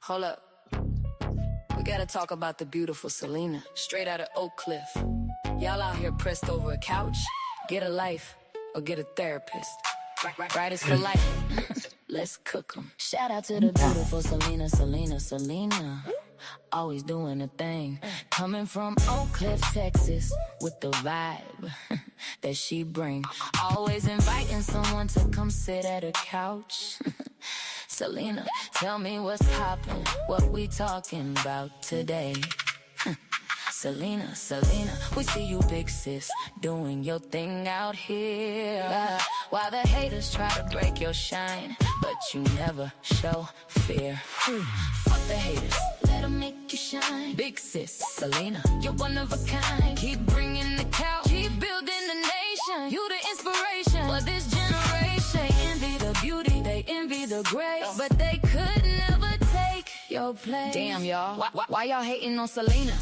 Hold up. We gotta talk about the beautiful Selena, straight out of Oak Cliff. Y'all out here pressed over a couch. Get a life or get a therapist. Writers for life. Let's cook 'em. Shout out to the beautiful Selena. Always doing a thing. Coming from Oak Cliff, Texas, with the vibe that she bring. Always inviting someone to come sit at her couch. Selena, tell me what's poppin', what we talking about today. Selena, we see you big sis, doing your thing out here. While the haters try to break your shine, but you never show fear. Fuck the haters, let them make you shine. Big sis, Selena, you're one of a kind. Keep bringing the couch, keep building the nation. You the inspiration for this generation. They envy the beauty, they envy the grace, but they could never take your place. Damn, y'all, why y'all hating on Selena?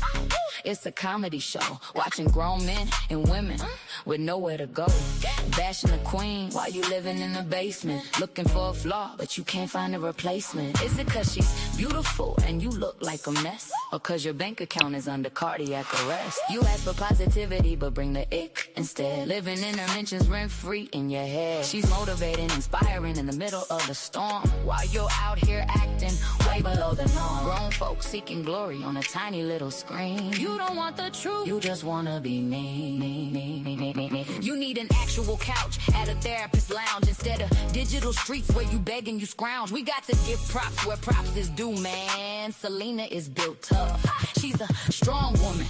It's a comedy show, watching grown men and women with nowhere to go. Bashing the queen while you living in the basement, looking for a flaw, but you can't find a replacement. Is it cause she's beautiful and you look like a mess? Or cause your bank account is under cardiac arrest? You ask for positivity, but bring the ick instead. Living in her mentions rent-free in your head. She's motivating, inspiring in the middle of the storm, while you're out here acting way below the norm. Grown folks seeking glory on a tiny little screen. You don't want the truth, you just wanna be me. You need an actual couch at a therapist lounge instead of digital streets where you beg and you scrounge. We got to give props where props is due, man. Selena is built tough. She's a strong woman,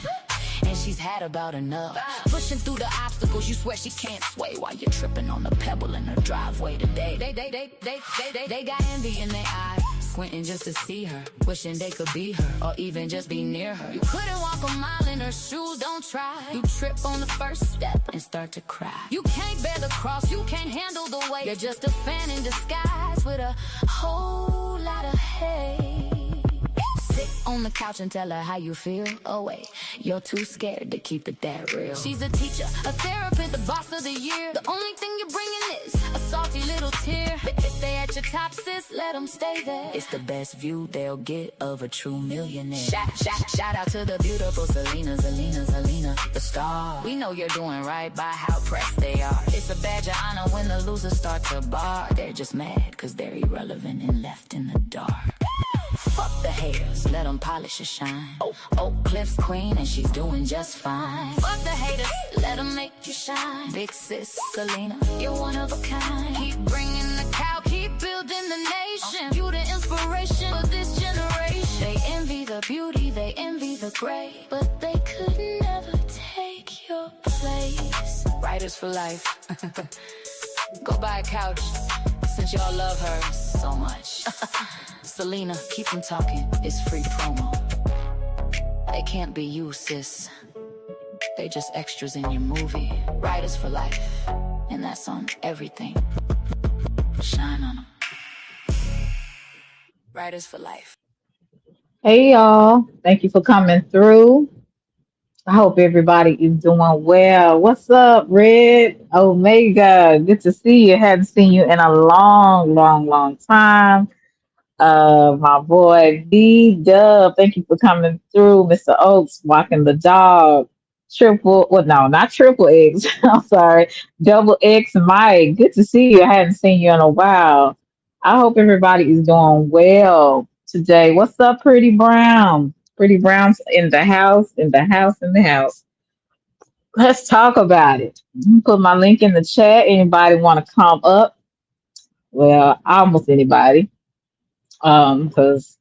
and she's had about enough. Pushing through the obstacles, you swear she can't sway while you're tripping on the pebble in her driveway today. They got envy in their eyes, squinting just to see her, wishing they could be her, or even just be near her. You couldn't walk a mile in her shoes, don't try. You trip on the first step and start to cry. You can't bear the cross, you can't handle the weight. You're just a fan in disguise with a whole lot of hate. Sit on the couch and tell her how you feel. Oh wait, you're too scared to keep it that real. She's a teacher, a therapist, the boss of the year. The only thing you're bringing is a salty little tear. If they at your top, sis, let them stay there. It's the best view they'll get of a true millionaire. Shout out to the beautiful Selena, the star. We know you're doing right by how pressed they are. It's a badge of honor when the losers start to bar. They're just mad cause they're irrelevant and left in the dark. Fuck the haters, let them polish and shine. Oak Cliff's queen and she's doing just fine. Fuck the haters, let them make you shine. Big sis, Selena, you're one of a kind. Keep bringing the cow, keep building the nation. You the inspiration for this generation. They envy the beauty, they envy the great, but they could never take your place. Writers for life. Go buy a couch, since y'all love her so much. Selena, keep them talking, it's free promo. They can't be you, sis. They just extras in your movie. Writers for life, and that's on everything. Shine on them. Writers for life. Hey y'all, thank you for coming through. I hope everybody is doing well. What's up, Red Omega? Good to see you. Hadn't seen you in a long time. My boy D Dub, thank you for coming through. Mr. Oaks walking the dog. Not triple X. I'm sorry, double X Mike. Good to see you. I hadn't seen you in a while. I hope everybody is doing well today. What's up, Pretty Brown? Pretty Brown's in the house. Let's talk about it. Put my link in the chat. Anybody want to come up? Well, almost anybody. Because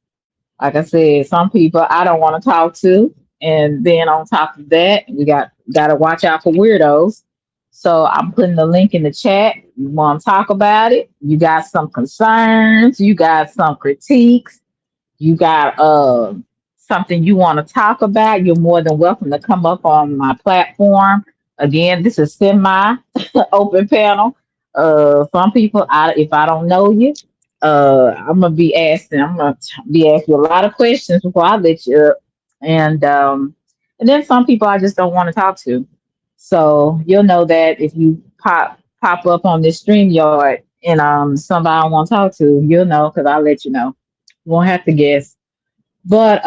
like I said, some people I don't want to talk to, and then on top of that, we gotta watch out for weirdos. So I'm putting the link in the chat. You want to talk about it? You got some concerns? You got some critiques? You got something you want to talk about? You're more than welcome to come up on my platform. Again, this is semi open panel. Some people, if I don't know you, I'm gonna be asking you a lot of questions before I let you up, and then some people I just don't want to talk to. So you'll know that if you pop up on this StreamYard and somebody I want to talk to, you'll know because I'll let you know. You won't have to guess. But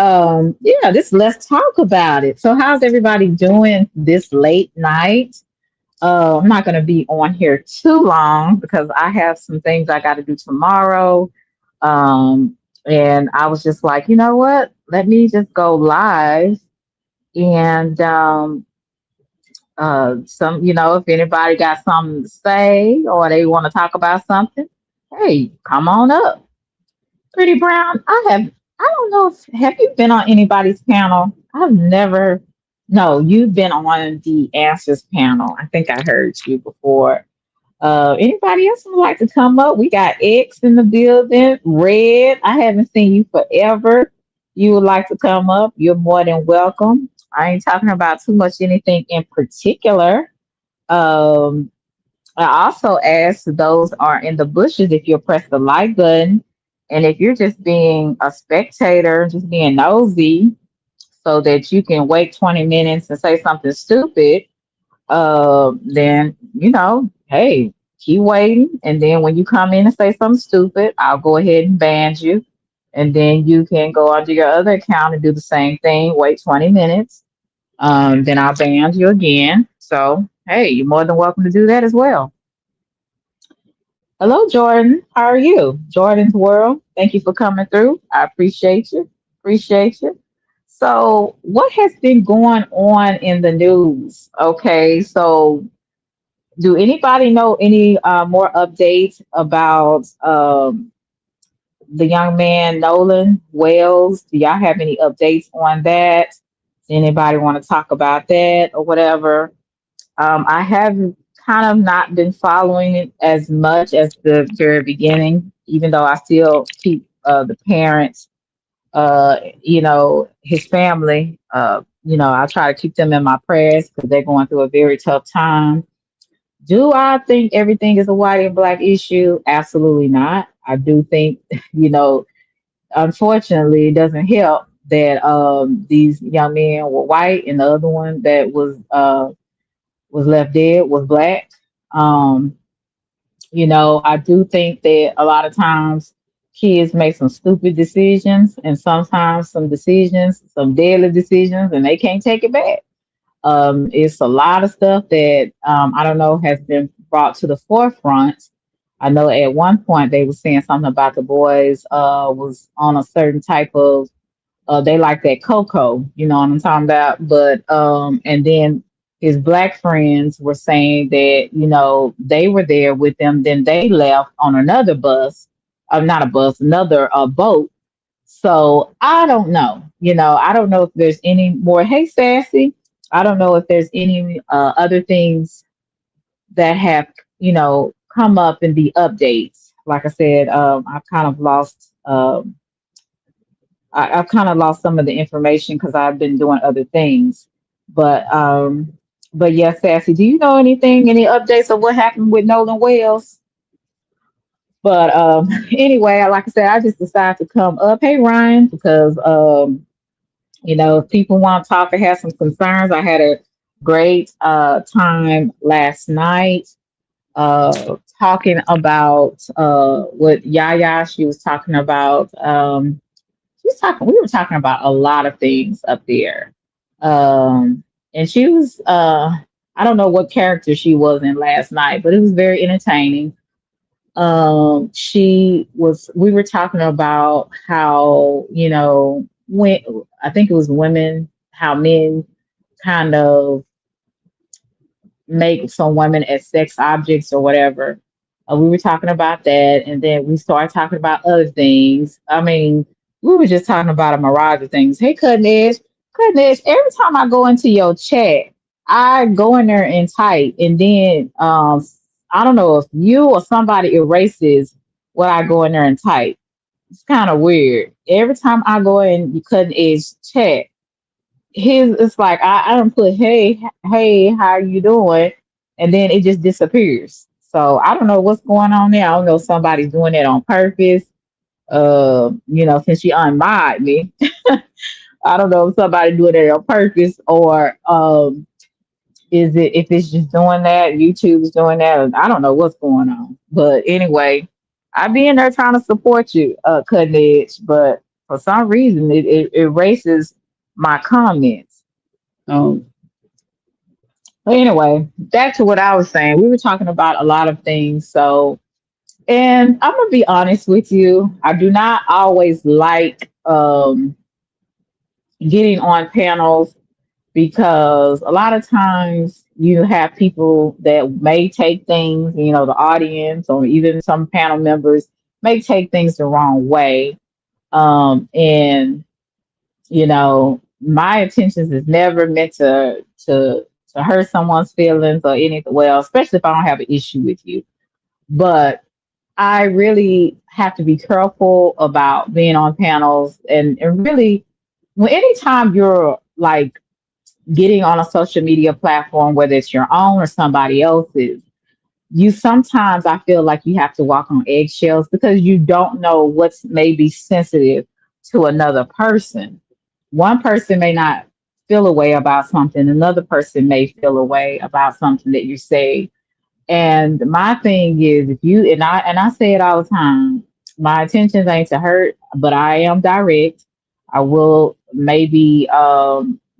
yeah, this let's talk about it. So how's everybody doing this late night? I'm not going to be on here too long because I have some things I got to do tomorrow. Um, and I was just like, you know what? Let me just go live and some, if anybody got something to say or they want to talk about something, hey, come on up. Pretty Brown, I don't know if have you been on anybody's panel? I've never. No, you've been on the Answers panel. I think I heard you before. Anybody else would like to come up? We got X in the building. Red, I haven't seen you forever. You would like to come up? You're more than welcome. I ain't talking about too much anything in particular. Um, I also ask those are in the bushes if you'll press the like button. And if you're just being a spectator, just being nosy, so that you can wait 20 minutes and say something stupid, then, hey, keep waiting. And then when you come in and say something stupid, I'll go ahead and ban you. And then you can go onto your other account and do the same thing, wait 20 minutes. Then I'll ban you again. So, hey, you're more than welcome to do that as well. Hello, Jordan. How are you? Jordan's World. Thank you for coming through. I appreciate you. Appreciate you. So, what has been going on in the news? Okay, so do anybody know any more updates about the young man Nolan Wales? Do y'all have any updates on that? Does anybody want to talk about that or whatever? I have kind of not been following it as much as the very beginning, even though I still keep the parents, his family. I try to keep them in my prayers because they're going through a very tough time. Do I think everything is a white and black issue? Absolutely not. I do think, you know, unfortunately, it doesn't help that these young men were white and the other one that was left dead was black. Um, I do think that a lot of times kids make some stupid decisions and sometimes some decisions, some deadly decisions, and they can't take it back. It's a lot of stuff that I don't know has been brought to the forefront. I know at one point they were saying something about the boys was on a certain type of they like that cocoa, you know what I'm talking about. But and then his black friends were saying that they were there with them, then they left on another bus, not a bus, another boat. So I don't know. I don't know if there's any more. Hey, Sassy. I don't know if there's any other things that have, come up in the updates. Like I said, I've kind of lost. I've kind of lost some of the information because I've been doing other things. But but yes, Sassy, do you know anything? Any updates of what happened with Nolan Wells? But anyway, like I said, I just decided to come up. Hey, Ryan, because if people want to talk or have some concerns, I had a great time last night talking about what Yaya, she was talking about. We were talking about a lot of things up there. And she was, I don't know what character she was in last night, but it was very entertaining. We were talking about how, when I think it was women, how men kind of make some women as sex objects or whatever. We were talking about that, and then we started talking about other things. I mean, we were just talking about a mirage of things. Hey, Cutting Edge. Every time I go into your chat, I go in there and type, and then I don't know if you or somebody erases what I go in there and type. It's kind of weird. Every time I go in you Cutting Edge chat, his it's like I don't put hey, how you doing, and then it just disappears. So I don't know what's going on there. I don't know if somebody's doing it on purpose. Since you unmod me, I don't know if somebody doing it on purpose or is it if it's just doing that, YouTube's doing that. I don't know what's going on. But anyway, I be in there trying to support you, Cutting Edge, but For some reason, it erases my comments. Um, but anyway, back to what I was saying. We were talking about a lot of things. So, and I'm gonna be honest with you. I do not always like getting on panels because a lot of times you have people that may take things, the audience or even some panel members may take things the wrong way. And my intentions is never meant to hurt someone's feelings or anything. Well, especially if I don't have an issue with you. But I really have to be careful about being on panels and really when anytime you're like getting on a social media platform, whether it's your own or somebody else's, you sometimes I feel like you have to walk on eggshells because you don't know what's maybe sensitive to another person. One person may not feel a way about something, another person may feel a way about something that you say. And my thing is if you and I say it all the time, my intentions ain't to hurt, but I am direct. I will maybe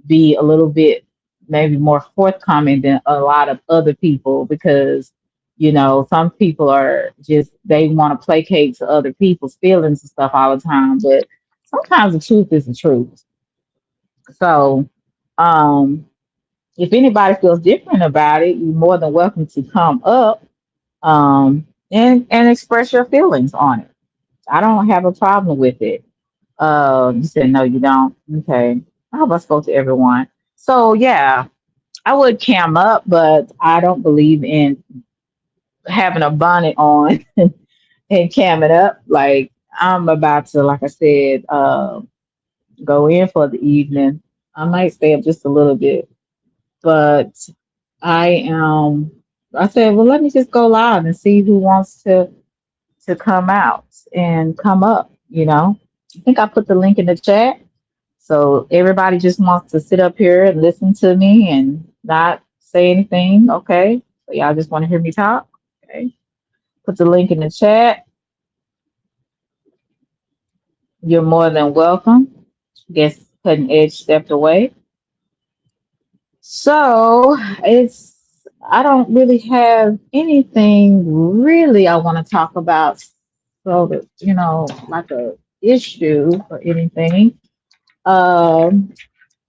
be a little bit maybe more forthcoming than a lot of other people because some people are just they want to placate to other people's feelings and stuff all the time, but sometimes the truth is the truth. So um if anybody feels different about it, you're more than welcome to come up and express your feelings on it. I don't have a problem with it. You said no, you don't. Okay. I hope I spoke to everyone. So yeah, I would cam up, but I don't believe in having a bonnet on and cam it up. Like I'm about to, like I said, go in for the evening. I might stay up just a little bit, but I am. I said, well, let me just go live and see who wants to come out and come up. I think I put the link in the chat. So everybody just wants to sit up here and listen to me and not say anything. Okay. So y'all just want to hear me talk. Okay. Put the link in the chat. You're more than welcome. Guess Cutting Edge stepped away. So it's I don't really have anything really I want to talk about. So that like a issue or anything. Um,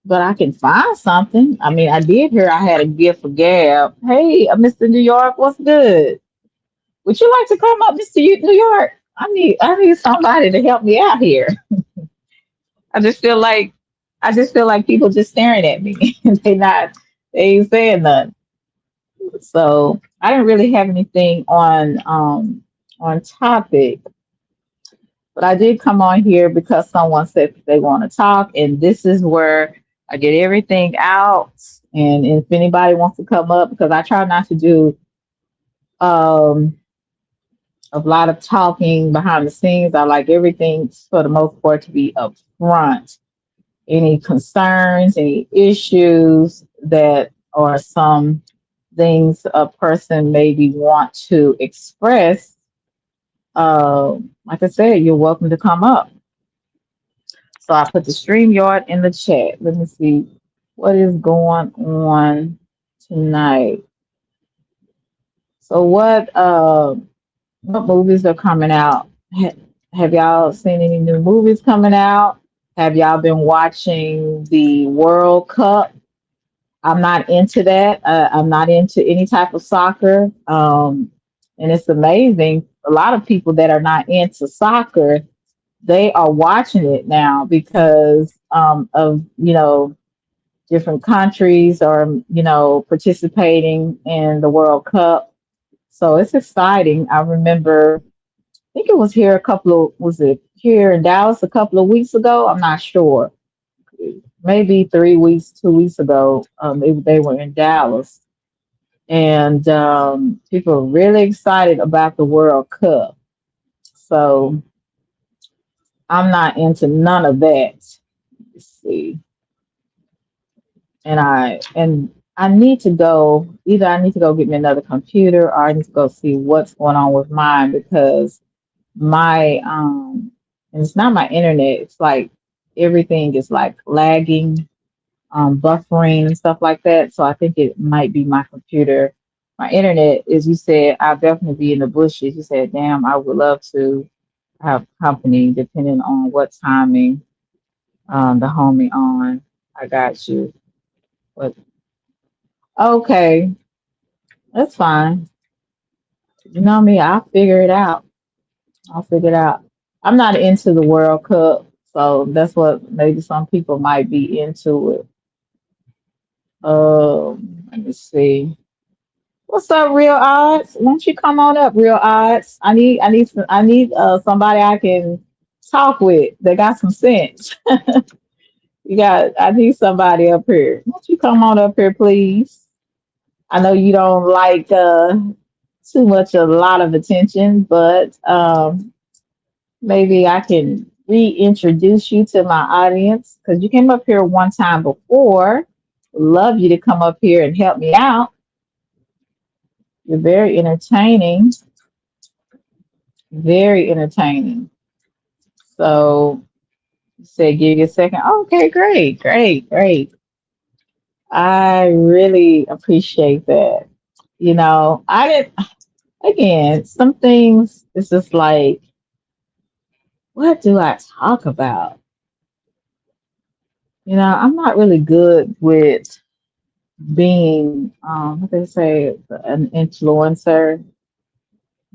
but I can find something. I mean, I did hear I had a gift for Gab. Hey, Mr. New York, what's good? Would you like to come up, Mr. New York? I need somebody to help me out here. I just feel like I just feel like people just staring at me. They ain't saying nothing. So I didn't really have anything on topic, but I did come on here because someone said that they want to talk, and this is where I get everything out. And if anybody wants to come up, because I try not to do um a lot of talking behind the scenes. I like everything for the most part to be up front. Any concerns, any issues that or some things a person maybe want to express, like I said, you're welcome to come up. So I put the StreamYard in the chat. Let me see what is going on tonight. So what movies are coming out? Have y'all seen any new movies coming out? Have y'all been watching the World Cup? I'm not into that. I'm not into any type of soccer. And it's amazing. A lot of people that are not into soccer, they are watching it now because of different countries are participating in the World Cup. So it's exciting. I remember, I think it was here was it here in Dallas a couple of weeks ago? I'm not sure. Maybe 3 weeks, 2 weeks ago, they were in Dallas, and people are really excited about the World Cup. So I'm not into none of that. Let's see, and I need to go. Either I need to go get me another computer, or I need to go see what's going on with mine because my and it's not my internet. It's like everything is like lagging, buffering and stuff like that. So I think it might be my computer. My internet, as you said, I'll definitely be in the bushes. You said, damn, I would love to have company depending on what timing the homie on. I got you. But okay, that's fine. You know me, I'll figure it out. I'll figure it out. I'm not into the World Cup, so that's what maybe some people might be into it. Let me see. What's up, Real Odds? Won't you come on up, Real Odds? I need somebody I can talk with that got some sense. I need somebody up here. Won't you come on up here, please? I know you don't like too much a lot of attention, but maybe I can reintroduce you to my audience because you came up here one time before. Love you to come up here and help me out. You're very entertaining, very entertaining. So say give you a second. Okay, great, great, great. I really appreciate that. I didn't, again, some things it's just like, what do I talk about? I'm not really good with being, what they say, an influencer.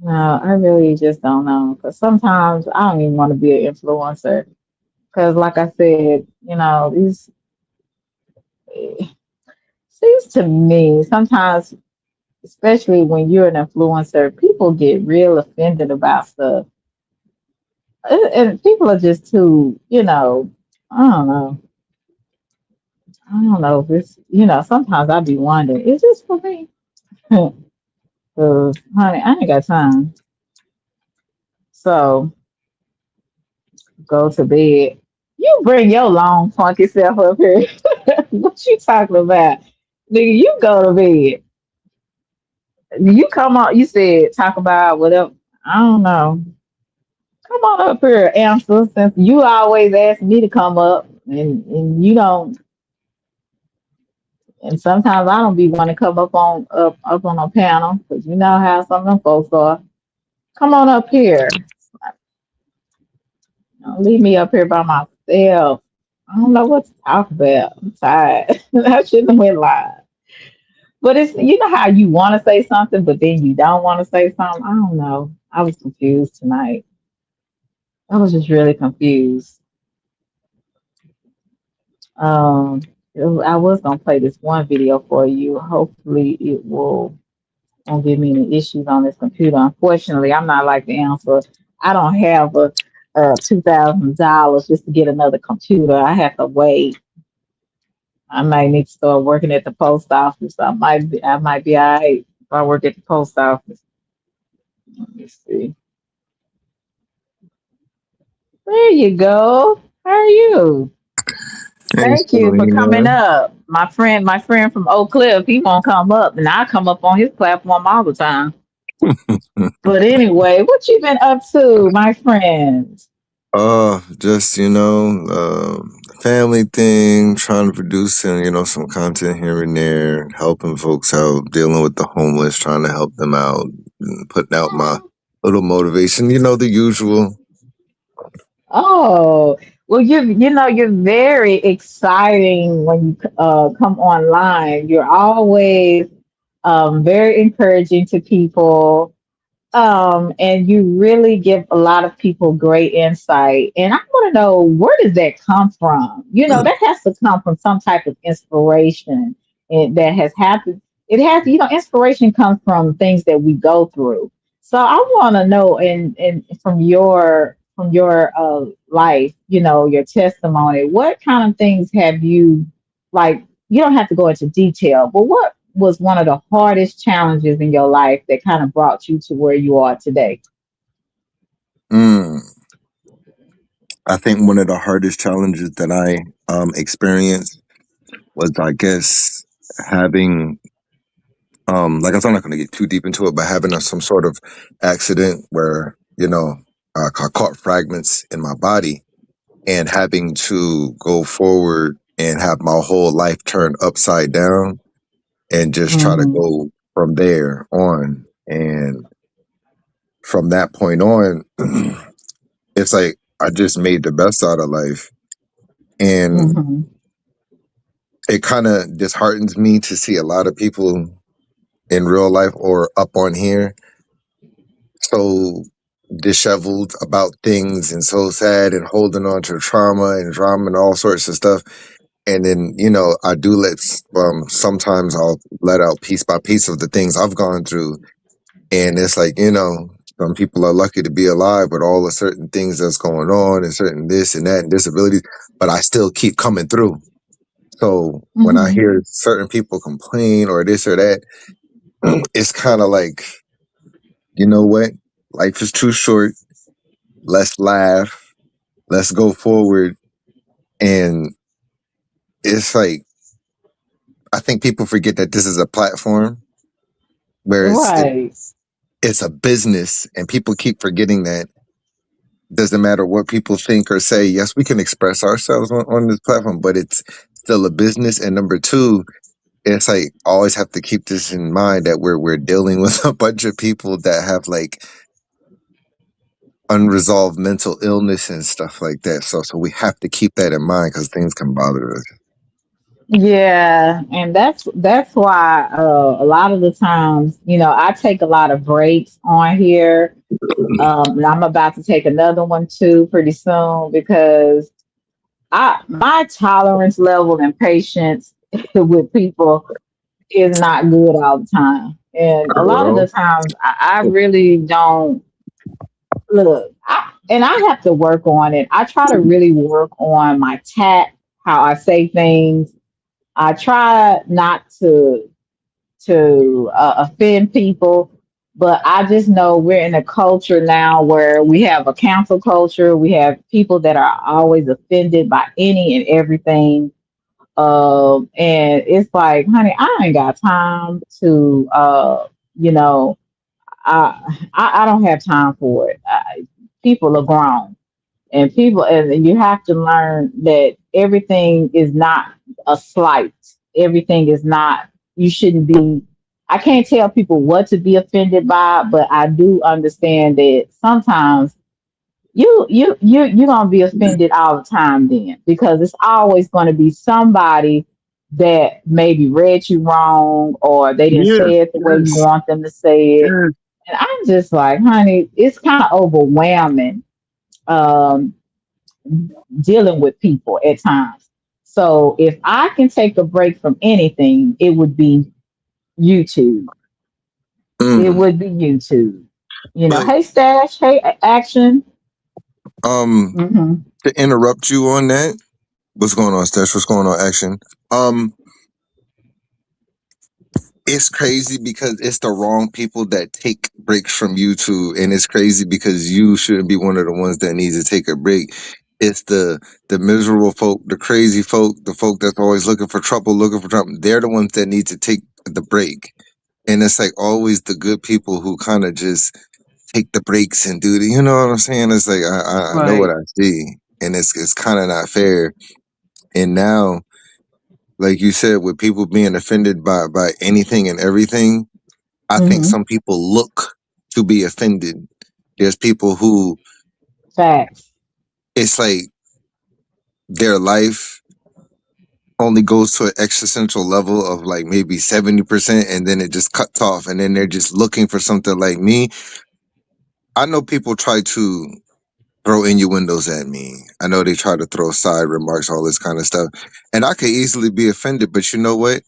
No, I really just don't know. Because sometimes I don't even want to be an influencer. Because, like I said, these seems to me sometimes, especially when you're an influencer, people get real offended about stuff. And people are just too, I don't know. I don't know if it's, sometimes I be wondering, is this for me? Because, honey, I ain't got time. So go to bed. You bring your long funky self up here. What you talking about? Nigga, you go to bed. You come on, you said talk about whatever. I don't know. Come on up here, answer, since you always ask me to come up and you don't, and sometimes I don't be want to come up on a panel because you know how some of them folks are. Come on up here. Don't leave me up here by myself. I don't know what to talk about. I'm tired. I shouldn't have went live. But it's how you want to say something, but then you don't want to say something. I don't know. I was confused tonight. I was just really confused. Um, I was gonna play this one video for you. Hopefully, it won't give me any issues on this computer. Unfortunately, I'm not like the answer. I don't have a $2,000 just to get another computer. I have to wait. I might need to start working at the post office. I might be all right if I work at the post office. Let me see. There you go. How are you? Thanks, Thank you for coming Selena. up. My friend from Oak Cliff, he won't come up, and I come up on his platform all the time. But anyway, what you been up to, my friend? Just family thing, trying to produce and some content here and there, helping folks out, dealing with the homeless, trying to help them out, and putting out my little motivation. The usual. Oh, well, you're very exciting when you come online. You're always very encouraging to people. And you really give a lot of people great insight. And I want to know, where does that come from? That has to come from some type of inspiration that has happened. It has, inspiration comes from things that we go through. So I want to know, and from your life, your testimony, what kind of things have you, like? You don't have to go into detail, but what was one of the hardest challenges in your life that kind of brought you to where you are today? Mm, I think one of the hardest challenges that I experienced was, I guess, having like I'm not going to get too deep into it, but having some sort of accident where caught fragments in my body, and having to go forward and have my whole life turned upside down and just try to Mm-hmm. go from there on. And from that point on, it's like I just made the best out of life. And Mm-hmm. it kind of disheartens me to see a lot of people in real life or up on here so disheveled about things and so sad and holding on to trauma and drama and all sorts of stuff. And then, I do sometimes I'll let out piece by piece of the things I've gone through. And it's like, some people are lucky to be alive with all the certain things that's going on and certain this and that and disabilities, but I still keep coming through. So when I Mm-hmm. hear certain people complain or this or that, it's kind of like, you know what? Life is too short. Let's laugh. Let's go forward. And it's like, I think people forget that this is a platform where Right. it's a business, and people keep forgetting that. Doesn't matter what people think or say. Yes, we can express ourselves on this platform, but it's still a business. And number two, it's like always have to keep this in mind that we're dealing with a bunch of people that have like unresolved mental illness and stuff like that. So we have to keep that in mind because things can bother us. Yeah, and that's why a lot of the times, I take a lot of breaks on here. And I'm about to take another one too pretty soon because I my tolerance level and patience with people is not good all the time. And a lot of Well, the times I really don't look. And I have to work on it. I try to really work on my tact, how I say things. I try not to offend people, but I just know we're in a culture now where we have a cancel culture. We have people that are always offended by any and everything. And it's like, honey, I ain't got time to, you know, I don't have time for it. People are grown, and you have to learn that everything is not a slight. Everything is not. You shouldn't be. I can't tell people what to be offended by, but I do understand that sometimes you're gonna be offended all the time then because it's always gonna be somebody that maybe read you wrong or they didn't yeah, say it the way you yes, want them to say it. yes. And I'm just like, honey, it's kind of overwhelming um, dealing with people at times. So if I can take a break from anything, it would be YouTube. It Mm. would be YouTube. But Hey Stash, hey Action. um, Hmm. to interrupt you on that, what's going on, Stash? What's going on, Action? Um, it's crazy because it's the wrong people that take breaks from YouTube, and it's crazy because you shouldn't be one of the ones that needs to take a break. It's the miserable folk, the crazy folk, the folk that's always looking for trouble, looking for trouble. They're the ones that need to take the break, and it's like always the good people who kind of just take the breaks and do the. You know what I'm saying? It's like I know what Right. I see, and it's kind of not fair. And now, like you said, with people being offended by anything and everything, I think Hmm. some people look to be offended. There's people who Facts. it's like their life only goes to an existential level of like maybe 70%, and then it just cuts off, and then they're just looking for something like me. I know people try to throw innuendos at me. I know they try to throw side remarks, all this kind of stuff. And I could easily be offended, but you know what?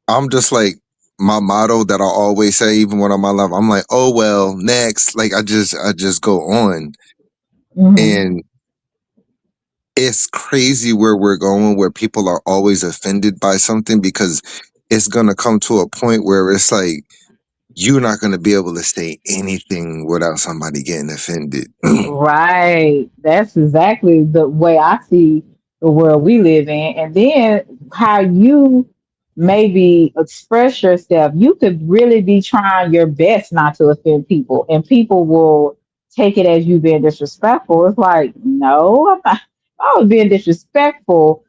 I'm just like my motto that I always say, even when I'm on live, I'm like, oh well, next. Like I just go on. Hmm. And it's crazy where we're going, where people are always offended by something because it's gonna come to a point where it's like you're not gonna be able to say anything without somebody getting offended. Right. That's exactly the way I see the world we live in. And then how you maybe express yourself, you could really be trying your best not to offend people, and people will take it as you being disrespectful. It's like, no, I'm not. If I was being disrespectful,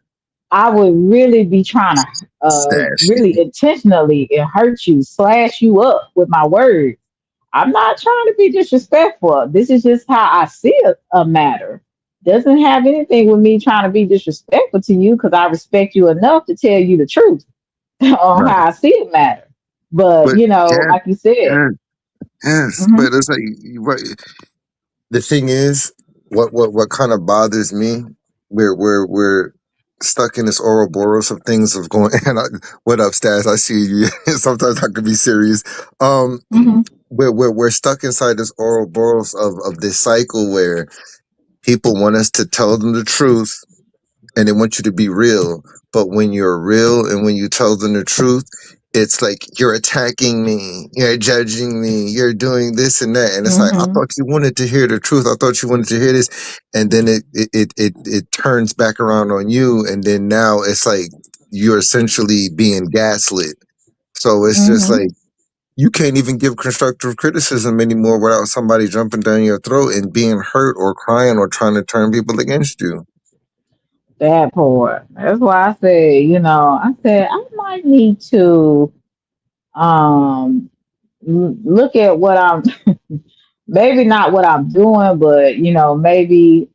I would really be trying to Stash. really intentionally and hurt you, slash you up with my words. I'm not trying to be disrespectful. This is just how I see a matter. Doesn't have anything with me trying to be disrespectful to you because I respect you enough to tell you the truth on Right. how I see the matter. But But you know, yeah, like you said, yeah, yes. hmm But it's like what the thing is, what kind of bothers me, we're stuck in this Ouroboros of things of going. And what up, Stas? I see you. Sometimes I could be serious. Um, hmm we're stuck inside this Ouroboros of this cycle where people want us to tell them the truth and they want you to be real. But when you're real and when you tell them the truth, it's like you're attacking me, you're judging me, you're doing this and that. And it's like, I hmm thought you wanted to hear the truth. I thought you wanted to hear this. And then it turns back around on you. And then now it's like you're essentially being gaslit. So it's just hmm like you can't even give constructive criticism anymore without somebody jumping down your throat and being hurt or crying or trying to turn people against you. that part. That's why I said, I said I might need to um look at what I'm maybe not what I'm doing, but maybe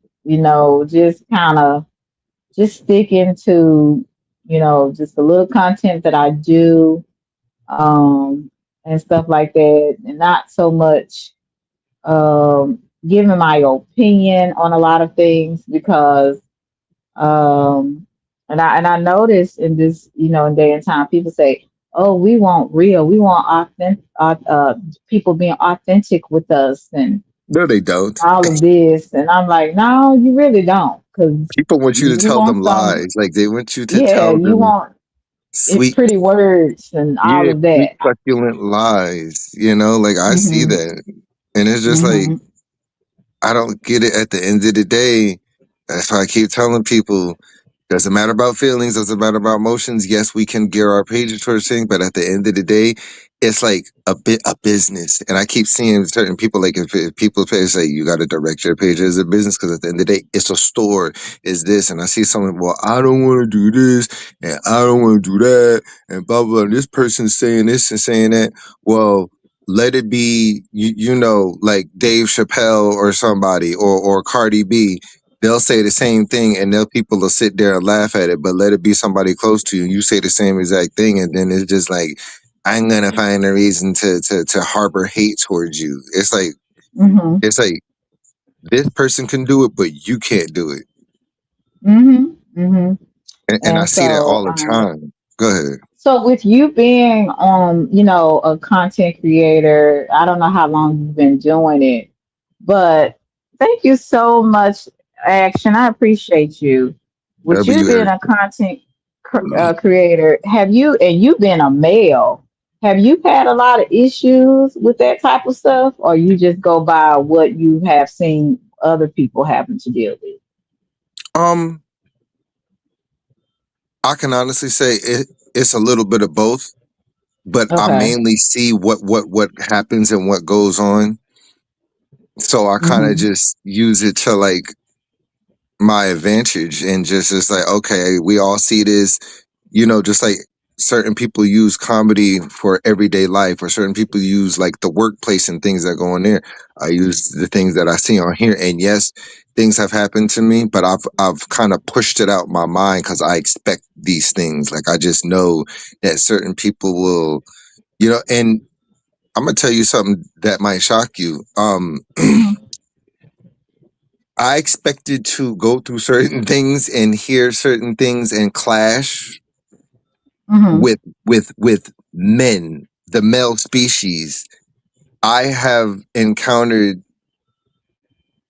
just kind of just sticking to just the little content that I do, and stuff like that, and not so much giving my opinion on a lot of things because and I notice in this in day and time people say, oh, we want real, we want authentic, people being authentic with us and No, they don't. all of this, and I'm like, no, you really don't, because People want you to you tell them want some, lies. Like they want you to yeah, tell you them want it's sweet, pretty words and all yeah, of sweet that. succulent lies. You know, like I see Mm-hmm. that, and it's just like Mm-hmm. I don't get it. At the end of the day, that's why I keep telling people. Doesn't matter about feelings, doesn't matter about emotions. Yes, we can gear our pages towards things, but at the end of the day, it's like a business. And I keep seeing certain people, like if people say you got to direct your page as a business, because at the end of the day, it's a store, is this. And I see someone, well, I don't want to do this and I don't want to do that and blah, blah, blah. And this person's saying this and saying that. Well, let it be, like Dave Chappelle or somebody or Cardi B. They'll say the same thing and they'll people will sit there and laugh at it, but let it be somebody close to you. You say the same exact thing, and then it's just like, I'm gonna find a reason to harbor hate towards you. Mm-hmm. It's like this person can do it, but you can't do it. Mm-hmm. Mm-hmm. And I And see that so all the time. Go ahead. so with you being a content creator, I don't know how long you've been doing it, but thank you so much, Action. I appreciate you. With you W being Eric. a content creator, have you, and you being a male, have you had a lot of issues with that type of stuff, or you just go by what you have seen other people having to deal with? Um, I can honestly say it's a little bit of both, but I Okay. mainly see what happens and what goes on. So I kind of Mm-hmm. just use it to like my advantage and just it's like okay, we all see this, just like certain people use comedy for everyday life or certain people use like the workplace and things that go on there. I use the things that I see on here, and yes, things have happened to me, but I've kind of pushed it out my mind because I expect these things. Like I just know that certain people will, and I'm gonna tell you something that might shock you. Mm-hmm. I expected to go through certain things and hear certain things and clash Mm-hmm. with men, the male species. I have encountered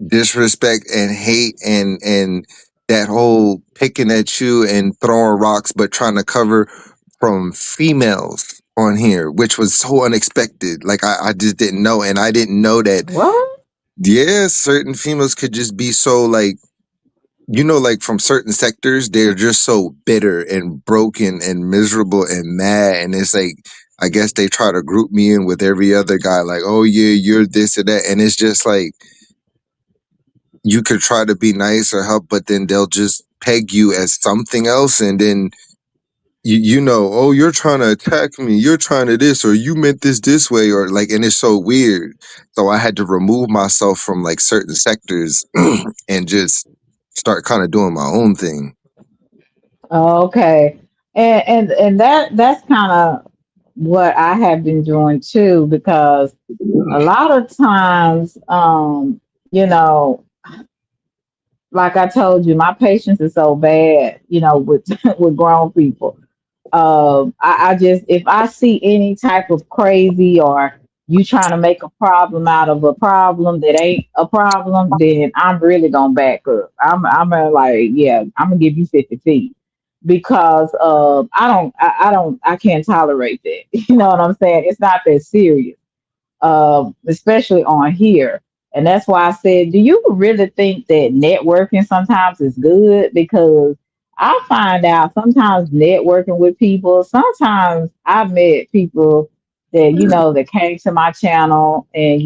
disrespect and hate and that whole picking at you and throwing rocks but trying to cover from females on here, which was so unexpected. Like I just didn't know, and I didn't know that, What? yeah, certain females could just be so like, like from certain sectors, they're just so bitter and broken and miserable and mad. And it's like, I guess they try to group me in with every other guy, like, oh yeah, you're this or that. And it's just like, you could try to be nice or help, but then they'll just peg you as something else, and then you know, oh, you're trying to attack me, you're trying to this, or you meant this way, or like, and it's so weird. So I had to remove myself from like certain sectors and just start kind of doing my own thing. Okay. And that's kind of what I have been doing too, because a lot of times, you know, like I told you, my patience is so bad, with with grown people. I just, if I see any type of crazy, or you trying to make a problem out of a problem that ain't a problem, then I'm really gonna back up. I'm gonna, like, yeah, I'm gonna give you 50 feet, because I can't tolerate that. You know what I'm saying? It's not that serious, especially on here. And that's why I said, do you really think that networking sometimes is good? Because I find out sometimes networking with people, sometimes I've met people that, that came to my channel, and,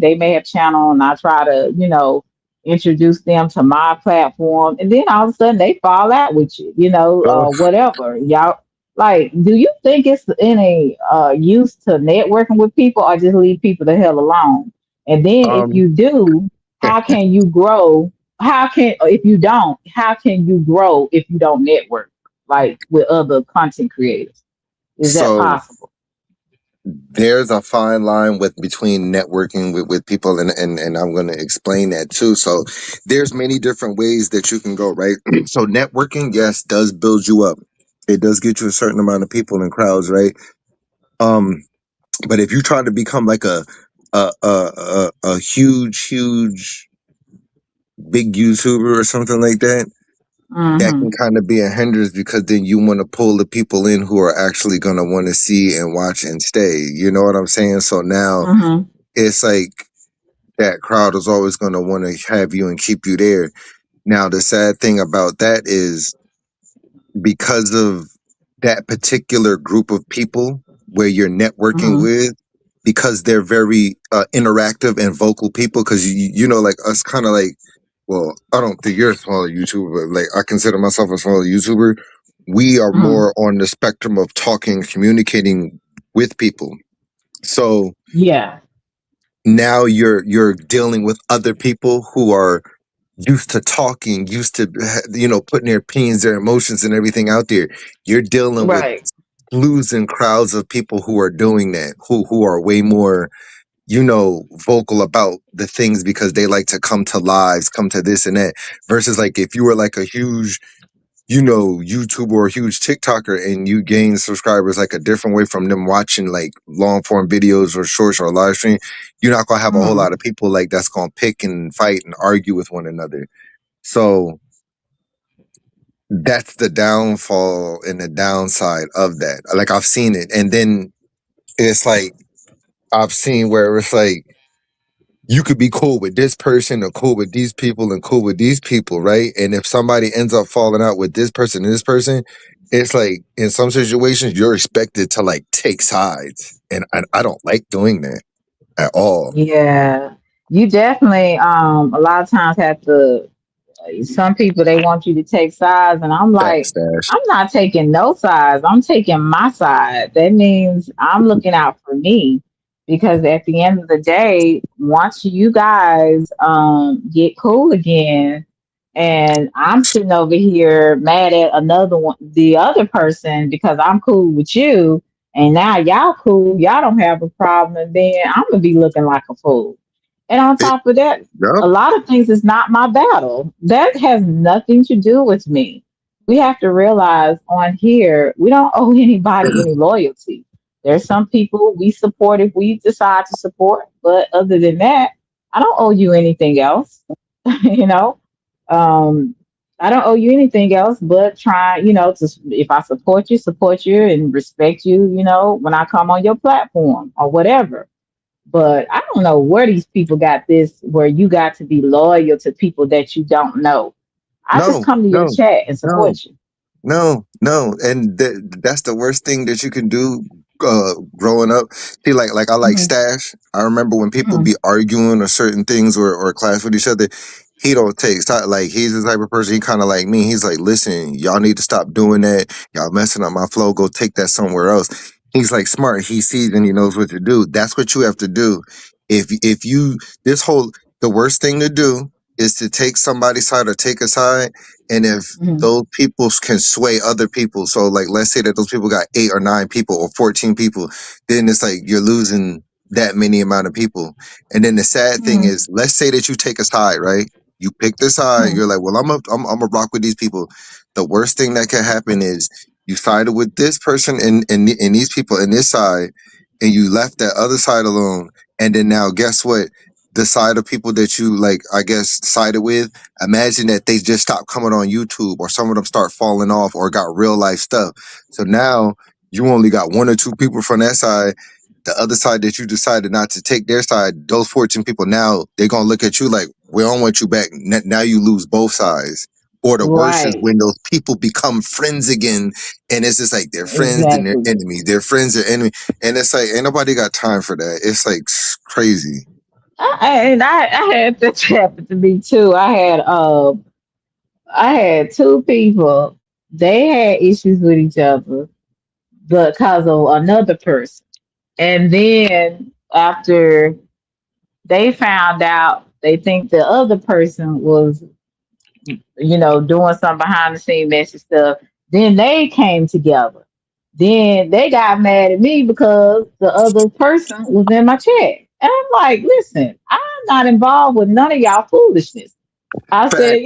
they may have channel, and I try to, introduce them to my platform. And then all of a sudden they fall out with you, Oh, whatever. Y'all, like, do you think it's any use to networking with people, or just leave people the hell alone? And then if um, you do, how can you grow? If you don't, how can you grow if you don't network like with other content creators? Is that so possible? there's a fine line with between networking with people, and I'm going to explain that too. So there's many different ways that you can go, right? So networking, yes, does build you up. It does get you a certain amount of people and crowds, right? Um, but if you try to become like a huge big YouTuber or something like that, that Mm-hmm. can kind of be a hindrance, because then you want to pull the people in who are actually going to want to see and watch and stay. You know what I'm saying? So now Mm-hmm. it's like that crowd is always going to want to have you and keep you there. Now, the sad thing about that is, because of that particular group of people where you're networking Mm-hmm. with, because they're very interactive and vocal people, because you know, like us, kind of like, well, I don't think you're a smaller YouTuber, but like I consider myself a smaller YouTuber. We are Mm-hmm. more on the spectrum of talking, communicating with people. So Yeah. now you're dealing with other people who are used to talking, used to putting their opinions, their emotions, and everything out there. You're dealing with Right. slews and crowds of people who are doing that, who are way more vocal about the things, because they like to come to lives, come to this and that. Versus like if you were like a huge YouTuber or a huge TikToker, and you gain subscribers like a different way from them watching like long form videos or shorts or live stream, you're not gonna have a whole Mm-hmm. lot of people like that's gonna pick and fight and argue with one another. So that's the downfall and the downside of that. Like, I've seen it, and then it's like I've seen where it's like you could be cool with this person or cool with these people and cool with these people, right? And if somebody ends up falling out with this person and this person, it's like in some situations you're expected to like take sides, and I don't like doing that at all. Yeah. You definitely a lot of times have to, some people, they want you to take sides, and I'm like, Backstash. I'm not taking no sides, I'm taking my side. That means I'm looking out for me, because at the end of the day, once you guys get cool again, and I'm sitting over here mad at another one, the other person, because I'm cool with you, and now y'all cool, y'all don't have a problem, and then I'm gonna be looking like a fool. And on It, top of that, yep. a lot of things is not my battle. That has nothing to do with me. We have to realize on here, we don't owe anybody any loyalty. There's some people we support if we decide to support, but other than that, I don't owe you anything else. you know, um, I don't owe you anything else but try, to, if I support you and respect you, when I come on your platform or whatever. But I don't know where these people got this, where you got to be loyal to people that you don't know. I just No, come to your no, chat and no. support you. No, and that's the worst thing that you can do. Growing up, see, like I like Hmm. Stash. I remember when people Hmm. be arguing or certain things or clash with each other. he don't take like he's the type of person. He kind of like me. He's like, listen, y'all need to stop doing that. Y'all messing up my flow. Go take that somewhere else. He's like smart. He sees and he knows what to do. That's what you have to do. If you this whole the worst thing to do is to take somebody's side or take a side, and if Mhm. those people can sway other people, so like let's say that those people got 8 or 9 people or 14 people, then it's like you're losing that many amount of people. And then the sad thing Mhm. is, let's say that you take a side, right? You pick the side. Mhm. You're like, well, I'm a rock with these people. The worst thing that can happen is you sided with this person and these people in this side, and you left that other side alone. And then now, guess what? The side of people that you like, I guess, sided with. Imagine that they just stopped coming on YouTube, or some of them start falling off, or got real life stuff. So now you only got 1 or 2 people from that side. The other side that you decided not to take their side, those 14 people, now they're gonna look at you like, we don't want you back. Now you lose both sides. Or the worst is Right. when those people become friends again, and it's just like they're friends and they're Exactly. enemies. They're friends and enemy, and it's like ain't nobody got time for that. It's like crazy. I had this happen to me too. I had two people. They had issues with each other because of another person. And then after they found out, they think the other person was, doing some behind the scene messy stuff. Then they came together. Then they got mad at me because the other person was in my chat. And I'm like, listen, I'm not involved with none of y'all foolishness. I Fact. said,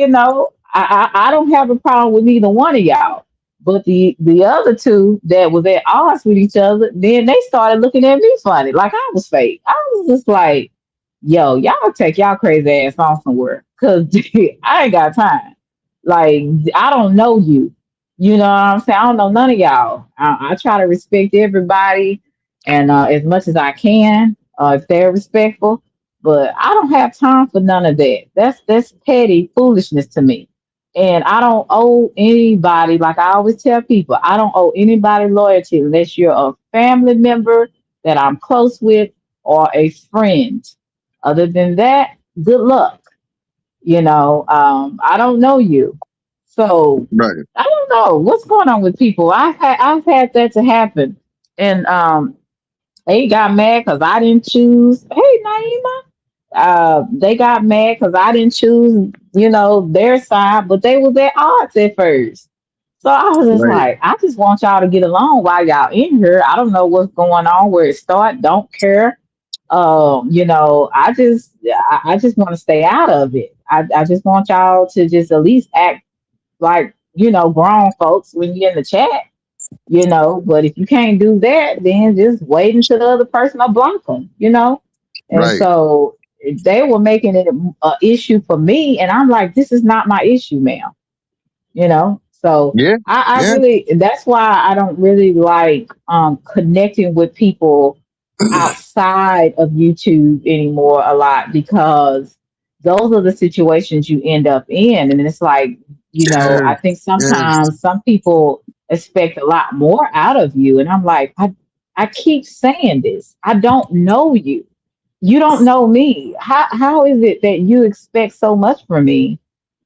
I don't have a problem with neither one of y'all. But the other two that was at odds with each other, then they started looking at me funny, like I was fake. I was just like, yo, y'all take y'all crazy ass on somewhere. Cause I ain't got time. Like, I don't know you. You know what I'm saying? I don't know none of y'all. I try to respect everybody and as much as I can, if they're respectful. But I don't have time for none of that. That's petty foolishness to me. And I don't owe anybody, like I always tell people, I don't owe anybody loyalty unless you're a family member that I'm close with or a friend. Other than that, good luck. I don't know you. So Right. I don't know what's going on with people. I've had that to happen. And they got mad because I didn't choose. Hey, Naima. They got mad because I didn't choose, their side, but they was at odds at first. So I was just Right. like, I just want y'all to get along while y'all in here. I don't know what's going on, where it start. Don't care. I just want to stay out of it. I just want y'all to just at least act like, grown folks when you're in the chat. But if you can't do that, then just wait until the other person will block them. And Right. so they were making it a issue for me, and I'm like, this is not my issue, ma'am. So Yeah. I Yeah. really, that's why I don't really like connecting with people outside of YouTube anymore a lot, because those are the situations you end up in. And it's like, Yes. I think Yes. sometimes some people expect a lot more out of you. And I'm like, I keep saying this. I don't know you. You don't know me. How is it that you expect so much from me?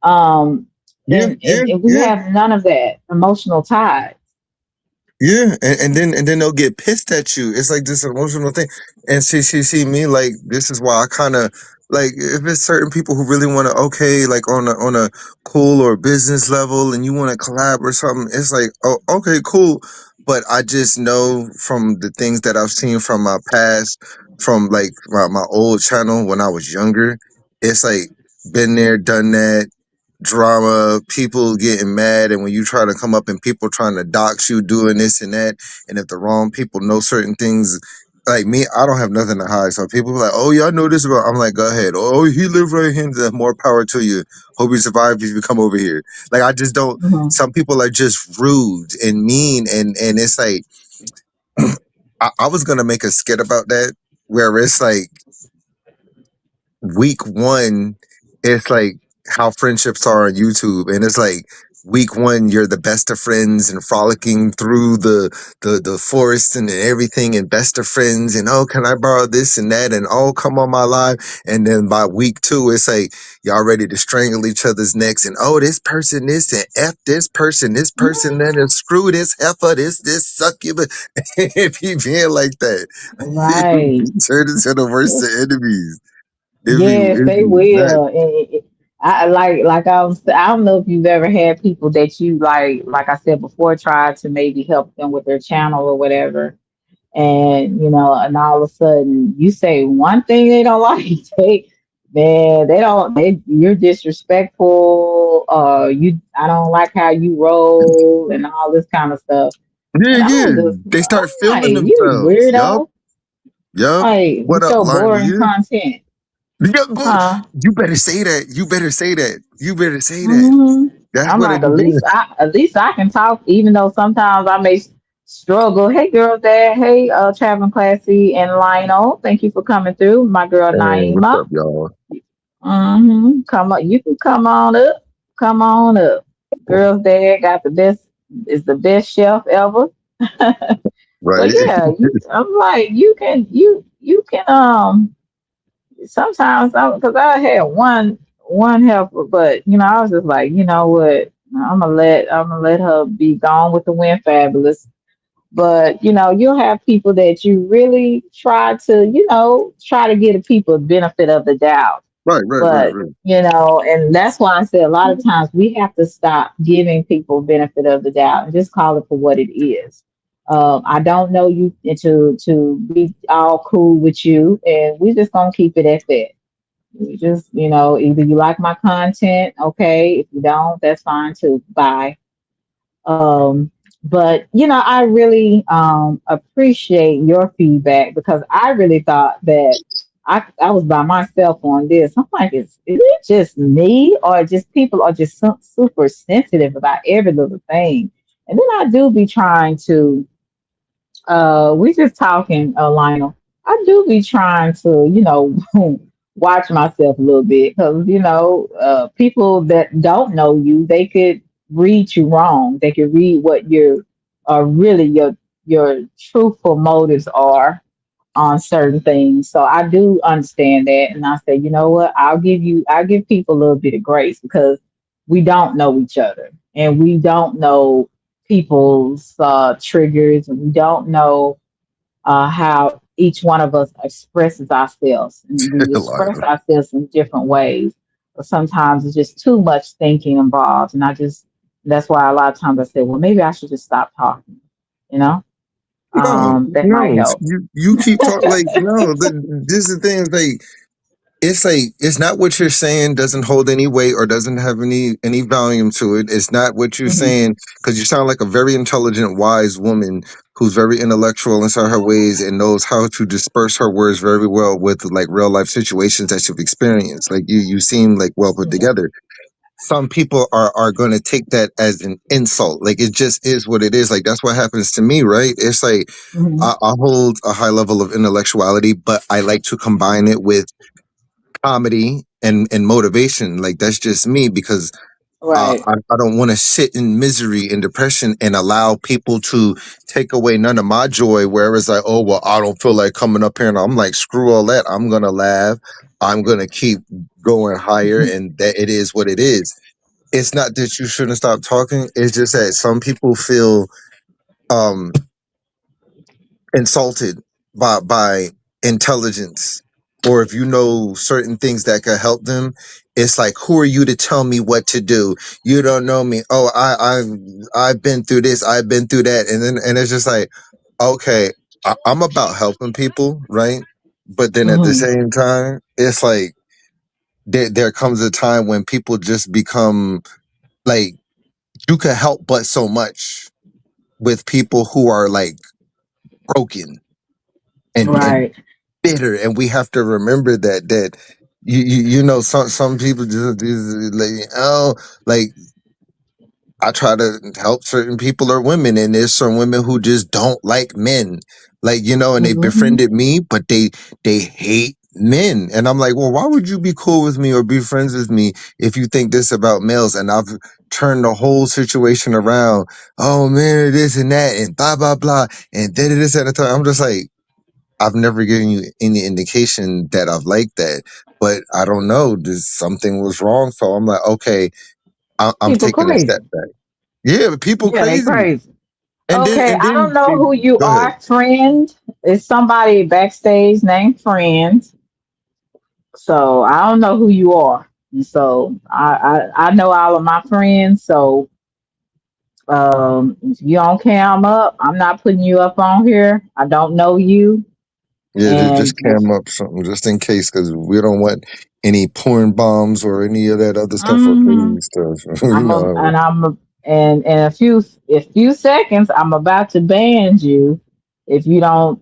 Um, Yeah. and, Yeah. and, and we Yeah. have none of that emotional ties. Yeah, and then they'll get pissed at you. It's like this emotional thing. And see me like this is why I kind of like if it's certain people who really want to okay like on a cool or business level and you want to collab or something. It's like oh okay cool, but I just know from the things that I've seen from my past, from like my old channel when I was younger. It's like been there, done that drama, people getting mad, and when you try to come up and people trying to dox you, doing this and that, and if the wrong people know certain things, like me, I don't have nothing to hide. So people be like, "Oh, y'all know this about." I'm like, "Go ahead." Oh, he live right here. Then more power to you. Hope you survive if you come over here. Like I just don't. Mhm. Some people are just rude and mean, and it's like I was gonna make a skit about that where it's like week one, it's like how friendships are on YouTube, and it's like week one you're the best of friends and frolicking through the forest and everything and best of friends and oh can I borrow this and that and oh come on my live, and then by week two it's like y'all ready to strangle each other's necks and oh this person this and F this person that and screw this heifer this succubus. If you being like that, Right. turn into the worst of enemies. Yes, It'd they be nuts. will. And I I don't know if you've ever had people that you like I said before, tried to maybe help them with their channel or whatever, and and all of a sudden you say one thing they don't like, they don't you're disrespectful, I don't like how you roll and all this kind of stuff. Yeah, And yeah. They I'm start like, feeling you themselves. Yup, weirdo, yup. like What with up, your Lionel? boring You? content, Yeah, go. huh? You better say that. You better say that. You better say that. hmm That's I'm what it like, be doing. at least I can talk, even though sometimes I may struggle. Hey, girls, there. Hey, Traveling Classy and Lionel. Thank you for coming through. My girl Hey, what's Naima. up, y'all? Come on, you can come on up. Come on up. Girls, there got the best. Is the best chef ever. But Right? yeah, I'm like, you can sometimes because I had one helper, but I was just like, you know what, I'm gonna let her be gone with the wind, fabulous. But you'll have people that you really try to give the people the benefit of the doubt. Right, right, right, But right. and that's why I say a lot of times we have to stop giving people benefit of the doubt and just call it for what it is. I don't know you and to be all cool with you, and we're just gonna keep it at that. You just, either you like my content, okay. If you don't, that's fine too. Bye. Um, but I really appreciate your feedback because I really thought that I was by myself on this. I'm like, is it just me or just people are just super sensitive about every little thing? And then I do be trying to we just talking, Lionel. I do be trying to, watch myself a little bit because, people that don't know you, they could read you wrong. They could read what your really your truthful motives are on certain things. So I do understand that, and I say, you know what, I give people a little bit of grace because we don't know each other, and we don't know people's triggers, and we don't know how each one of us expresses ourselves, and we express Lionel. ourselves in different ways. But sometimes it's just too much thinking involved, and that's why a lot of times I say, well, maybe I should just stop talking. You know, No, that might no. help. You keep talking like no. This is the thing. Like it's not what you're saying doesn't hold any weight or doesn't have any volume to it. It's not what you're Mhm. saying because you sound like a very intelligent, wise woman who's very intellectual inside her ways and knows how to disperse her words very well with like real life situations that you've experienced. Like you seem like well put together. Some people are going to take that as an insult. Like it just is what it is. Like that's what happens to me, right? It's like Mhm. I hold a high level of intellectuality, but I like to combine it with comedy and motivation. Like that's just me because Right. I don't want to sit in misery and depression and allow people to take away none of my joy. Whereas like, oh well, I don't feel like coming up here, and I'm like, screw all that. I'm gonna laugh. I'm gonna keep going higher, Mhm. and that it is what it is. It's not that you shouldn't stop talking. It's just that some people feel um insulted by intelligence, or if you know certain things that could help them, it's like who are you to tell me what to do? You don't know me. Oh, I've been through this, I've been through that, and it's just like okay, I'm about helping people, right? But then at the Mhm. same time it's like there comes a time when people just become like you can help but so much with people who are like broken and Right. bitter, and we have to remember that some people just like oh like I try to help certain people or women, and there's some women who just don't like men, like and they Mhm. befriended me, but they hate men. And I'm like, well, why would you be cool with me or be friends with me if you think this about males? And I've turned the whole situation around. Oh man, this and that and blah blah blah and did this at a time. I'm just like, I've never given you any indication that I've liked that, but I don't know. Something was wrong, so I'm like, okay, I'm People taking a crazy. step back. Yeah, but people Yeah, they crazy. crazy. And then Okay, and I don't then know who you go ahead. are, friend. It's somebody backstage named Friend. So I don't know who you are. And so I know all of my friends. So if you on cam up, I'm not putting you up on here. I don't know you. Yeah, And just cam up something just in case, because we don't want any porn bombs or any of that other stuff or hmm crazy stuff. You know, and in a few seconds, I'm about to ban you if you don't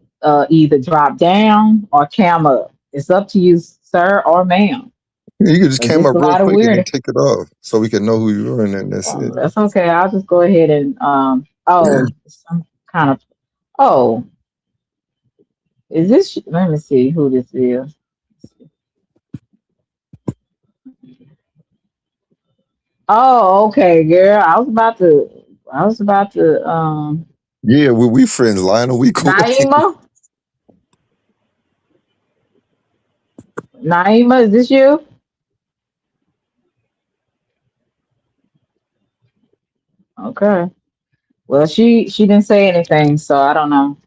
either drop down or cam up. It's up to you, sir or ma'am. you can just Because cam it's up a real lot of quick and then weird. take it off so we can know who you are, and then that's it. That's okay. I'll just go ahead and some kind of oh, is this? Let me see who this is. Oh, okay, girl. I was about to Yeah, we friends, Lionel. We cool. Naima. Naima, is this you? Okay. Well, she didn't say anything, so I don't know.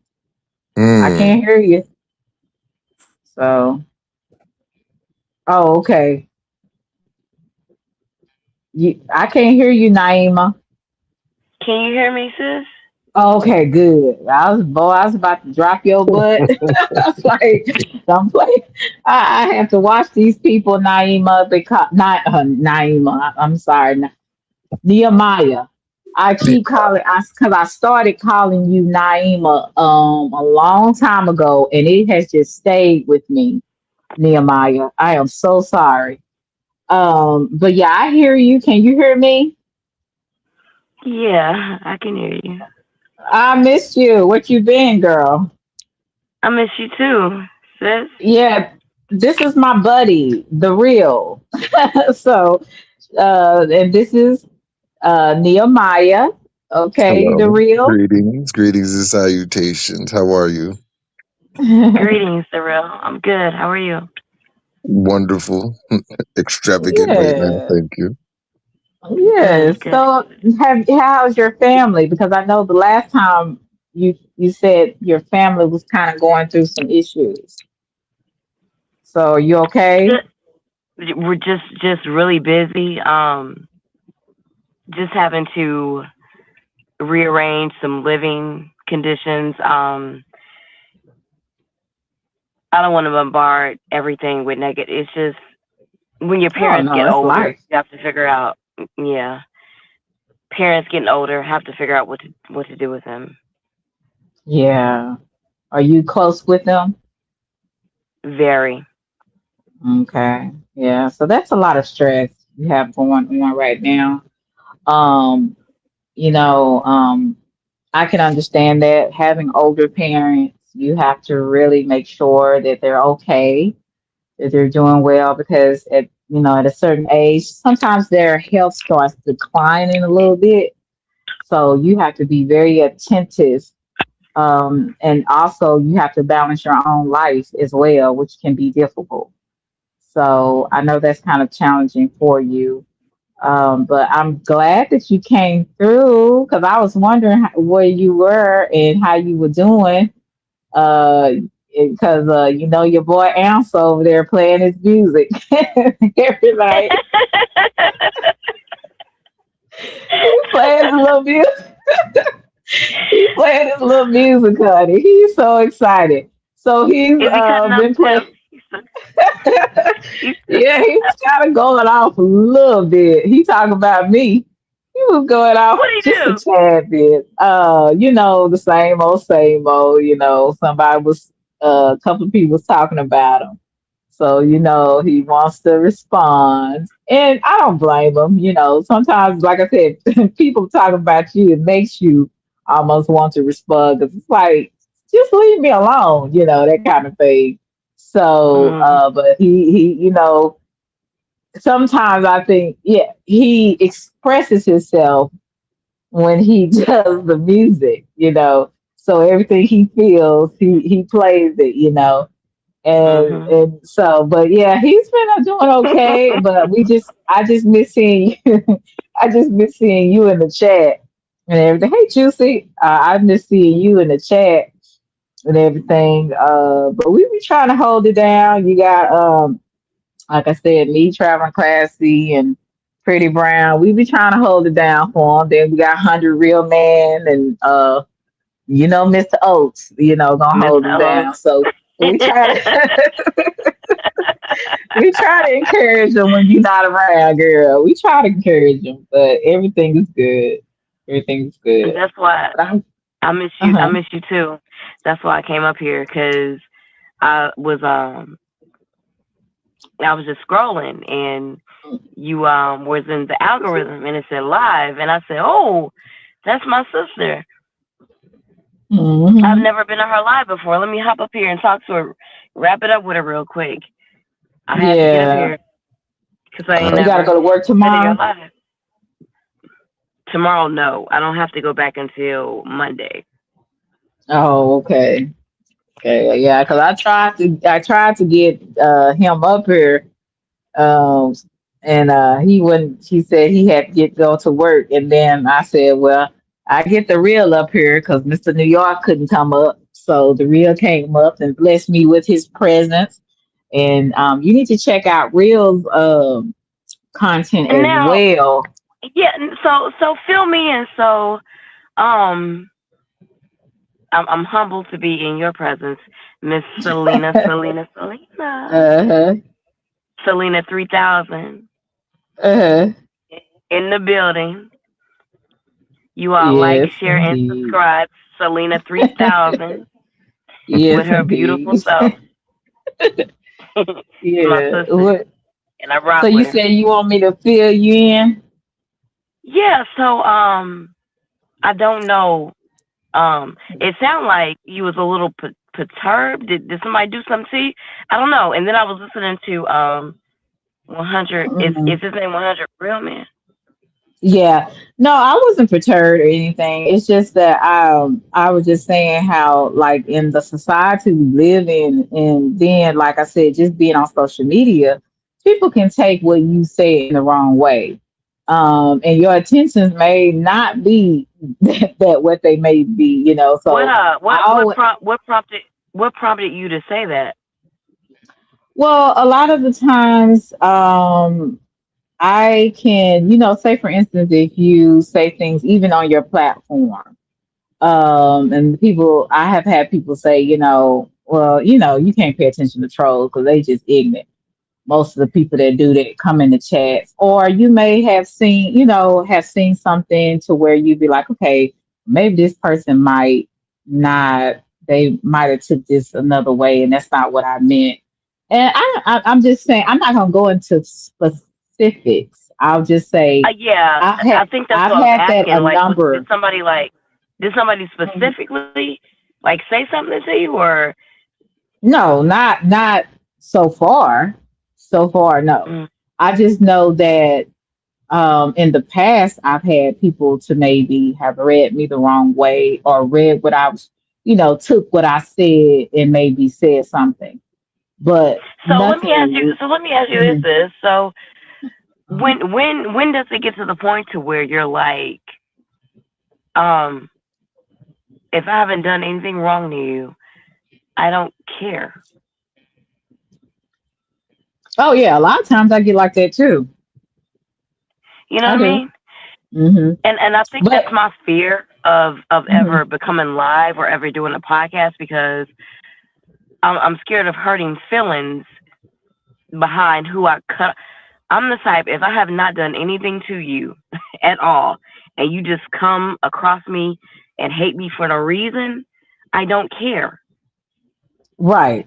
I Mm. can't hear you. So, oh, okay. I can't hear you, Naima. Can you hear me, sis? Okay, good. I was about to drop your butt. I was like, don't play. I have to watch these people, Naima, because not Naima. I'm sorry, Nehemiah. I Yeah. keep calling because I started calling you Naima a long time ago, and it has just stayed with me, Nehemiah. I am so sorry. But yeah, I hear you. Can you hear me? Yeah, I can hear you. I missed you. What you been, girl? I miss you too, sis. Yeah, this is my buddy, the real. So, and this is Nehemiah. Okay, the Hello. real. Greetings and salutations. How are you? Greetings, the real. I'm good. How are you? Wonderful. Extravagant right now. Yeah. Thank you. Yeah. Good, good. So, how's your family? Because I know the last time you said your family was kind of going through some issues. So, you okay? We're just really busy. Just having to rearrange some living conditions. I don't want to bombard everything with negative. It's just when your Oh parents no, get it's older, life. you have to figure out. Yeah, parents getting older have to figure out what to do with them. Yeah. Are you close with them? Very. Okay. Yeah. So that's a lot of stress you have going on right now. Um, you know, I can understand that having older parents, you have to really make sure that they're okay, that they're doing well, because at a certain age, sometimes their health starts declining a little bit. So you have to be very attentive. And also you have to balance your own life as well, which can be difficult. So I know that's kind of challenging for you. But I'm glad that you came through because I was wondering where you were and how you were doing. Uh, because your boy Ansel over there playing his music every night. He playing his little music. He playing his little music, honey. He's so excited. So he's Is he cutting up been too? playing. Yeah, he was kind of going off a little bit. He talking about me. He was going off What do you just a do? tad bit. The same old, somebody was a couple of people was talking about him. So, he wants to respond. And I don't blame him. Sometimes, like I said, people talk about you, it makes you almost want to respond because it's like, just leave me alone, that kind of thing. So, Mm-hmm. but he, sometimes I think, yeah, he expresses himself when he does the music. So everything he feels, he plays it. Mm-hmm. And so, but yeah, he's been doing okay. But I just miss seeing you. I just miss seeing you in the chat and everything. Hey, Juicy, I miss seeing you in the chat and everything. But we be trying to hold it down. You got like I said, me, Traveling Classy, and Pretty Brown. We be trying to hold it down for him. Then we got 100 Real Man and Mr. Oaks, gonna hold Mr. it O. down. So we try to we try to encourage them when you're not around, girl. We try to encourage them, but everything is good. Everything is And good. that's why But I'm I miss you. I uh-huh. miss you too. That's why I came up here because I was just scrolling and you was in the algorithm and it said live and I said, oh, that's my sister. I've Hmm. never been on her live before. Let me hop up here and talk to her, wrap it up with her real quick. I had to get up Yeah. here because I ain't You gotta never go to work been in your tomorrow? live. Tomorrow, no, I don't have to go back until Monday. Oh, okay. Okay, yeah, because I tried to get him up here, um, and he wouldn't. He said he had to go to work, and then I said, "Well, I get the real up here because Mr. New York couldn't come up, so the real came up and blessed me with his presence." And you need to check out Real's content And as now, well. yeah, so fill me in. So, um, I'm humbled to be in your presence, Miss Uh-huh. Selena 3000 Uh-huh. in the building. You all like, Yes, share, and indeed. subscribe. Selena 3000 with Yes, her beautiful indeed. self. My Yeah. sister, and I So rock you with her. said you want me to fill you in? Yeah. So I don't know. It sounded like you was a little perturbed. Did somebody do something to you? I don't know. And then I was listening to 100. Is Mm. his name 100 Real Man? Yeah. No, I wasn't perturbed or anything. It's just that I was just saying how like in the society we live in, and then like I said, just being on social media, people can take what you say in the wrong way. And your intentions may not be that what they may be. What So I always what prompted you to say that? well, a lot of the times, I can, say for instance, if you say things even on your platform, and I have had people say, well, you can't pay attention to trolls because they just ignorant. Most of the people that do that come in the chats, or you may have seen something to where you'd be like, okay, maybe this person might not, they might have took this another way, and that's not what I meant. And I'm just saying, I'm not gonna go into specifics. I'll just say Yeah, I think that's I've what I was had that asking. a Like, number. did somebody specifically like say something to you, or No, not so far. So far, no. mm, I just know that in the past I've had people to maybe have read me the wrong way or read what I was, took what I said and maybe said something, but so? Let me ask you. nothing. So let me ask you Mhm. this. So Mhm. when does it get to the point to where you're like, um, if I haven't done anything wrong to you, I don't care. Oh yeah, a lot of times I get like that too. You know I what I do. mean? Hmm. And I think that's But my fear of mhm. ever becoming live or ever doing a podcast because I'm scared of hurting feelings behind who I cut. I'm the type, if I have not done anything to you at all, and you just come across me and hate me for no reason, I don't care. Right.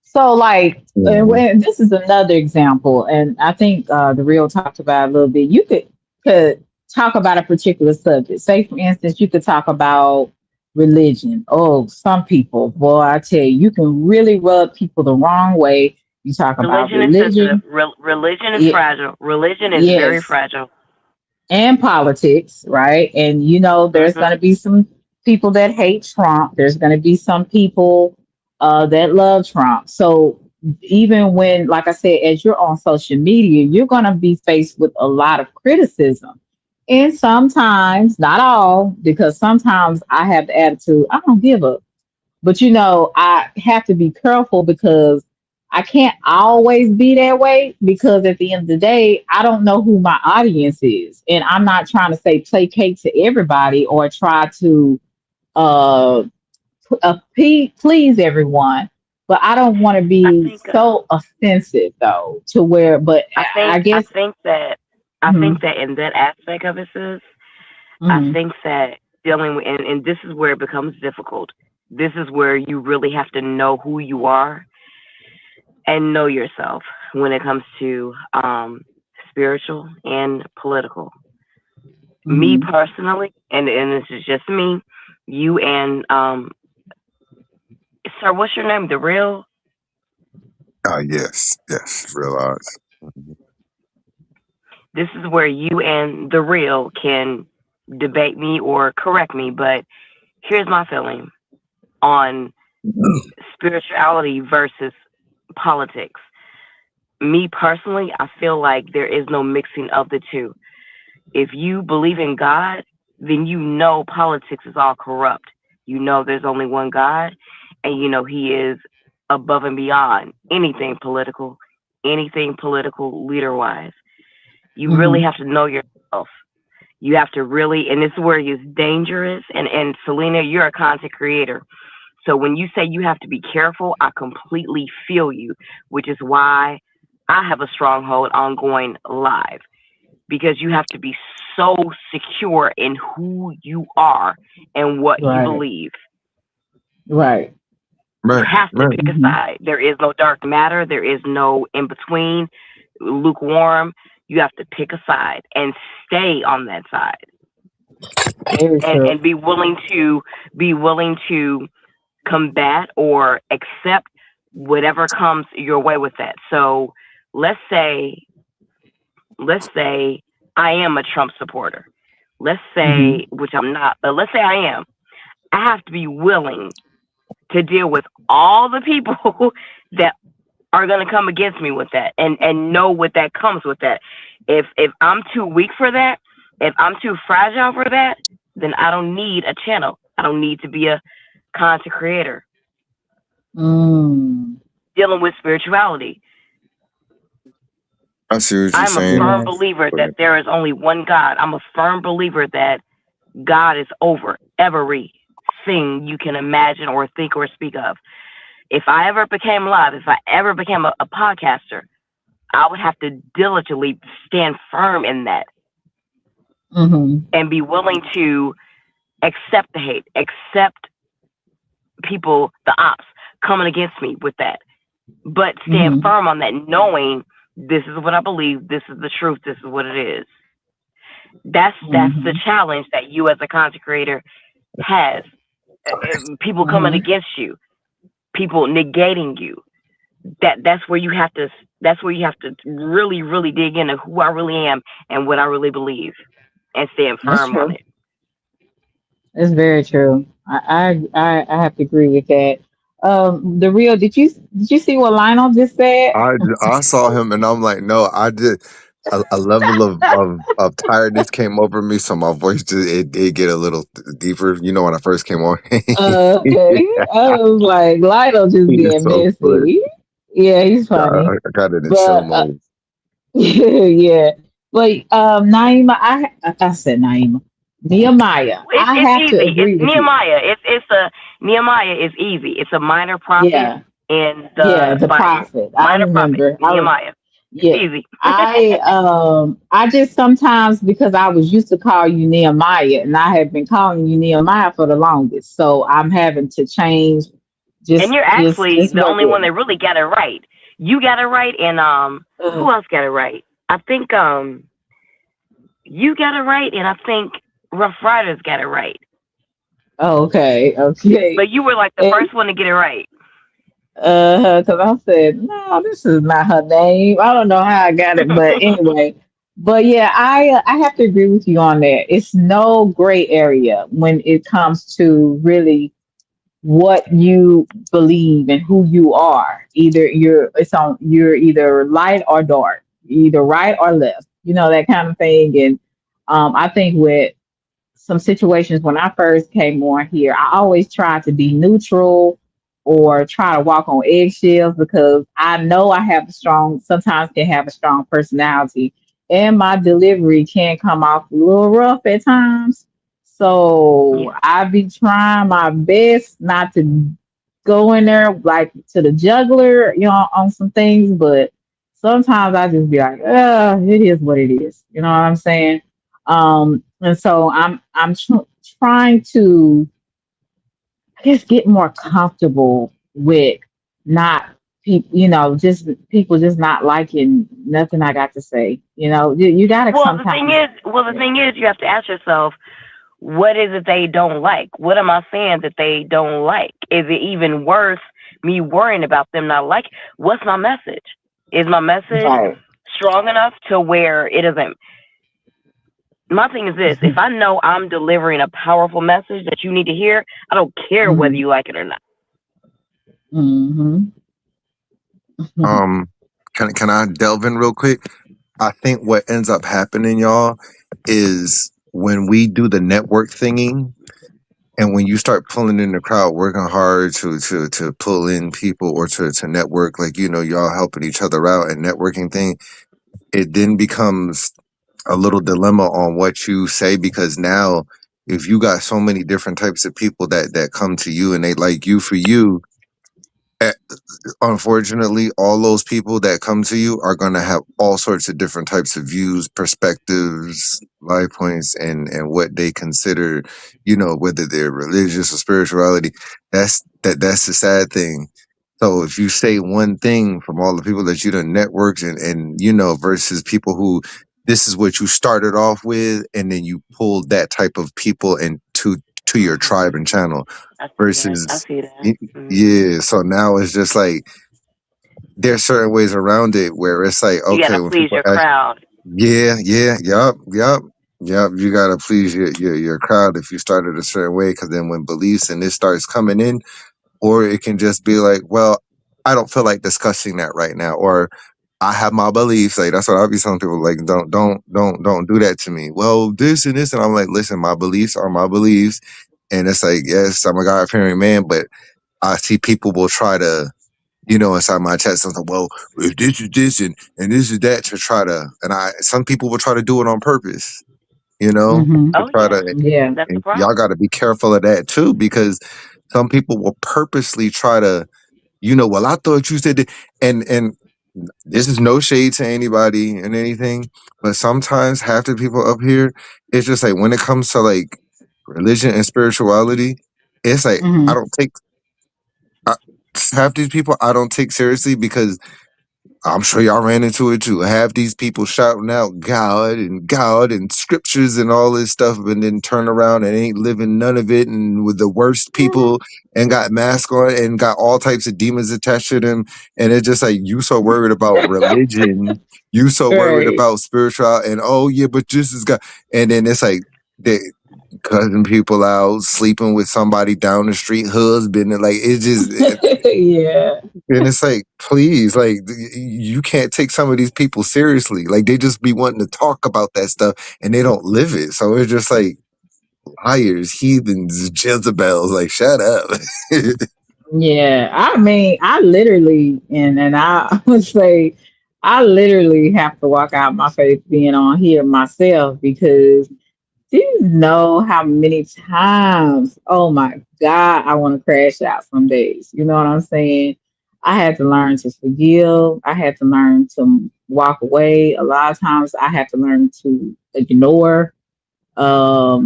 So, like, and Mhm. when, this is another example, and I think the real talked about it a little bit. You could talk about a particular subject. Say, for instance, you could talk about religion. Oh, some people, boy, I tell you, you can really rub people the wrong way. You talk about Religion is sensitive. religion, Religion is y- fragile. Religion is very yes, fragile. and politics, right? And there's going Mhm. to be some people that hate Trump. There's going to be some people that love Trump. So even when, like I said, as you're on social media, you're going to be faced with a lot of criticism. And sometimes, not all, because sometimes I have the attitude, I don't give a. But I have to be careful because I can't always be that way because at the end of the day, I don't know who my audience is. And I'm not trying to say placate to everybody or try to uh, please everyone. But I don't want to I be think. so offensive though to where, but I I think. I guess, think that. I think mhm, that in that aspect of it, sis, I mhm, think that dealing with, and this is where it becomes difficult. This is where you really have to know who you are and know yourself when it comes to spiritual and political. Me mhm. personally, and this is just me, you and sir, what's your name? The real. Yes, yes, realize. This is where you and the real can debate me or correct me, but here's my feeling on spirituality versus politics. Me personally, I feel like there is no mixing of the two. If you believe in God, then you know politics is all corrupt. You know there's only one God, and you know He is above and beyond anything political leader wise. You really Mhm. have to know yourself. You have to really, and this is where it's dangerous. And Selena, you're a content creator. So when you say you have to be careful, I completely feel you, which is why I have a stronghold on going live because you have to be so secure in who you are and what you Right, believe. right. You Right, have to right. pick a Mhm. side. There is no dark matter, there is no in between, lukewarm. You have to pick a side and stay on that side Very true. and be willing to combat or accept whatever comes your way with that. So let's say let's say I am a Trump supporter. Let's Mhm. say, which I'm not, but let's say I am. I have to be willing to deal with all the people that are going to come against me with that and know what that comes with that. If I'm too weak for that, if I'm too fragile for that, then I don't need a channel. I don't need to be a content creator Mm. dealing with spirituality. I see what you're I'm a saying. firm Yes. believer that there is only one God. I'm a firm believer that God is over everything you can imagine or think or speak of. If I ever became live, if I ever became a podcaster, I would have to diligently stand firm in that Mhm. and be willing to accept the hate, accept people, the ops coming against me with that, but stand Mhm. firm on that, knowing this is what I believe, this is the truth, this is what it is. That's the Mhm. challenge that you as a content creator has. People coming Mhm. against you, people negating you. That's where you have to. That's where you have to really, really dig into who I really am and what I really believe, and stand That's firm on true. it. It's very true. I have to agree with that. The real. Did you see what Lionel just said? I saw him and I'm like, no, I did. A level of tiredness came over me, so my voice it did get a little deeper. You know, when I first came on, Okay. I was like, Lionel just he is being so funny. messy. Yeah, he's Yeah, funny. I got it in chill But mode. yeah. But Naima, I said Naima. Nehemiah, It's I it's have to easy. It's agree with you. Nehemiah. It's a Nehemiah is easy. It's a minor prophet Yeah. in Yeah, the the Bible. prophet. I Minor prophet. remember. Nehemiah. It's Yeah. easy. I just sometimes because I was used to call you Nehemiah and I have been calling you Nehemiah for the longest. So I'm having to change And just you're just actually just the work only with one me. that really got it right. You got it right, and who Uh, else got it right? I think you got it right, and I think Rough Riders got it right. Okay, okay. But you were like the And first one to get it right. because I said, no, this is not her name. I don't know how I got it, but anyway. But yeah, I have to agree with you on that. It's no gray area when it comes to really what you believe and who you are. You're either light or dark, either right or left. You know that kind of thing. And I think with some situations when I first came on here, I always tried to be neutral or try to walk on eggshells because I know I have a strong, sometimes can have a strong personality, and my delivery can come off a little rough at times. So Yeah. I be trying my best not to go in there like to the juggler, on some things, but sometimes I just be like, it is what it is. You know what I'm saying? And so I'm trying to, I guess, get more comfortable with not people, just people just not liking nothing I got to say. You got to Well, the thing sometimes. is, you have to ask yourself, what is it they don't like? What am I saying that they don't like? Is it even worth me worrying about them not liking? What's my message? Is my message Right. strong enough to where it isn't? My thing is this: if I know I'm delivering a powerful message that you need to hear, I don't care whether Hmm. you like it or not. Hmm. Um, can I delve in real quick? I think what ends up happening, y'all, is when we do the network thingy, and when you start pulling in the crowd, working hard to pull in people or to network, like y'all helping each other out and networking thing, it then becomes a little dilemma on what you say, because now if you got so many different types of people that come to you and they like you for you, eh, unfortunately, all those people that come to you are going to have all sorts of different types of views, perspectives, life points, and what they consider, whether they're religious or spirituality. That's the sad thing. So if you say one thing from all the people that you done networked and versus people who this is what you started off with, and then you pulled that type of people into to your tribe and channel I see that. I versus see that. y- yeah. So now it's just like there's certain ways around it where it's like, You okay, gotta when please people your ask, crowd. yeah, yeah, yup, you gotta please your crowd if you started a certain way, because then when beliefs and this starts coming in, or it can just be like, well, I don't feel like discussing that right now, or I have my beliefs. Like that's what I'll be telling people. Like, don't do that to me. Well, this and this, and I'm like, listen, my beliefs are my beliefs, and it's like, yes, I'm a God fearing man, but I see people will try to, inside my chat something. Well, if this is this and this is that, to try to, and some people will try to do it on purpose, Hmm. to Oh try yeah, to, Yeah. that's the and y'all problem. got to be careful of that too, because some people will purposely try to, well, I thought you said that, and this is no shade to anybody and anything, but sometimes half the people up here, it's just like when it comes to like religion and spirituality, it's like I Hmm. don't take I, half these people I don't take seriously, because I'm sure y'all ran into it too. Have these people shouting out God and scriptures and all this stuff, and then turn around and ain't living none of it, and with the worst people, and got masks on and got all types of demons attached to them. And it's just like, you so worried about religion, you so worried Right. about spiritual, and oh yeah, but this is God. And then it's like they cutting people out, sleeping with somebody down the street, husband, and like it just. Yeah. And it's like, please, like, you can't take some of these people seriously. Like, they just be wanting to talk about that stuff and they don't live it. So it's just like liars, heathens, Jezebels. Like, shut up. Yeah, I mean, I literally, and I would say, I literally have to walk out my faith being on here myself because do you know how many times, oh my God, I want to crash out some days. You know what I'm saying? I had to learn to forgive. I had to learn to walk away. A lot of times I had to learn to ignore.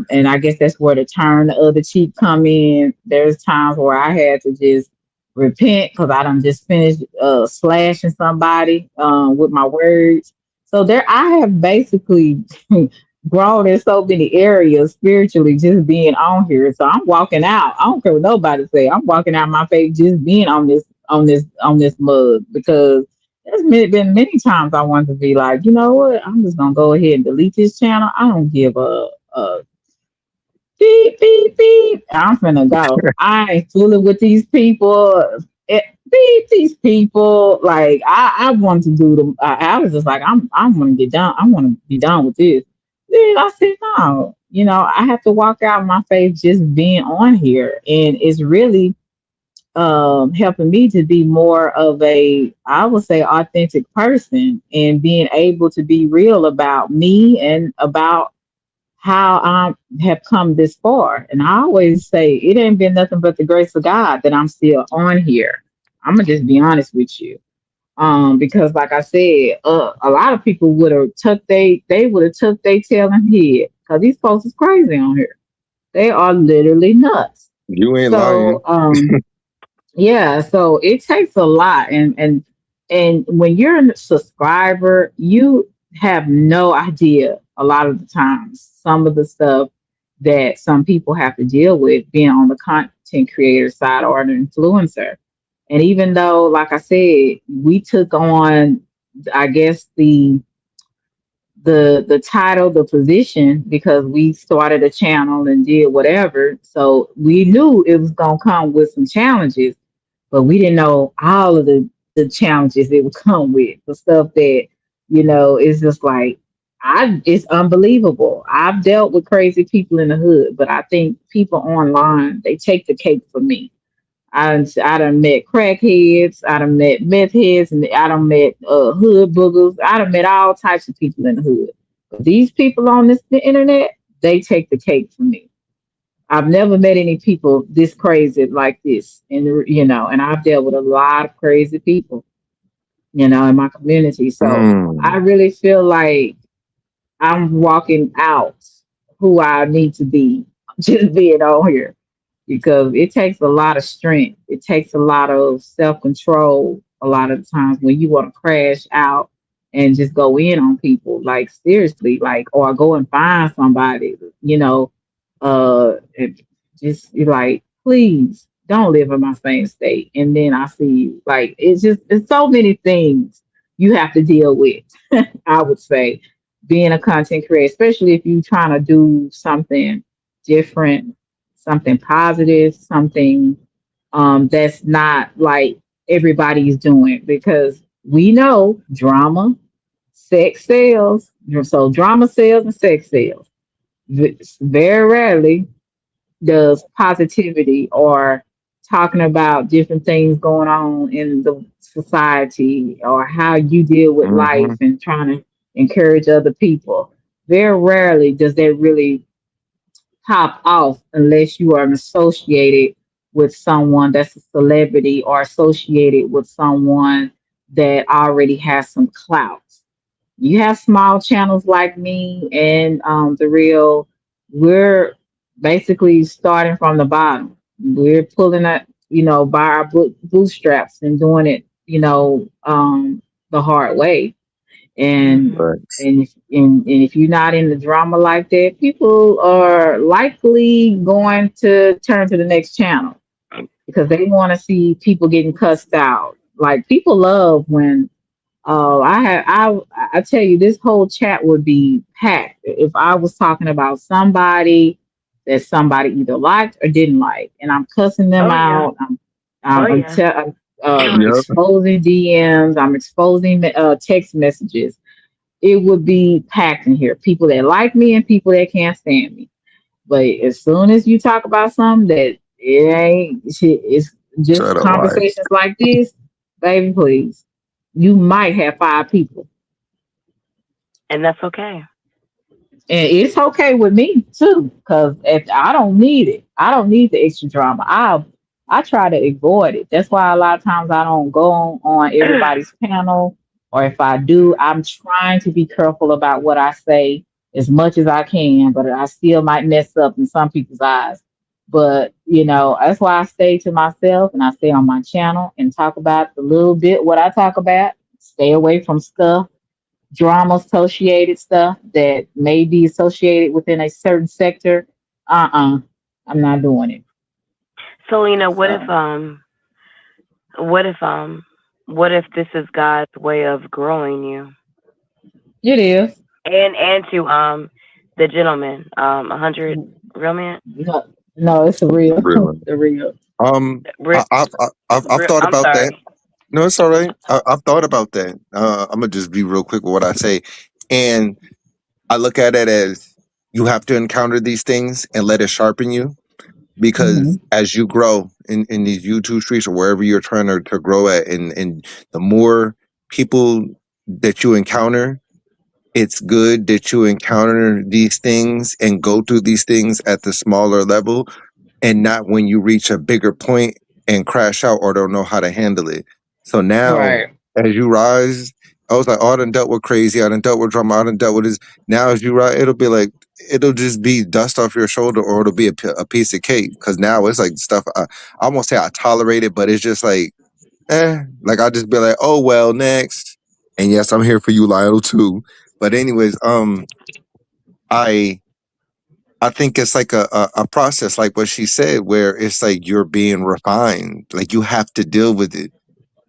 And I guess that's where the turn the other cheek come in. There's times where I had to just repent because I done just finished slashing somebody with my words. So there, I have basically grown in so many areas spiritually just being on here. So I'm walking out. I don't care what nobody say. I'm walking out my faith just being on this mug because been many times I wanted to be like, you know what? I'm just gonna go ahead and delete this channel. I don't give a beep beep beep. I'm finna go. I ain't fooling with these people. Beep these people. Like I want to do them. I was just like I'm gonna get done. I want to be done with this. Then I said no. I have to walk out my faith just being on here, and it's really helping me to be more of a, I would say, authentic person and being able to be real about me and about how I have come this far. And I always say it ain't been nothing but the grace of God that I'm still on here. I'm gonna just be honest with you. Because like I said, a lot of people would have they would have took they tail and hid because these folks is crazy on here. They are literally nuts. You ain't lying. So yeah, so it takes a lot, and when you're a subscriber, you have no idea a lot of the times some of the stuff that some people have to deal with being on the content creator side or an influencer. And even though, like I said, we took on, I guess the title, the position, because we started a channel and did whatever. So we knew it was gonna come with some challenges, but we didn't know all of the challenges it would come with. The stuff that, is just like it's unbelievable. I've dealt with crazy people in the hood, but I think people online, they take the cake for me. I done met crackheads, I done met meth heads, and I done met hood boogers. I done met all types of people in the hood. But these people on the internet, they take the cake for me. I've never met any people this crazy like this, and I've dealt with a lot of crazy people, in my community. So I really feel like I'm walking out who I need to be, just being on here, because it takes a lot of strength. It takes a lot of self control. A lot of times when you want to crash out and just go in on people, like seriously, like, or go and find somebody, and just be like, please don't live in my same state. And then I see you. Like, it's so many things you have to deal with. I would say being a content creator, especially if you're trying to do something different, something positive, something that's not like everybody's doing, because we know drama, sex sells. So drama sells and sex sells. Very rarely does positivity or talking about different things going on in the society or how you deal with life and trying to encourage other people. Very rarely does that really pop off unless you are associated with someone that's a celebrity or associated with someone that already has some clout. You have small channels like me and the real, we're basically starting from the bottom. We're pulling up, by our bootstraps and doing it, the hard way. And Right. and if you're not in the drama like that, people are likely going to turn to the next channel because they want to see people getting cussed out. Like people love when I tell you, this whole chat would be packed if I was talking about somebody that somebody either liked or didn't like, and I'm cussing them out. I'm Yep. exposing DMs. I'm exposing text messages. It would be packed in here. People that like me and people that can't stand me. But as soon as you talk about something that it ain't, it's Try just to lie. conversations like this, baby, please. You might have 5 people. And that's okay. And it's okay with me too, because if I don't need it, I don't need the extra drama. I try to avoid it. That's why a lot of times I don't go on everybody's panel, or if I do, I'm trying to be careful about what I say as much as I can, but I still might mess up in some people's eyes. But that's why I stay to myself and I stay on my channel and talk about the little bit what I talk about. Stay away from stuff drama associated stuff that may be associated within a certain sector, I'm not doing it. Selena, So what if what if this is God's way of growing you? it is. And to the gentleman, 100 real man. No, no, it's a real, Really. the real. I, I've thought I'm about that. sorry. No, it's all right. I've thought about that. I'm gonna just be real quick with what I say, and I look at it as you have to encounter these things and let it sharpen you, Hmm. because as you grow in these YouTube streets or wherever you're trying to grow at, and the more people that you encounter, it's good that you encounter these things and go through these things at the smaller level, and not when you reach a bigger point and crash out or don't know how to handle it. So now, Right. as you rise, I was like, oh, I done dealt with crazy, I done dealt with drama, I done dealt with this. Now, as you rise, it'll be like, it'll just be dust off your shoulder, or it'll be a piece of cake. Because now it's like stuff, I won't say I tolerate it, but it's just like, like I'll just be like, oh, well, next. And yes, I'm here for you, Lionel, too. But anyways, I I think it's like a process, like what she said, where it's like you're being refined. Like you have to deal with it,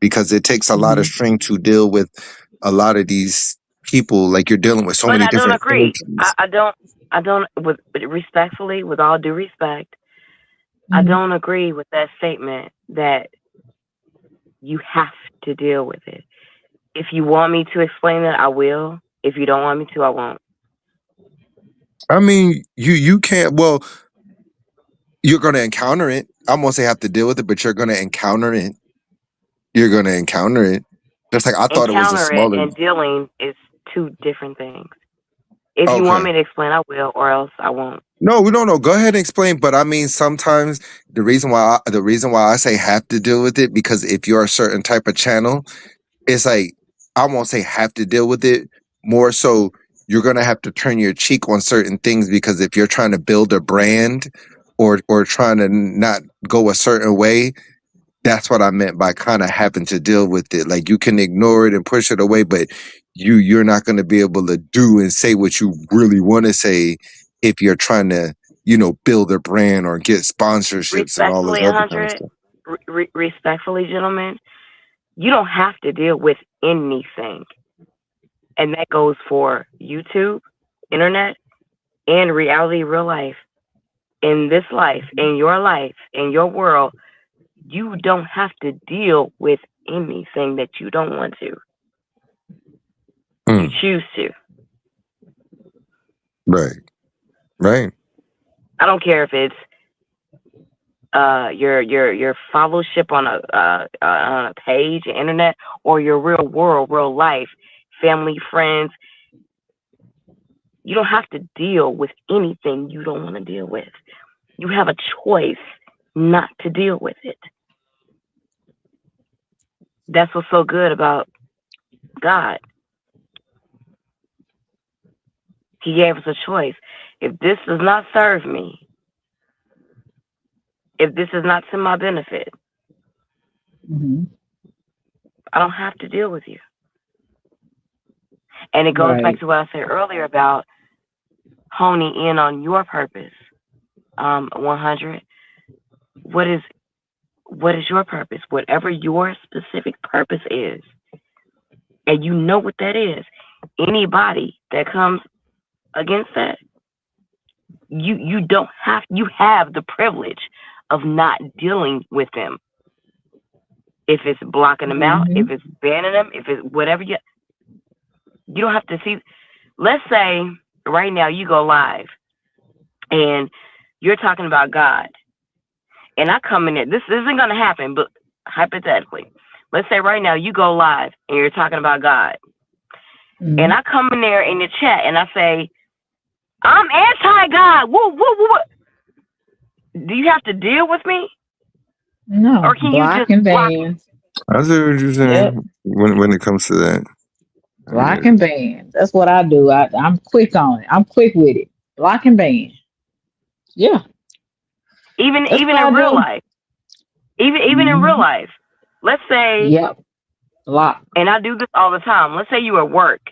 because it takes a lot of Hmm. strength to deal with a lot of these people. Like you're dealing with so But many I don't different agree. energies. I don't, with respectfully, with all due respect, I Hmm. don't agree with that statement that you have to deal with it. If you want me to explain it, I will. If you don't want me to, I won't. I mean, you can't. Well, you're going to encounter it. I won't say have to deal with it, but you're going to encounter it. You're going to encounter it. Just like I thought it was a Encounter it smaller. and dealing is two different things. If you want Okay. me to explain, I will, or else I won't. No, we don't know. Go ahead and explain. But I mean, sometimes the reason why I say have to deal with it, because if you're a certain type of channel, it's like, I won't say have to deal with it. More so, you're gonna have to turn your cheek on certain things, because if you're trying to build a brand, or trying to not go a certain way, that's what I meant by kind of having to deal with it. Like you can ignore it and push it away, but you're not going to be able to do and say what you really want to say if you're trying to, build a brand or get sponsorships and all this Respectfully, other kind of 100, stuff. respectfully, gentlemen, you don't have to deal with anything. And that goes for YouTube, internet, and reality, real life. In this life, in your world, you don't have to deal with anything that you don't want to. You Mm, choose to. right, right. I don't care if it's your followship on a page, internet, or your real world, real life, family, friends. You don't have to deal with anything you don't want to deal with. You have a choice not to deal with it. That's what's so good about God. He gave us a choice. If this does not serve me, if this is not to my benefit, Hmm. I don't have to deal with you. And it goes back Right. to what I said earlier about honing in on your purpose. 100. What is your purpose? Whatever your specific purpose is, and you know what that is. Anybody that comes against that, you don't have. You have the privilege of not dealing with them. If it's blocking them out, Hmm. if it's banning them, if it's whatever, you don't have to see. Let's say right now you go live and you're talking about God, and I come in there. This isn't going to happen, but hypothetically, let's say right now you go live and you're talking about God, Hmm. and I come in there in the chat and I say, I'm anti-God. Woo, woo, woo, woo. Do you have to deal with me, or No, can you block just and block me? ban. I see what you're Yep, saying when it comes to that. I get block it. and ban. That's what I do. I'm quick on it. I'm quick with it. Block and ban. Yeah, Even that's what in I real do. life, even in real Hmm. life. Let's say, Yep, block. and I do this all the time. Let's say you at work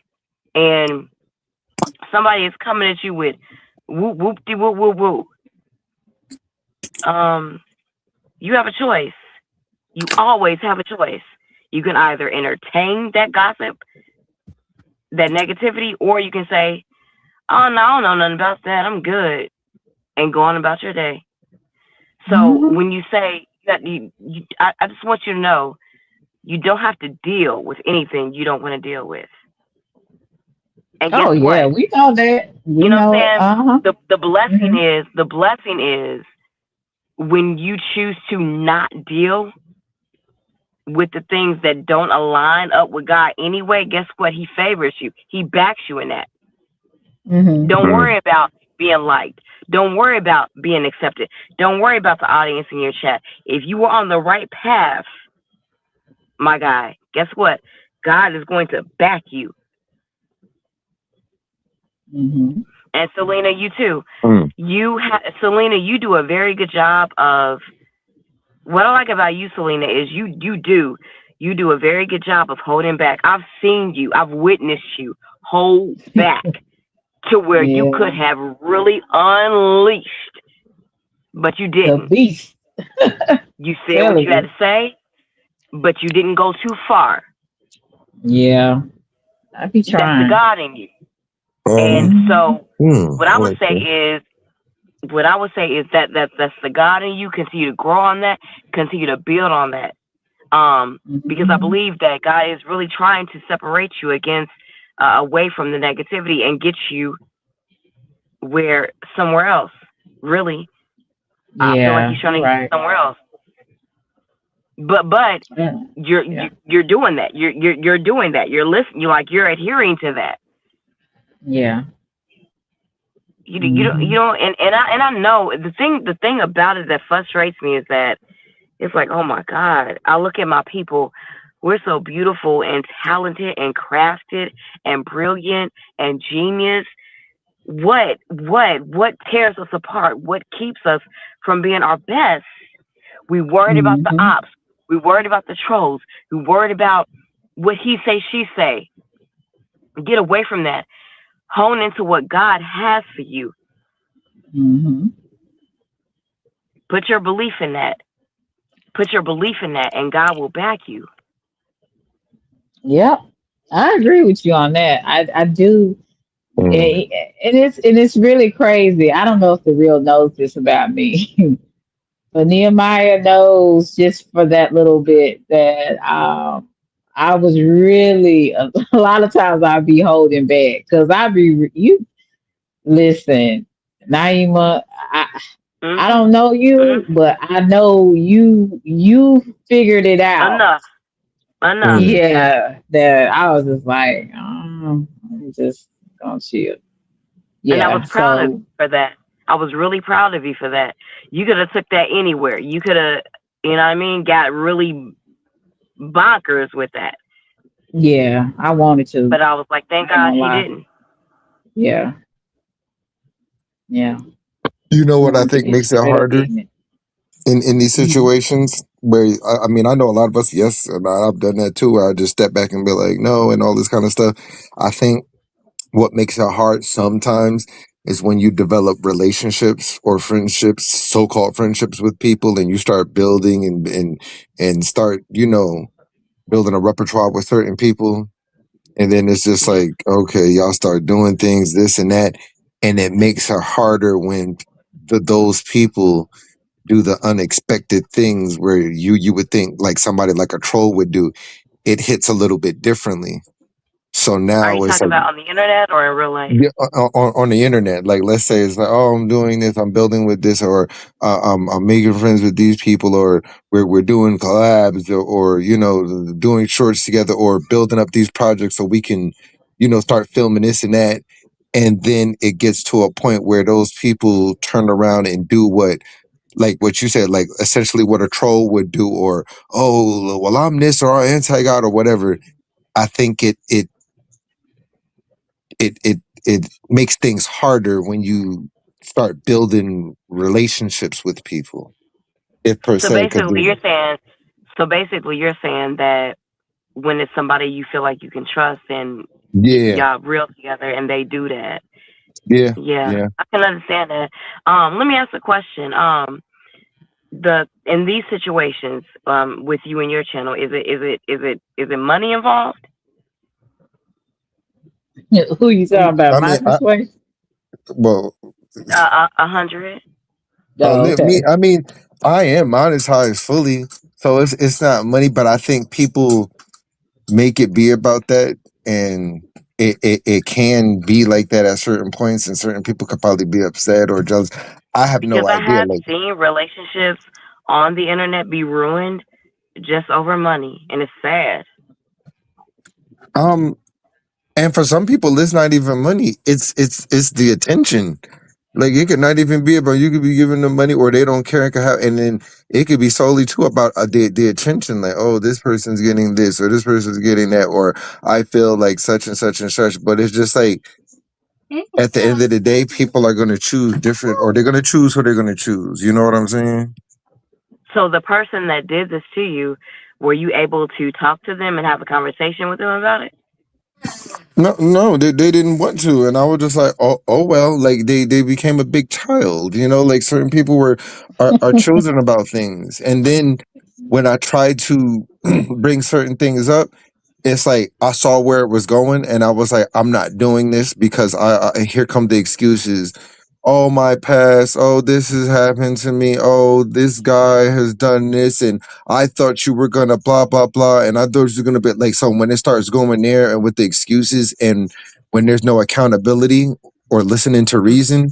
and somebody is coming at you with whoop whoop de whoop whoop whoop, you have a choice. You always have a choice. You can either entertain that gossip, that negativity, or you can say, "Oh no, I don't know nothing about that. I'm good," and go on about your day. So Mhm. when you say that, I just want you to know you don't have to deal with anything you don't want to deal with. And guess Oh yeah, what? we know that. We You know what know I'm it. saying? Uh-huh. The Hmm. blessing is when you choose to not deal with the things that don't align up with God anyway. Guess what? He favors you. He backs you in that. Hmm. Don't Mm. worry about being liked. Don't worry about being accepted. Don't worry about the audience in your chat. If you are on the right path, my guy, guess what? God is going to back you. Hmm. And Selena, you too. Mm. Selena, you do a very good job of what I like about you, Selena, is you do a very good job of holding back. I've seen you, I've witnessed you hold back to where you could Yeah, have really unleashed, but you the didn't. beast. You said what Telling you had you. to say, but you didn't go too far. Yeah, I be That's the trying. God in you. And Hmm. so what I I would like say that. is that's the God in you. Continue to grow on that. Continue to build on that. Because I Hmm. believe that God is really trying to separate you away from the negativity and get you somewhere else. Really, I feel like Yeah, He's trying you're to get you right. somewhere else. But Yeah. Yeah. you're doing that. You're doing that. You're listening. You're adhering to that. Yeah. You Hmm. don't and I know the thing about it that frustrates me is that it's like, oh my God, I look at my people. We're so beautiful and talented and crafted and brilliant and genius. What tears us apart? What keeps us from being our best? We worried about the Hmm. ops. We worried about the trolls. We worried about what he say, she say. Get away from that. Hone into what God has for you. Hmm. Put your belief in that. Put your belief in that, and God will back you. Yep. I agree with you on that. I do. Mm. And it's really crazy. I don't know if the real knows this about me, but Nehemiah knows just for that little bit that I was really a lot of times I'd be holding back because I'd be you listen, Naima. I Mhm. don't know you, Mhm. but I know you figured it out. Enough. Enough. Mm. Yeah, that I was just like, I'm just gonna chill. And I was Yeah, proud of you so for that. I was really proud of you for that. You could have took that anywhere. You could have, you know what I mean, got really bonkers with that. yeah, I wanted to. But I was like, thank I ain't God gonna he lie. didn't. Yeah, yeah, You know I what I wanted to think get makes it straight up harder in it. in these Hmm. situations where I mean I know a lot of us, yes, and I've done that too, where I just step back and be like, no, and all this kind of stuff. I think what makes it hard sometimes is when you develop relationships or friendships, so-called friendships with people, and you start building and start, building a repertoire with certain people. And then it's just Mhm. like, okay, y'all start doing things, this and that. And it makes it harder when those people do the unexpected things where you would think like somebody like a troll would do. It hits a little bit differently. So Are you now it's talking like, about on the internet or in real life? yeah, on the internet, like let's say it's like, oh, I'm doing this, I'm building with this, or I'm making friends with these people, or we're doing collabs, or doing shorts together, or building up these projects so we can, start filming this and that, and then it gets to a point where those people turn around and do like what you said, like essentially what a troll would do, or oh, well, I'm this or I'm anti God or whatever. I think it makes things harder when you start building relationships with people. If per So se, because basically, you're saying, so basically, you're saying that when it's somebody you feel like you can trust, then Yeah, y'all real together, and they do that. yeah, Yeah, yeah. I can understand that. Let me ask a question. The in these situations, with you and your channel, is it money involved? Who you talking about? I My mean, situation? well, 100. Oh, me. okay. I mean, I am monetized fully, so it's not money, but I think people make it be about that, and it can be like that at certain points, and certain people could probably be upset or jealous. I have Because no I idea. have Like, seen relationships on the internet be ruined just over money, and it's sad. um, and for some people, it's not even money. It's the attention. Like it could not even be about you could be giving them money or they don't care and could have, and then it could be solely too about the attention. Like, oh, this person's getting this or this person's getting that, or I feel like such and such and such. But it's just like at the end of the day, people are going to choose different, or they're going to choose who they're going to choose. You know what I'm saying? So the person that did this to you, were you able to talk to them and have a conversation with them about it? No, no, they didn't want to, and I was just like, oh well, like they became a big child, you know, like certain people are children about things, and then when I tried to bring certain things up, it's like I saw where it was going, and I was like, I'm not doing this because I here come the excuses. Oh, my past. Oh, this has happened to me. Oh, this guy has done this, and I thought you were gonna blah blah blah, and I thought you were gonna be like. So when it starts going there and with the excuses, and when there's no accountability or listening to reason,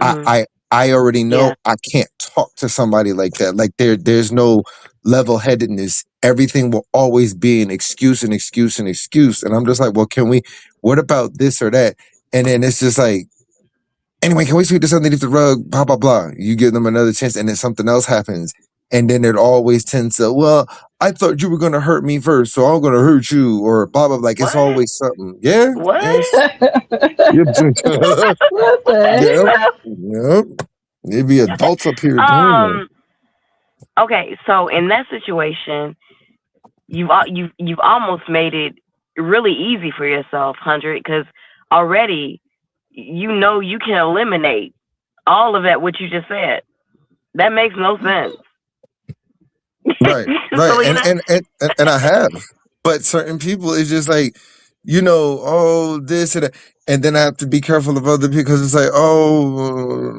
I Hmm. I I already know Yeah. I can't talk to somebody like that. Like there's no level headedness. Everything will always be an excuse and excuse and excuse. And I'm just like, well, can we? What about this or that? And then it's just like, anyway, can we sweep this underneath the rug? Blah blah blah. You give them another chance, and then something else happens, and then it always tends to, well, I thought you were gonna hurt me first, so I'm gonna hurt you, or blah blah. Like it's What? always something. Yeah, yes. What? Yep. What the Yep. hell? Yep. There be adults up here doing that. um. Okay. So in that situation, you've almost made it really easy for yourself, 100, because already you know you can eliminate all of that what you just said. That makes no sense. Right, right, So you know. and I have, but certain people it's just like, oh this and that, and then I have to be careful of other people because it's like, oh,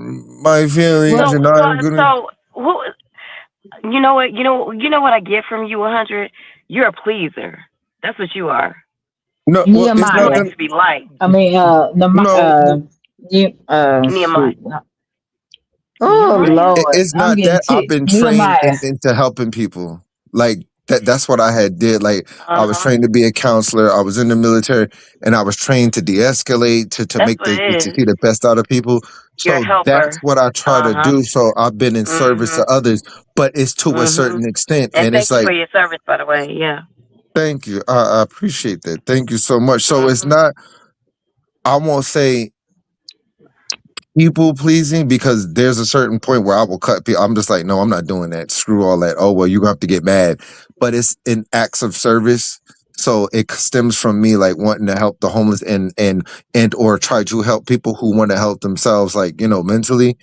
my feelings, What? So and so I'm gonna. so who? You know what? You know what I get from you, 100. You're a pleaser. That's what you are. No, well, it's You not Nehemiah. like that. to be liked. I mean, No, you, Nehemiah. shoot. Oh it, Nehemiah. Lord, it's I'm not getting that I've ticked. been trained Nehemiah. into helping people. Like that's what I had did. Like I Uh was huh. trained to be a counselor. I was in the military, and I was trained to de-escalate, to That's make what to it see is. the best out of people. You're a So that's helper. what I try Uh to huh. do. So I've been in service to Mhm. others, but it's to a Mhm. certain extent, And and it's thank you like, for your service, by the way. Yeah. thank you. I appreciate that. Thank you so much. So it's Mhm. not. I won't say people pleasing because there's a certain point where I will cut people. I'm just like, no, I'm not doing that. Screw all that. Oh well, you have to get mad. But it's in acts of service. So it stems from me like wanting to help the homeless and or try to help people who want to help themselves, like, mentally.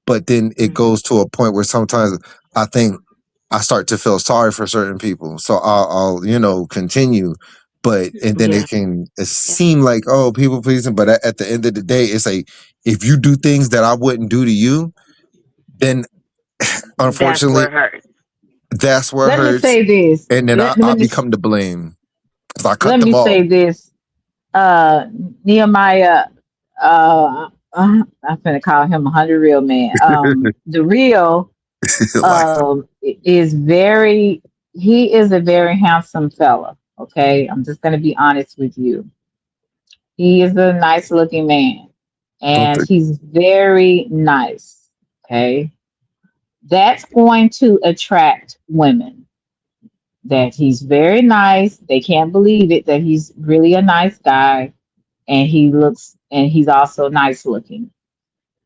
But then it Mhm. goes to a point where sometimes I think I start to feel sorry for certain people. So I'll continue. But and then Yeah. it can Yeah. seem like, oh, people pleasing, but at the end of the day, it's like if you do things that I wouldn't do to you, then That's where unfortunately it hurts. that's where it Let me hurts, say this. and then Let I me become the blame because I cut let them me off. say this. Uh, Nehemiah. I'm gonna call him 100 real man. The real Like, is very. He is a very handsome fella. Okay, I'm just gonna be honest with you. He is a nice looking man, don't and think he's very nice. Okay, that's going to attract women. That he's very nice. They can't believe it that he's really a nice guy, and he's also nice looking.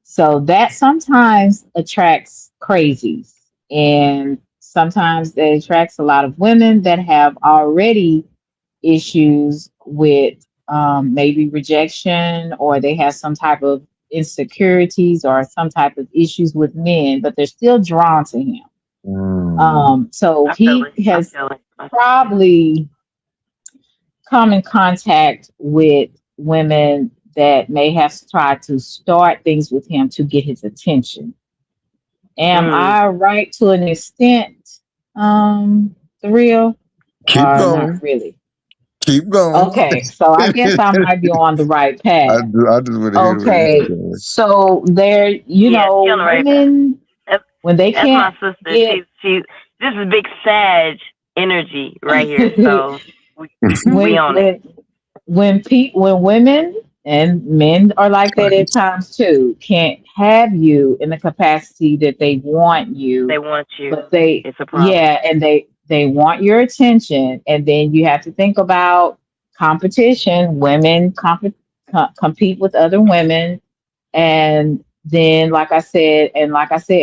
So that sometimes attracts crazies, and sometimes that attracts a lot of women that have already issues with maybe rejection, or they have some type of insecurities or some type of issues with men, but they're still drawn to him. So I feel he it. I has feel it. probably come in contact with women that may have tried to start things with him to get his attention. Am Mm. I right to an extent, the real, Keep or not going. really? Keep going. Okay, so I guess I might be on the right path. I just want to hear the way this is Okay, going. so there, Yeah, she on the right path. women That's, when they that's my can't sister. get She's this is big Sag energy right here. So we when on it. when women and men are like that at times too, can't have you in the capacity that they want you, They want you. but they It's a problem. yeah, and they want your attention, and then you have to think about competition. Women compete with other women, and then like I said,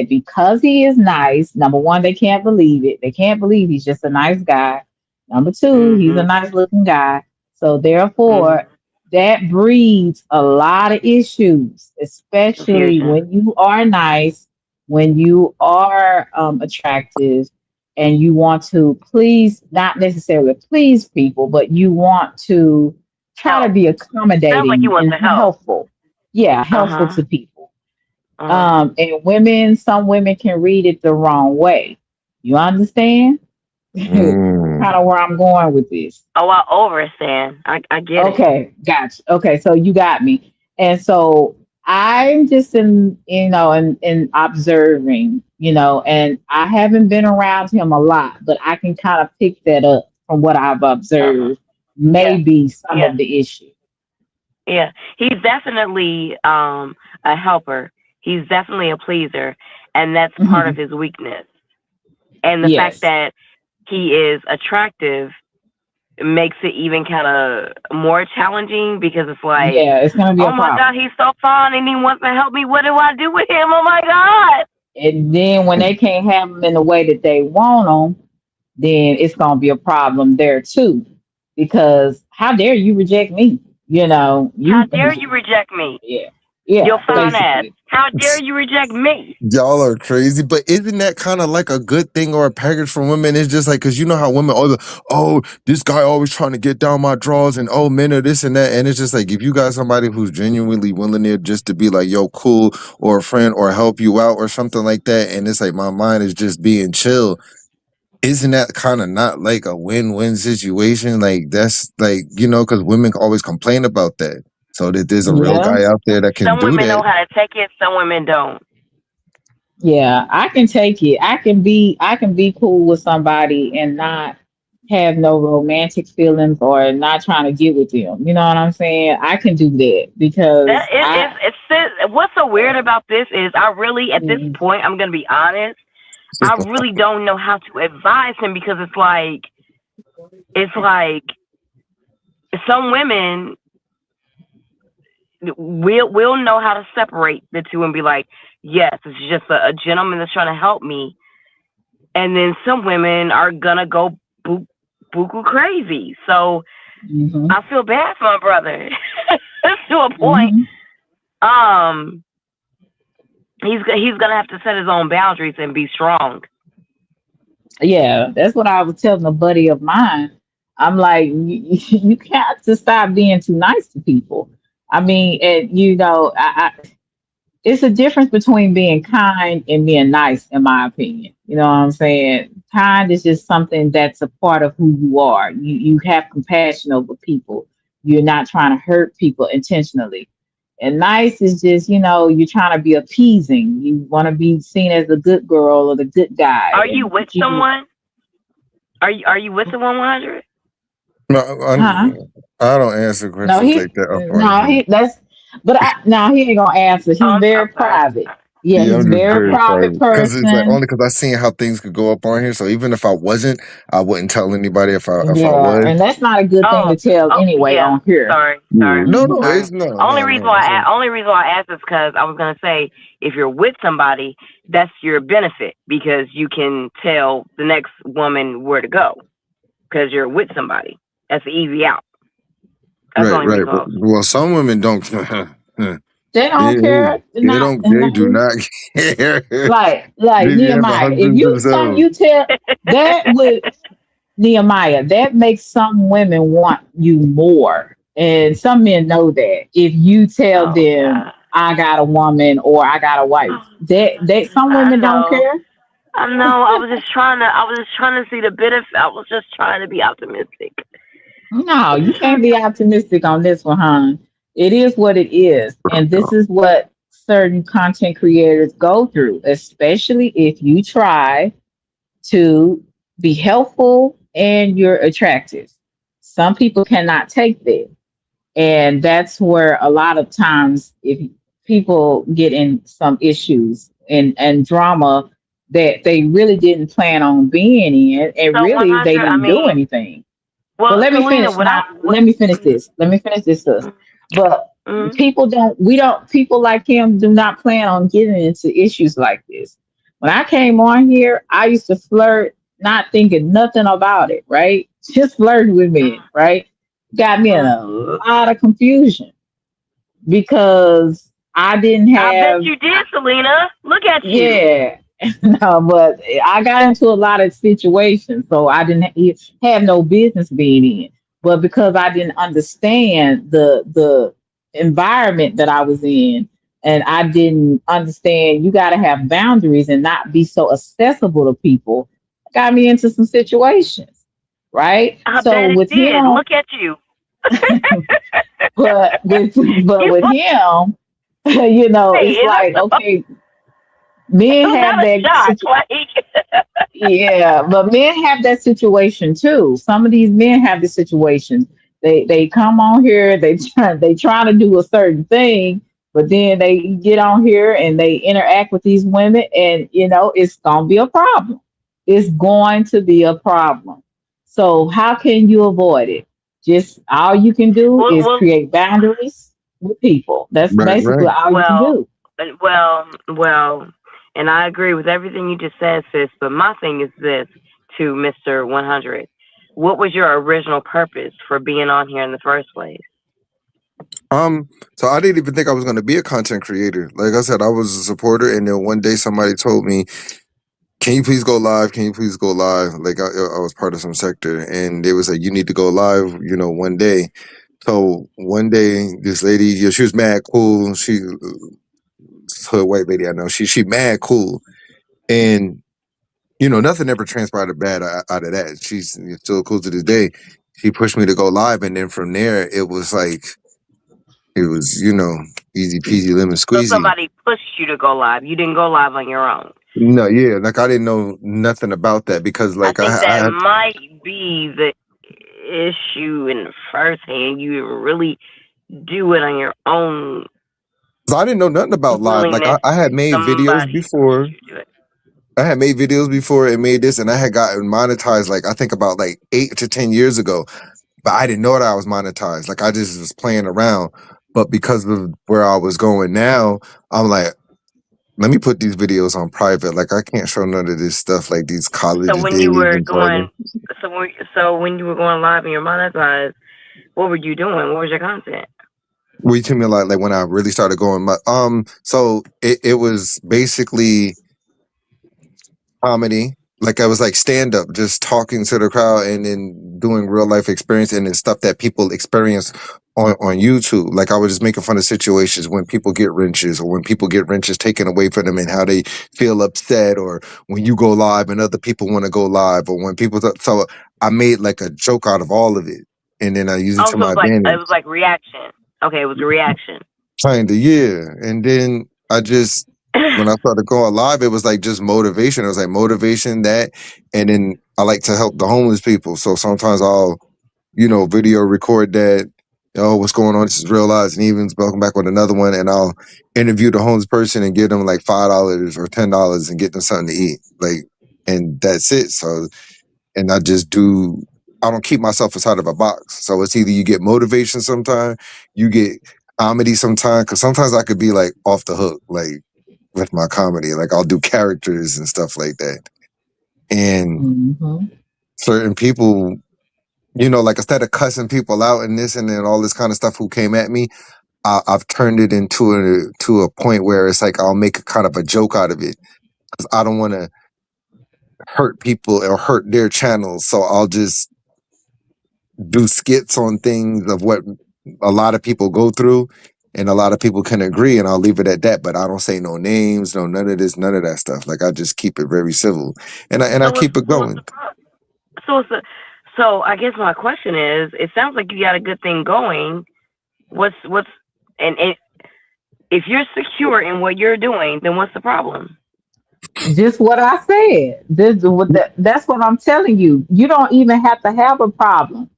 because he is nice, number one, they can't believe it. They can't believe he's just a nice guy. Number two, he's a Mhm. nice looking guy. So Mhm. therefore, that breeds a lot of issues, especially Confusion. when you are nice, when you are attractive, and you want to please, not necessarily please people, but you want to try to Help. be Sounds like you accommodating want and to help. helpful. Yeah, Uh helpful huh. to people. Uh huh. And women, some women can read it the wrong way. You understand? Kind Mm. of where I'm going with this. Oh, I overstand. I get it. Okay, gotcha. Okay, so you got me. And so I'm just in observing, and I haven't been around him a lot, but I can kind of pick that up from what I've Uh huh. observed, Yeah. maybe some Yeah. of the issue. Yeah. He's definitely a helper. He's definitely a pleaser, and that's part of Mhm. his weakness. And the fact Yes. that he is attractive makes it even kind of more challenging because it's like, Yeah, it's gonna be a oh my God, problem. he's so fun and he wants to help me. What do I do with him? Oh my God. And then when they can't have them in the way that they want them, then it's going to be a problem there too. Because how dare you reject me? How You, dare you reject me? yeah, Your yeah, fine ass. basically. How dare you reject me? Y'all are crazy, but isn't that kind of like a good thing or a package for women? It's just like, because you know how women always, oh, this guy always trying to get down my drawers, and oh, men are this and that. And it's just like, if you got somebody who's genuinely willing there just to be like, yo, cool, or a friend, or help you out, or something like that, and it's like, my mind is just being chill. Isn't that kind of not like a win-win situation? Like, that's like, because women always complain about that. So that there's a real Yeah, guy out there that can Some do women know that. how to take it, some women don't. yeah, I can take it. I can be cool with somebody and not have no romantic feelings or not trying to get with them. You know what I'm saying? I can do that That because it, it's what's so weird about this is I really at this mm, point I'm gonna be honest, I really don't know how to advise him because it's like some women will know how to separate the two and be like, yes, it's just a gentleman that's trying to help me, and then some women are gonna go buku crazy. So mhm, I feel bad for my brother to a point. mhm. Um, he's gonna have to set his own boundaries and be strong. Yeah, that's what I was telling a buddy of mine. I'm like, you got to stop being too nice to people. I mean, and it's a difference between being kind and being nice, in my opinion. You know what I'm saying? Kind is just something that's a part of who you are. You have compassion over people. You're not trying to hurt people intentionally. And nice is just, you're trying to be appeasing. You want to be seen as the good girl or the good guy, Are you and with someone? Are you with someone 100? No, huh? I don't answer No, questions like he that up on no here. he that's but I no he ain't gonna answer. Oh, He's very I'm sorry. private. Yeah, Yeah, he's I'm just very very Okay. private private because it's like person. only because I seen how things could go up on here. So even if I wasn't, I wouldn't tell anybody if I Yeah, was. and that's not a good thing Oh, to tell oh anyway yeah. on here. Sorry, Yeah. sorry, No, Mhm. no, sorry. it's no, Only no, reason no. why It's like, I asked is because I was gonna say if you're with somebody, that's your benefit because you can tell the next woman where to go because you're with somebody. That's the easy out. That's Right, only right. because. Well, some women don't. They don't care. They do not care. Like They be having Nehemiah. If husbands you some themselves. you tell that would Nehemiah, that makes some women want you more. And some men know that. If you tell Oh them God. I got a woman or I got a wife, that some I women don't know. care. I know. I was just trying to. I was just trying to see the benefit. I was just trying to be optimistic. No, I'm you just trying can't to be be. optimistic on this one, hon. It is what it is. And this is what certain content creators go through, especially if you try to be helpful and you're attractive. Some people cannot take that. And that's where a lot of times if people get in some issues and drama that they really didn't plan on being in and So really they 100. I didn't do mean, anything. But well, let me Selena, finish what I now. what. Let me finish this, sis. But Mm, people like him do not plan on getting into issues like this. When I came on here, I used to flirt, not thinking nothing about it, right? Just flirting with mm, men, right? Got me in mm. a lot of confusion because I didn't I bet have, you did, Selena. Look at you. yeah, no, but I got into a lot of situations, so I didn't have no business being in. But because I didn't understand the environment that I was in, and I didn't understand you got to have boundaries and not be so accessible to people, got me into some situations, right? I So bet it with did. him, Look at you. but with but You with him, right, it's and like I'm okay, men have not a that. shock. Like, Yeah, but men have that situation too. Some of these men have the situation. They come on here, they try to do a certain thing, but then they get on here and they interact with these women, and it's gonna be a problem. It's going to be a problem. So how can you avoid it? Just all you can do well, is well, create boundaries with people. That's Right, basically right. all you can well, do. well, and I agree with everything you just said, sis. But my thing is this to Mr. 100. What was your original purpose for being on here in the first place? So I didn't even think I was going to be a content creator. Like I said, I was a supporter, and then one day somebody told me, "Can you please go live? Can you please go live?" Like I was part of some sector, and they was like, "You need to go live," one day. So one day, this lady, she was mad cool. She, her white lady, I know, she mad cool, and nothing ever transpired bad out of that. She's still cool to this day. She pushed me to go live, and then from there, it was easy peasy lemon So squeezy. somebody pushed you to go live. You didn't go live on your own. No, yeah, like I didn't know nothing about that because I like think I that have, might be the issue in the first hand. You really do it on your own so I didn't know nothing about live. Like I, willingness. I had made videos Somebody pushed before. you to do it. I had made videos before and made this, and I had gotten monetized. Like I think about like 8 to 10 years ago, but I didn't know that I was monetized. Like I just was playing around. But because of where I was going now, I'm like, let me put these videos on private. Like I can't show none of this stuff, like these So college when you days were and partying. going, so when you were going live and you're monetized, what were you doing? What was your content? What you mean like when I really started going? So it was basically comedy. Like I was like stand up, just talking to the crowd and then doing real life experience and then stuff that people experience on YouTube. Like I was just making fun of situations when people get wrenches or when people get wrenches taken away from them and how they feel upset, or when you go live and other people want to go live, or when people. So I made like a joke out of all of it, and then I use it Oh, to so my it advantage. was like reaction. Okay, it was a reaction. Kinda, yeah. And then when I started going live, it was like just motivation. It was like motivation that, and then I like to help the homeless people. So sometimes I'll, video record that. Oh, what's going on? This is Real Lives and Evens. Welcome back with another one, and I'll interview the homeless person and give them like $5 or $10 and get them something to eat. Like, and that's it. So, and I don't keep myself inside of a box. So it's either you get motivation sometimes, you get comedy sometimes, because sometimes I could be like off the hook, like with my comedy. Like I'll do characters and stuff like that. And Hmm. certain people you know, like instead of cussing people out and this and then all this kind of stuff who came at me, I've turned it into a point where it's like I'll make a kind of a joke out of it because I don't want to hurt people or hurt their channels. So I'll just do skits on things of what a lot of people go through and a lot of people can agree, and I'll leave it at that. But I don't say no names, no none of this, none of that stuff. Like I just keep it very civil, and I keep it going. So I guess my question is, it sounds like you got a good thing going. And if you're secure in what you're doing, then what's the problem? Just what I said. That's what I'm telling you. You don't even have to have a problem.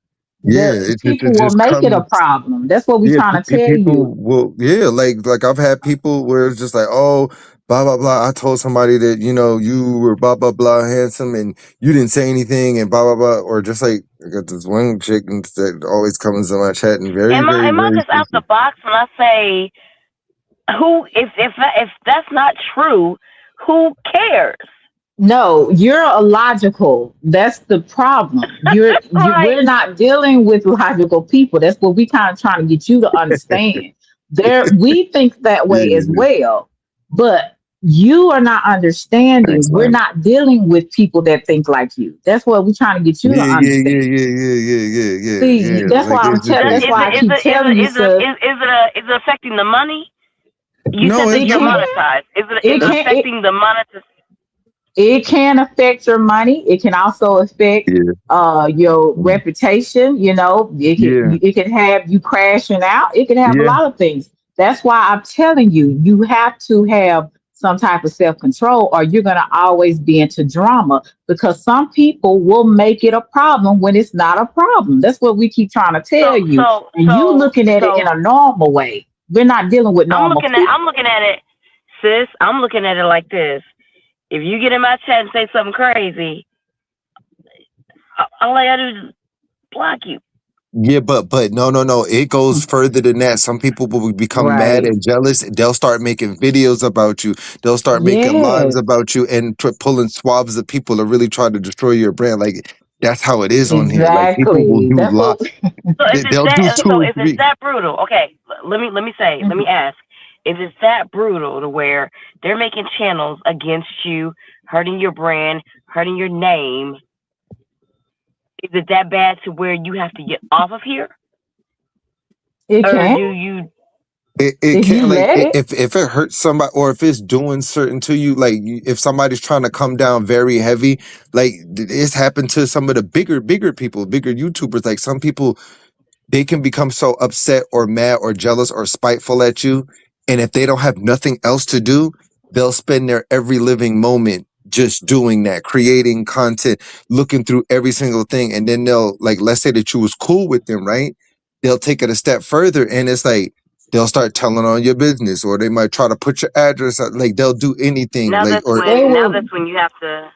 Yeah, The it people will just make it a comes. problem. That's what we're Yeah, trying to tell people you. will. Yeah, like I've had people where it's just like, oh, blah blah blah. I told somebody that you were blah blah blah handsome, and you didn't say anything, and blah blah blah. Or just like I got this one chick that always comes in my chat and very very Am I very just out the sensitive. box when I say who? If that's not true, who cares? No, you're illogical. That's the problem. We're Like, not dealing with logical people. That's what we kind of trying to get you to understand. We think that way as Yeah, well, but you are not understanding. thanks, We're man. not dealing with people that think like you. That's what we're trying to get you to Yeah, yeah, yeah, understand. yeah, yeah, yeah, yeah, yeah, See, yeah. that's Like why it's just like that's why I keep telling you, sir. is it affecting the money? You no, said that it's It you're not. can, monetized. Is it it can, it, affecting the monetization? it can affect your money. It can also affect Yeah, your reputation. yeah, It can have you crashing out. It can have a yeah. lot of things. That's why I'm telling you, you have to have some type of self-control, or you're gonna always be into drama, because some people will make it a problem when it's not a problem. That's what we keep trying to tell So you. so And you so looking at it in so a normal way. We're not dealing with normal I'm people. looking at it, sis. I'm looking at it like this. If you get in my chat and say something crazy, all I gotta do is block you. Yeah, but no. It goes further than that. Some people will become mad Right. and jealous. They'll start making videos about you. They'll start making lives Yes, about you and pulling swabs of people to really try to destroy your brand. Like that's how it is on here. Like people will exactly. do That's what. So they'll do two or if it's three. that brutal, okay, let me ask, if it's that brutal to where they're making channels against you, hurting your brand, hurting your name, is it that bad to where you have to get off of here, It or can do you? It if you can't like let it. if it hurts somebody or if it's doing certain to you, like if somebody's trying to come down very heavy, like it's happened to some of the bigger people, bigger YouTubers. Like some people, they can become so upset or mad or jealous or spiteful at you. And if they don't have nothing else to do, they'll spend their every living moment just doing that, creating content, looking through every single thing. And then they'll like, let's say that you was cool with them, right? They'll take it a step further and it's like, they'll start telling on your business or they might try to put your address out. Like they'll do anything Now like, that's or They when now will. that's when you have to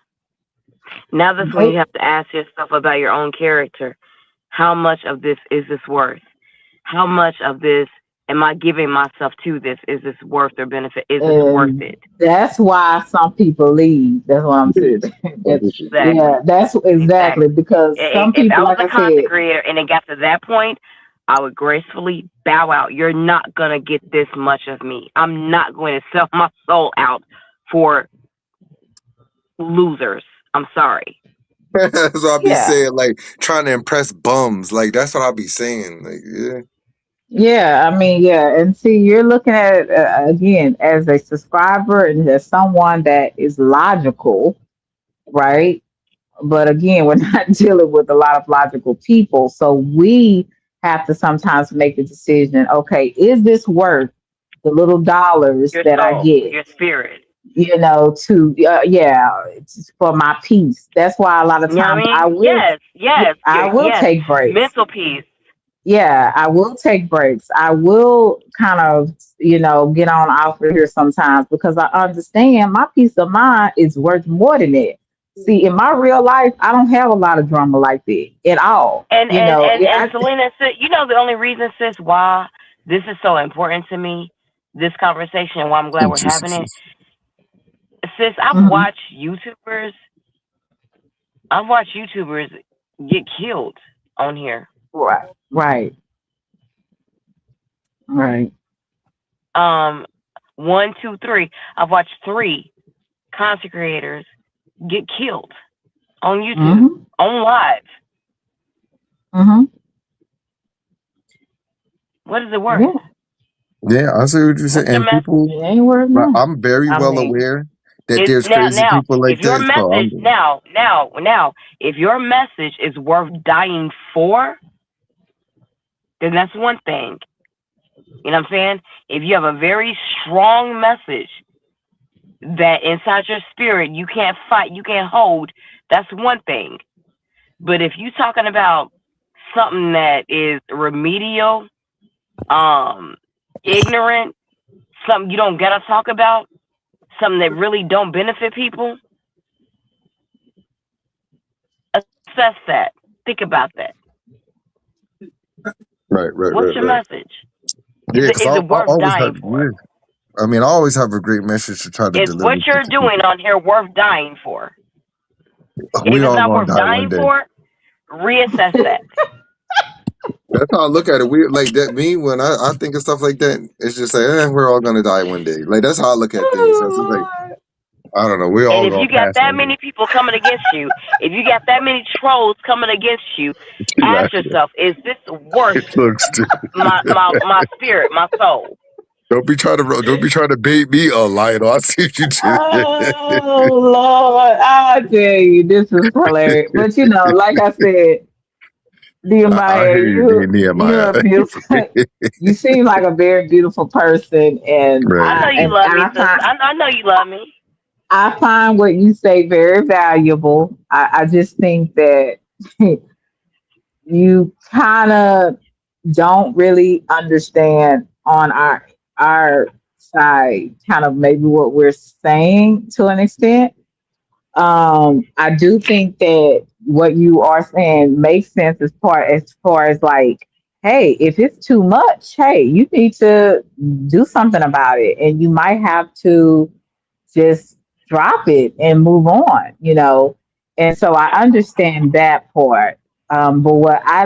now that's when you They have to ask yourself about your own character. How much of this is this worth? How much of this am I giving myself to this? Is this worth or benefit? Is this worth and it? that's why some people leave. That's what I'm saying. Exactly. Yeah, that's exactly Exactly. because some If I people, was like a I content said, creator and it got to that point, I would gracefully bow out. You're not gonna get this much of me. I'm not going to sell my soul out for losers. I'm sorry. that's what I'll be yeah, saying, like trying to impress bums. Like that's what I'll be saying. Like, yeah. yeah. I mean, yeah. And see, you're looking at it again as a subscriber and as someone that is logical, right? But again, we're not dealing with a lot of logical people. So we have to sometimes make the decision, okay, is this worth the little dollars Your that I soul, get, your spirit. for my peace? That's why a lot of You know what I times mean? Yes, yes, I will yes. take breaks. Mental peace. Yeah, I will take breaks. I will kind of, get on off of here sometimes because I understand my peace of mind is worth more than that. See, in my real life, I don't have a lot of drama like that at all. And Selena, you know the only reason, sis, why this is so important to me, this conversation, and why I'm glad we're having it, sis. Mhm. I've watched YouTubers get killed. on here. Right. Right. Right. 1, 2, 3. I've watched 3 content creators get killed on YouTube, Mm-hmm. on live. Mm-hmm. What is it worth? Yeah. Yeah, I see what you said. What's your And message? people, It ain't worth nothing. I'm very I well mean, aware that It's there's now, crazy people like if your that. So message if your message is worth dying for, then that's one thing. You know what I'm saying? If you have a very strong message that inside your spirit you can't fight, you can't hold, that's one thing. But if you talking about something that is remedial, ignorant, something you don't gotta talk about, something that really don't benefit people, assess that. Think about that. right, What's your message? Yeah, because Is I it worth always dying have. for? Yeah, I mean, I always have a great message to try to Is deliver what you're to doing people. on here worth dying for? And We if it's all not gonna worth die one dying day. for, reassess that. That's how I look at it. We like that. Me when I think of stuff like that, it's just like we're all gonna die one day. Like that's how I look at things. That's just like oh, I don't know. We're And all if you gonna got pass that one many people coming against you, if you got that many trolls coming against you, day. ask yourself, is this worth It looks stupid. my spirit, my soul? Don't be trying to bait me, Lionel. I see what you did. Lord, I tell you, this is hilarious. But you know, like I said, I Nehemiah, hear you, you're Nehemiah. a beautiful. You seem like a very beautiful person, and I Right. know I you and love me, I sis. find I know you love me. I find what you say very valuable. I just think that you kind of don't really understand on our side, kind of maybe what we're saying to an extent. I do think that what you are saying makes sense as far as like, hey, if it's too much, hey, you need to do something about it, and you might have to just drop it and move on, you know. And so I understand that part. But what I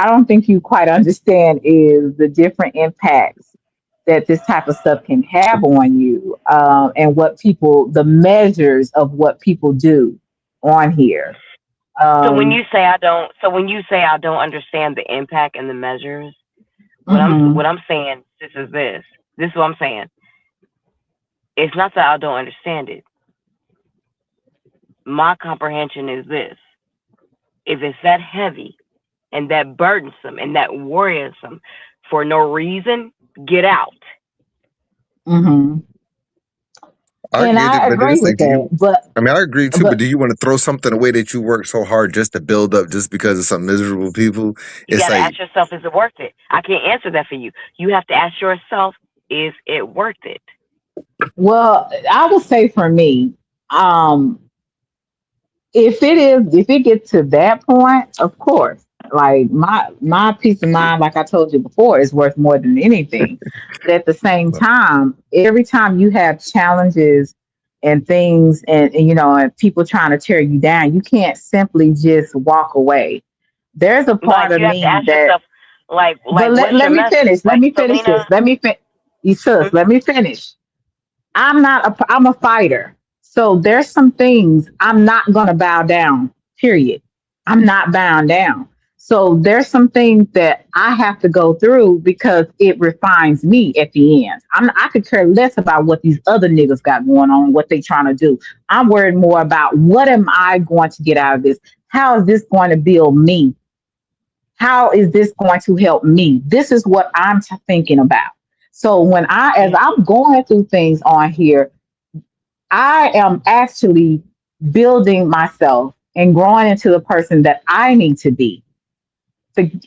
don't think you quite understand is the different impacts that this type of stuff can have on you, and the measures of what people do on here. So when Um, you say I don't, I don't understand the impact and the measures, what mhm, I'm saying, this is this. This is what I'm saying. It's not that I don't understand it. My comprehension is this: if it's that heavy and that burdensome and that worrisome for no reason, get out. mhm. I And get it, I but agree it's like, with do that. you? I mean, I agree too, but But do you want to throw something away that you worked so hard just to build up just because of some miserable people? You It's got to like, ask yourself, is it worth it? I can't answer that for you. You have to ask yourself, is it worth it? well, I would say for me, um, if it gets to that point, of course, like my peace of mind, like I told you before, is worth more than anything. But at the same time, every time you have challenges and things, and you know, and people trying to tear you down, you can't simply just walk away. There's a part Like of you have to me ask that, yourself, like but let, what's your let me message? finish. Let Like me finish Selena, this. You sus, let me finish. I'm a fighter. So there's some things I'm not going to bow down, period. I'm not bowing down. So there's some things that I have to go through because it refines me at the end. I could care less about what these other niggas got going on, what they trying to do. I'm worried more about what am I going to get out of this? How is this going to build me? How is this going to help me? This is what I'm thinking about. So as yeah, I'm going through things on here, I am actually building myself and growing into the person that I need to be.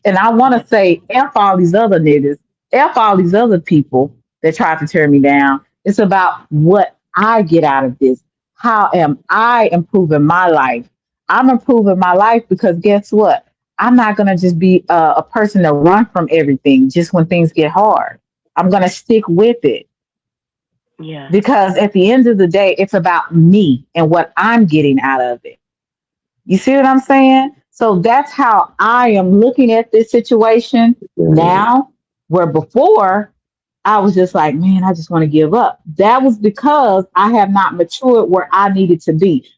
And I want yeah, to say, F all these other niggas, F all these other people that try to tear me down. It's about what I get out of this. How am I improving my life? I'm improving my life because guess what? I'm not going to just be a person that run from everything just when things get hard. I'm going to stick with it yeah. because at the end of the day, it's about me and what I'm getting out of it. You see what I'm saying? So that's how I am looking at this situation now, where before I was just like, man, I just want to give up. That was because I have not matured where I needed to be.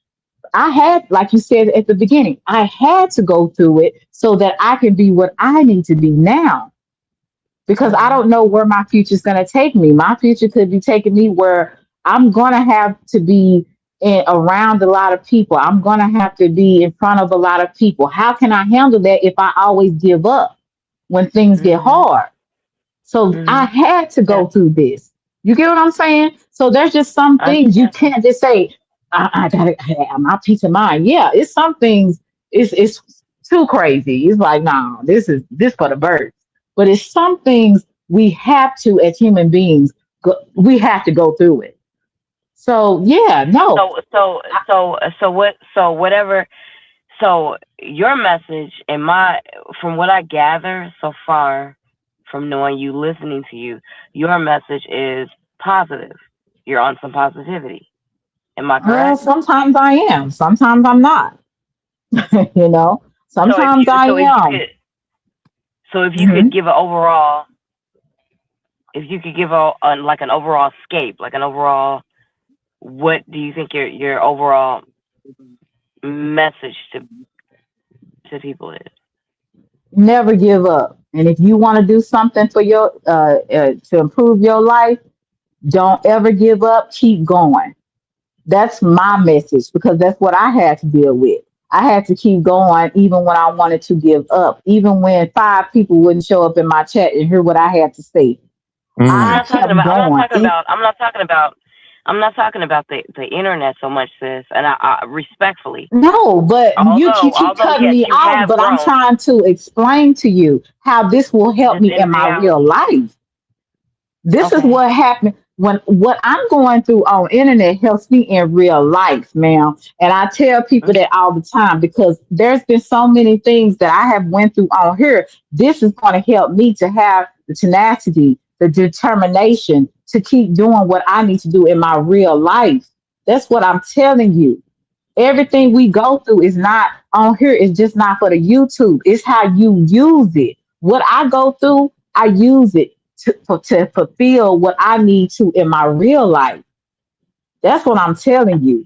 I had, like you said at the beginning, I had to go through it so that I can be what I need to be now, because I Mhm. don't know where my future is going to take me. My future could be taking me where I'm going to have to be around a lot of people. I'm going to have to be in front of a lot of people. How can I handle that if I always give up when things get Mhm. hard? So I Mhm. had to Yeah. go through this. You get what I'm saying? So there's just some I things you understand. can't just say, I gotta have my peace of mind. Yeah, it's some things it's too crazy. It's like, no, this for the birds. But it's some things we have to, as human beings, we have to go through it. So yeah, no. So whatever. So your message and from what I gather so far, from knowing you, listening to you, your message is positive. You're on some positivity. Am I Well, correct? sometimes I am. Sometimes I'm not. you know. So if Sometimes you, I so if you am. could, so if you could Mhm. give an overall, if you could give like an overall scape, like an overall, what do you think your overall message to people is? Never give up. And if you want to do something for your to improve your life, don't ever give up. Keep going. That's my message, because that's what I had to deal with. I had to keep going even when I wanted to give up, even when five people wouldn't show up in my chat and hear what I had to say. I'm I Mm. not talking kept about. I'm not going. talking about. I'm not talking about. I'm not talking about the internet so much, sis. And I respectfully, No, but you keep although cutting yes, me you off, have but I'm grown. trying to explain to you how this will help Just me in in my real reality. life. This is Okay. what happened when what I'm going through on internet helps me in real life, ma'am. And I tell people Mhm. that all the time, because there's been so many things that I have went through on here. This is going to help me to have the tenacity, the determination to keep doing what I need to do in my real life. That's what I'm telling you. Everything we go through is not on here. It's just not for the YouTube. It's how you use it. What I go through, I use it to fulfill what I need to in my real life. That's what I'm telling you.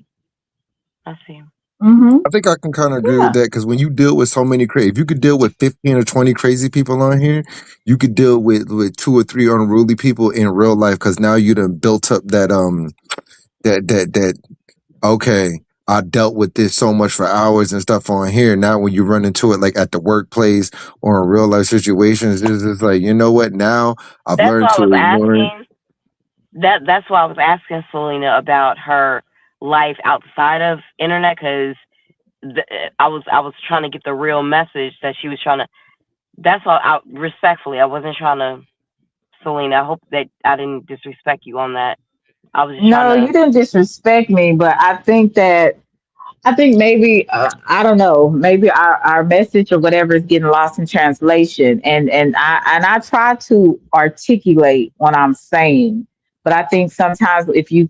I see. Hmm. I think I can kind of agree with Yeah. that because when you deal with so many crazy, if you could deal with 15 or 20 crazy people on here, you could deal with two or three unruly people in real life because now you done built up that okay, I dealt with this so much for hours and stuff on here. Now when you run into it like at the workplace or in real life situations, it's just like, you know what? Now I've That's learned why I to was ignore it. asking. That's why I was asking Selena about her life outside of internet because I was trying to get the real message that she was trying to. That's all. Respectfully, I wasn't trying to. Selena, I hope that I didn't disrespect you on that. I was just trying No, you to. didn't disrespect me, but I think maybe I don't know. Maybe our message or whatever is getting lost in translation, and I try to articulate what I'm saying, but I think sometimes if you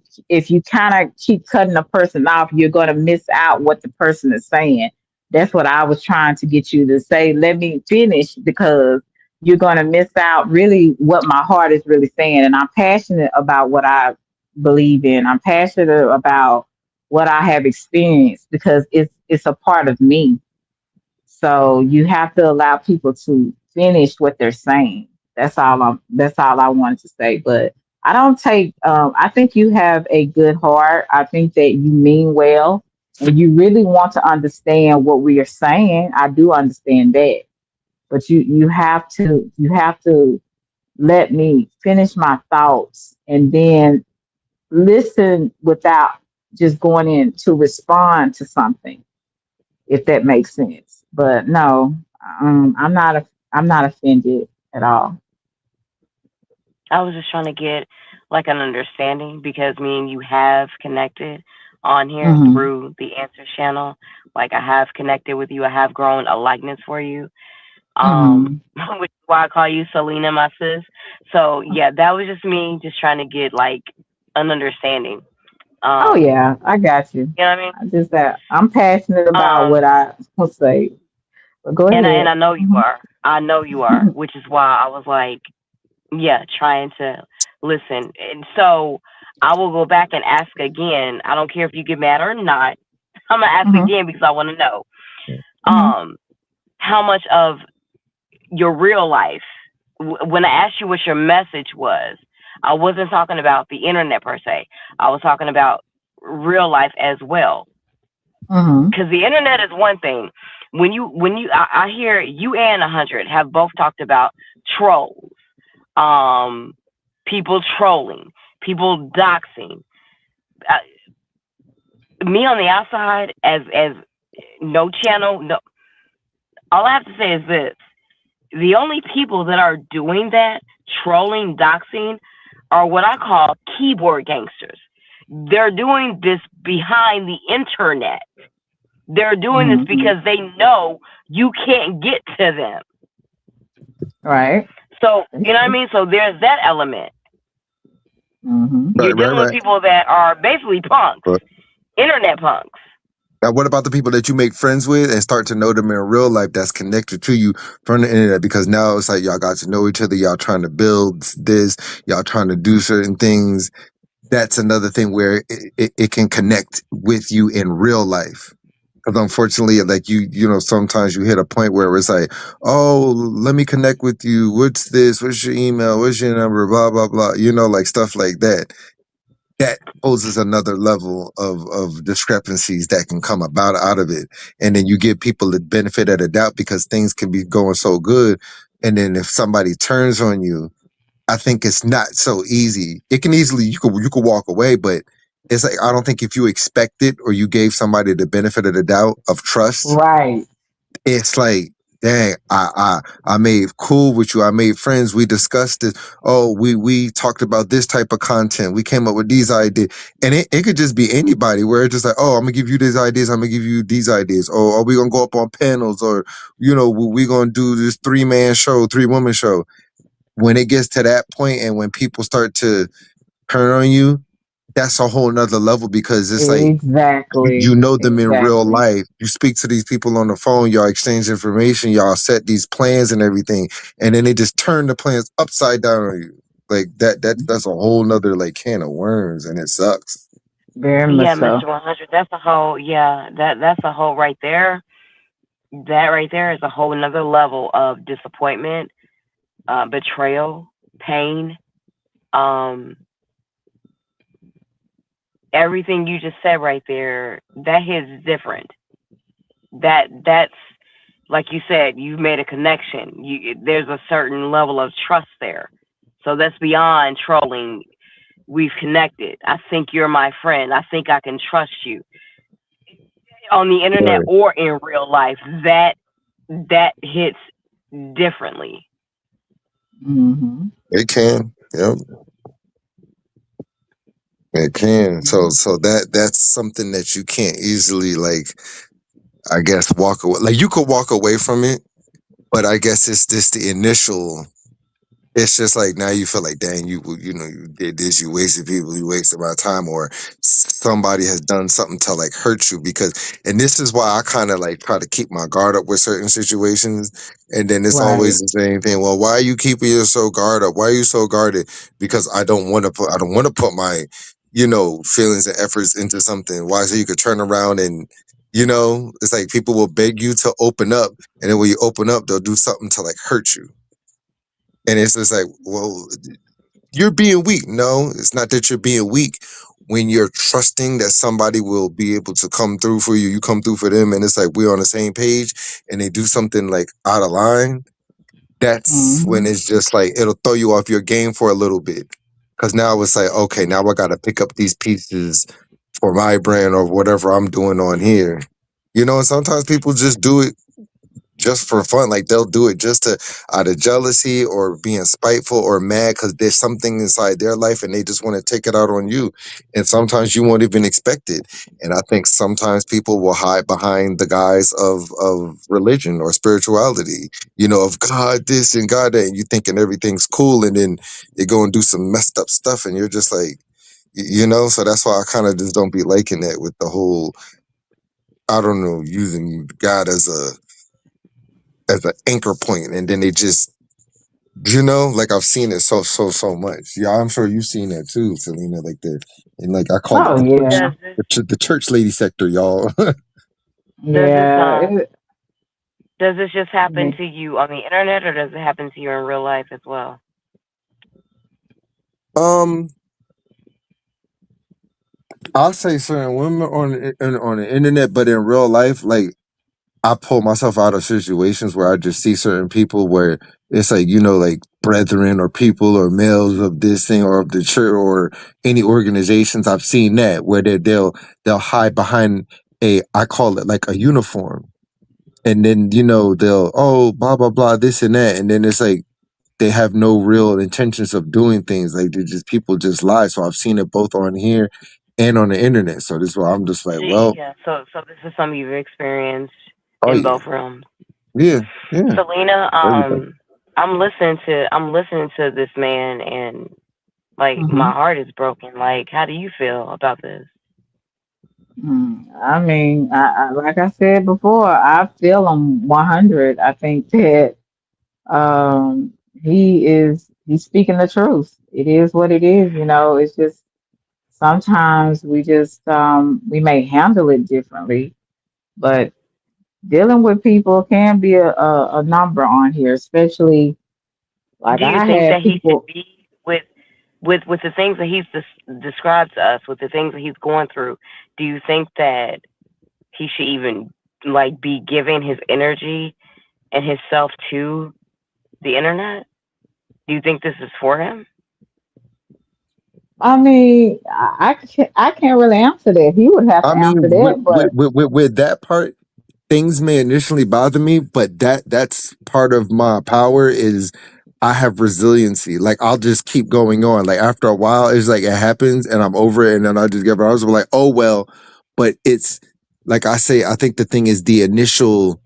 kind of keep cutting a person off, you're going to miss out what the person is saying. That's what I was trying to get you to say. Let me finish, because you're going to miss out really what my heart is really saying, and I'm passionate about what I believe in. I'm passionate about what I have experienced, because it's a part of me. So you have to allow people to finish what they're saying. That's all I wanted to say. But I don't take I think you have a good heart. I think that you mean well and you really want to understand what we are saying. I do understand that. But you have to let me finish my thoughts, and then listen without just going in to respond to something, if that makes sense. But no, I'm not offended at all. I was just trying to get like an understanding because me and you have connected on here Hmm. through the Answer channel. Like I have connected with you. I have grown a likeness for you. Hmm. Which is why I call you Selena, my sis. So yeah, that was just me just trying to get like an understanding. Oh Um, yeah, I got you. you know what I mean? I just that I'm passionate about Um, what I will say. But go And ahead. I know you are. I know you are, which is why I was like, yeah, trying to listen. And so I will go back and ask again. I don't care if you get mad or not. I'm gonna ask Mm-hmm. again because I want to know Mm-hmm. how much of your real life. When I asked you what your message was, I wasn't talking about the internet per se. I was talking about real life as well. Mm-hmm. Because the internet is one thing. I hear you and 100 have both talked about trolls, um, people trolling, people doxing. Me on the outside, as no channel, no. All I have to say is this: the only people that are doing that, trolling, doxing, are what I call keyboard gangsters. They're doing this behind the internet. They're doing this Mm-hmm. because they know you can't get to them. Right. So, you know what I mean? So there's that element. Mm-hmm. You're Right, dealing with right. people that are basically punks, But internet punks. now, what about the people that you make friends with and start to know them in real life that's connected to you from the internet? Because now it's like y'all got to know each other, y'all trying to build this, y'all trying to do certain things. That's another thing where it can connect with you in real life. Because unfortunately, like you know, sometimes you hit a point where it's like, oh, let me connect with you. What's this? What's your email? What's your number? Blah, blah, blah. You know, like stuff like that. That poses another level of discrepancies that can come about out of it. And then you give people the benefit of the doubt because things can be going so good. And then if somebody turns on you, I think it's not so easy. It can easily you could walk away, but it's like I don't think if you expect it or you gave somebody the benefit of the doubt of trust, Right. it's like, dang, I made cool with you. I made friends. We discussed it. Oh, we talked about this type of content. We came up with these ideas. And it could just be anybody where it's just like, oh, I'm gonna give you these ideas, I'm gonna give you these ideas. Or are we gonna go up on panels? Or, you know, we gonna do this 3-man show, 3-woman show. When it gets to that point and when people start to turn on you, that's a whole nother level because it's like you Exactly. know them in real Exactly. life. You speak to these people on the phone, y'all exchange information, y'all set these plans and everything, and then they just turn the plans upside down on you. Like that's a whole nother like can of worms and it sucks. Very much Yeah, so. Mr. 100. That's a whole. Yeah, that's a whole right there. That right there is a whole another level of disappointment, betrayal, pain. Um, Everything you just said right there, that hits different. That's like you said, you've made a connection. There's a certain level of trust there. So that's beyond trolling. We've connected. I think you're my friend. I think I can trust you on the internet Right. or in real life. That hits differently. Mm-hmm. It can. Yep. It can. So that's something that you can't easily like I guess walk away. Like you could walk away from it, but I guess it's just the initial. It's just like now you feel like, dang, you know you did this, you wasted people, you wasted my time, or somebody has done something to like hurt you because, and this is why I kind of like try to keep my guard up with certain situations, and then it's Right. always the same thing. Well, why are you keeping your so guard up? Why are you so guarded? Because I don't want to put my, you know, feelings and efforts into something. Why? So you could turn around and. You know, it's like people will beg you to open up, and then when you open up, they'll do something to like hurt you. And it's just like, well, you're being weak. No, it's not that you're being weak. When you're trusting that somebody will be able to come through for you, you come through for them, and it's like we're on the same page, and they do something like out of line. That's when Mm-hmm. it's just like it'll throw you off your game for a little bit. Because now it's like, okay, now I got to pick up these pieces for my brand or whatever I'm doing on here. You know, and sometimes people just do it just for fun. Like they'll do it just to out of jealousy or being spiteful or mad because there's something inside their life and they just want to take it out on you. And sometimes you won't even expect it. And I think sometimes people will hide behind the guise of religion or spirituality, you know, of God this and God that, and you thinking everything's cool, and then they go and do some messed up stuff, and you're just like, you know. So that's why I kind of just don't be liking that with the whole, I don't know, using God as a as an anchor point, and then they just, you know, like I've seen it so much. Yeah, I'm sure you've seen that too, Selena. Like and like I call it Oh yeah, Does this the church lady sector, y'all. does this yeah. does this just I happen mean, to you on the internet, or does it happen to you in real life as well? um, I'll say certain women on the internet, but in real life, like I pull myself out of situations where I just see certain people where it's like, you know, like brethren or people or males of this thing or of the church or any organizations. I've seen that where they'll hide behind I call it like a uniform. And then, you know, they'll, oh, blah, blah, blah, this and that. And then it's like they have no real intentions of doing things. Like they just people just lie. So I've seen it both on here and on the internet. So this is why I'm just like, well, Yeah. So this is something you've experienced oh in yeah. both realms. Yeah, yeah. Selena, Everything. I'm listening to this man, and like my mhm. heart is broken. Like, how do you feel about this? I mean, like I said before, I feel him 100. I think that he's speaking the truth. It is what it is. You know, it's just sometimes we may handle it differently, but dealing with people can be a number on here, especially like Do you I think had that he should people. be with the things that he's described to us, with the things that he's going through? Do you think that he should even like be giving his energy and his self to the internet? Do you think this is for him? I mean, I can't really answer that. He would have I to answer mean, that, but with that part, things may initially bother me, but that's part of my power is I have resiliency. Like I'll just keep going on. Like after a while, it's like it happens and I'm over it, and then I just get. I was like, oh well, but it's like I say. I think the thing is the initial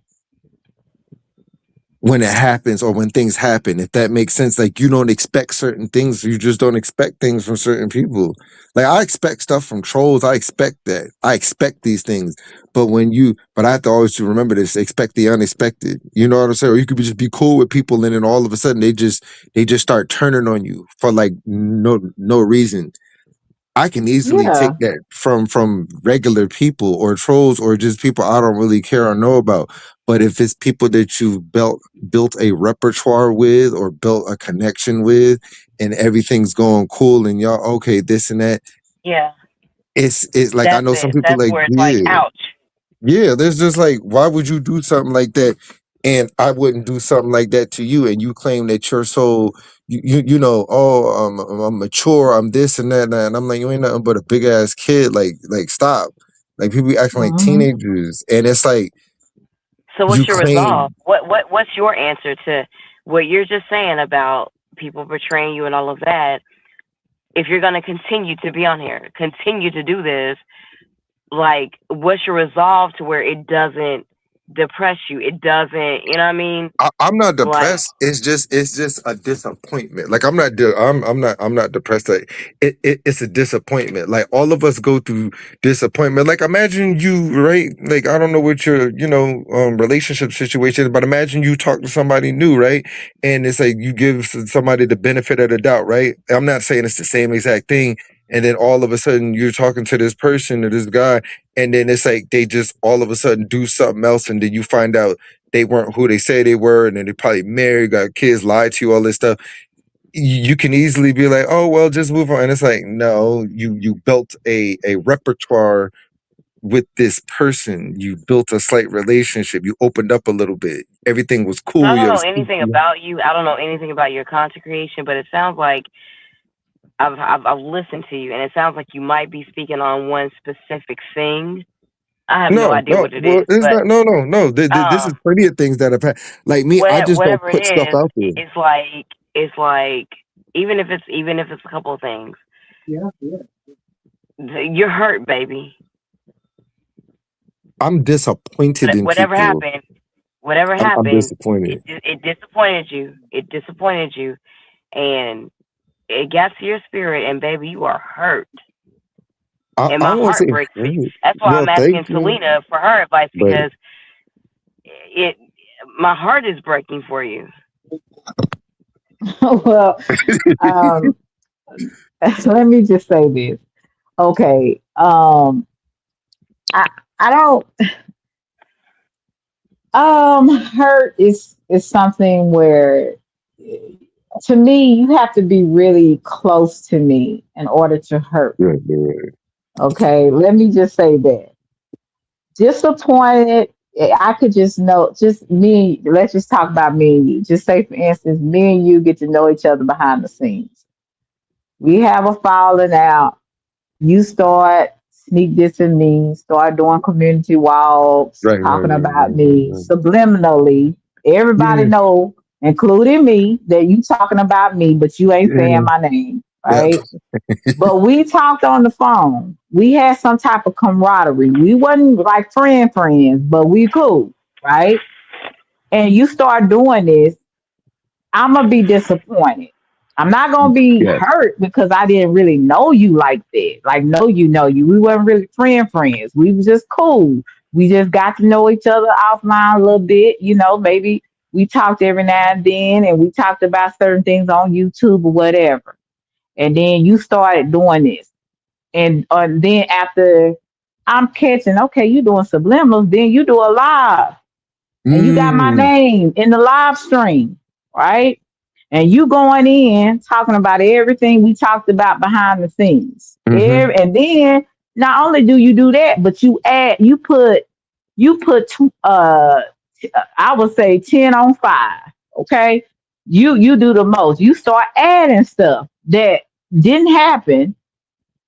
when it happens or when things happen, if that makes sense. Like you don't expect certain things, you just don't expect things from certain people. Like I expect stuff from trolls, I expect that, I expect these things. But I have to always remember this: expect the unexpected. You know what I'm saying? Or you could just be cool with people, and then all of a sudden they just start turning on you for like no reason. I can easily take yeah, that from regular people or trolls or just people I don't really care or know about. But if it's people that you've built a repertoire with or built a connection with, and everything's going cool, and y'all okay, this and that, Yeah, it's like I that's know some it. people That's like, where it's like, yeah. ouch. Yeah, there's just like, why would you do something like that? And I wouldn't do something like that to you. And you claim that you're so, you know, oh, I'm mature, I'm this and that, and that. And I'm like, you ain't nothing but a big ass kid. Like, stop. Like, people be acting like hmm teenagers. And it's like, So you what's your resolve? claim, What's your answer to what you're just saying about people betraying you and all of that? If you're gonna continue to be on here, continue to do this, like what's your resolve to where it doesn't depress you? It doesn't, you know what I mean? I'm not Like, depressed. It's just a disappointment. Like I'm not depressed. Like it's a disappointment. Like all of us go through disappointment. Like imagine you, right? Like I don't know what your relationship situation is, but imagine you talk to somebody new, right? And it's like you give somebody the benefit of the doubt, right? I'm not saying it's the same exact thing. And then all of a sudden you're talking to this person or this guy, and then it's like they just all of a sudden do something else, and then you find out they weren't who they say they were, and then they probably married, got kids, lied to you, all this stuff. You can easily be like, oh well, just move on. And it's like, no, you built a repertoire with this person. You built a slight relationship. You opened up a little bit. Everything was so I cool. don't You know have anything about you. I don't know anything about your content creation, but it sounds like I've listened to you, and it sounds like you might be speaking on one specific thing. I have no no, idea no. what it Well, is, it's but not. No. This is um, plenty of things that have had. Like me, I just don't whatever it put stuff is, out there. it's like even if it's a couple of things, yeah, yeah. you're hurt, baby. I'm disappointed in Whatever people. happened, whatever I'm happened, disappointed. it disappointed you. It disappointed you, and it got to your spirit, and baby, you are hurt, and I my won't heart say breaks for you. hurt. That's why Well, I'm asking thank you, Selena for her advice but because it my heart is breaking for you. Well, um, let me just say this. Okay. I I don't hurt is something where to me you have to be really close to me in order to hurt. Right, right, Okay, let me just say that. Disappointed, I could just know, just me, let's just talk about me and you. Just say, for instance, me and you get to know each other behind the scenes. We have a falling out. You start sneak dissing me, start doing community walks, right, right, talking right, about right, me right. subliminally. Everybody Yeah, know, including me, that you talking about me, but you ain't saying yeah, my name, yeah. right? But we talked on the phone. We had some type of camaraderie. We wasn't like friends, but we cool, right? And you start doing this, I'm gonna be disappointed. I'm not gonna be Yes. hurt because I didn't really know you like that. Like know you. We weren't really friends. We was just cool. We just got to know each other offline a little bit. Maybe we talked every now and then, and we talked about certain things on YouTube or whatever. And then you started doing this, and then after I'm catching, okay, you doing subliminals, then you do a live, and you got my Mm, name in the live stream, right? And you going in talking about everything we talked about behind the scenes. mm-hmm. And then not only do you do that, but you put I would say 10 on 5. Okay. You do the most. You start adding stuff that didn't happen,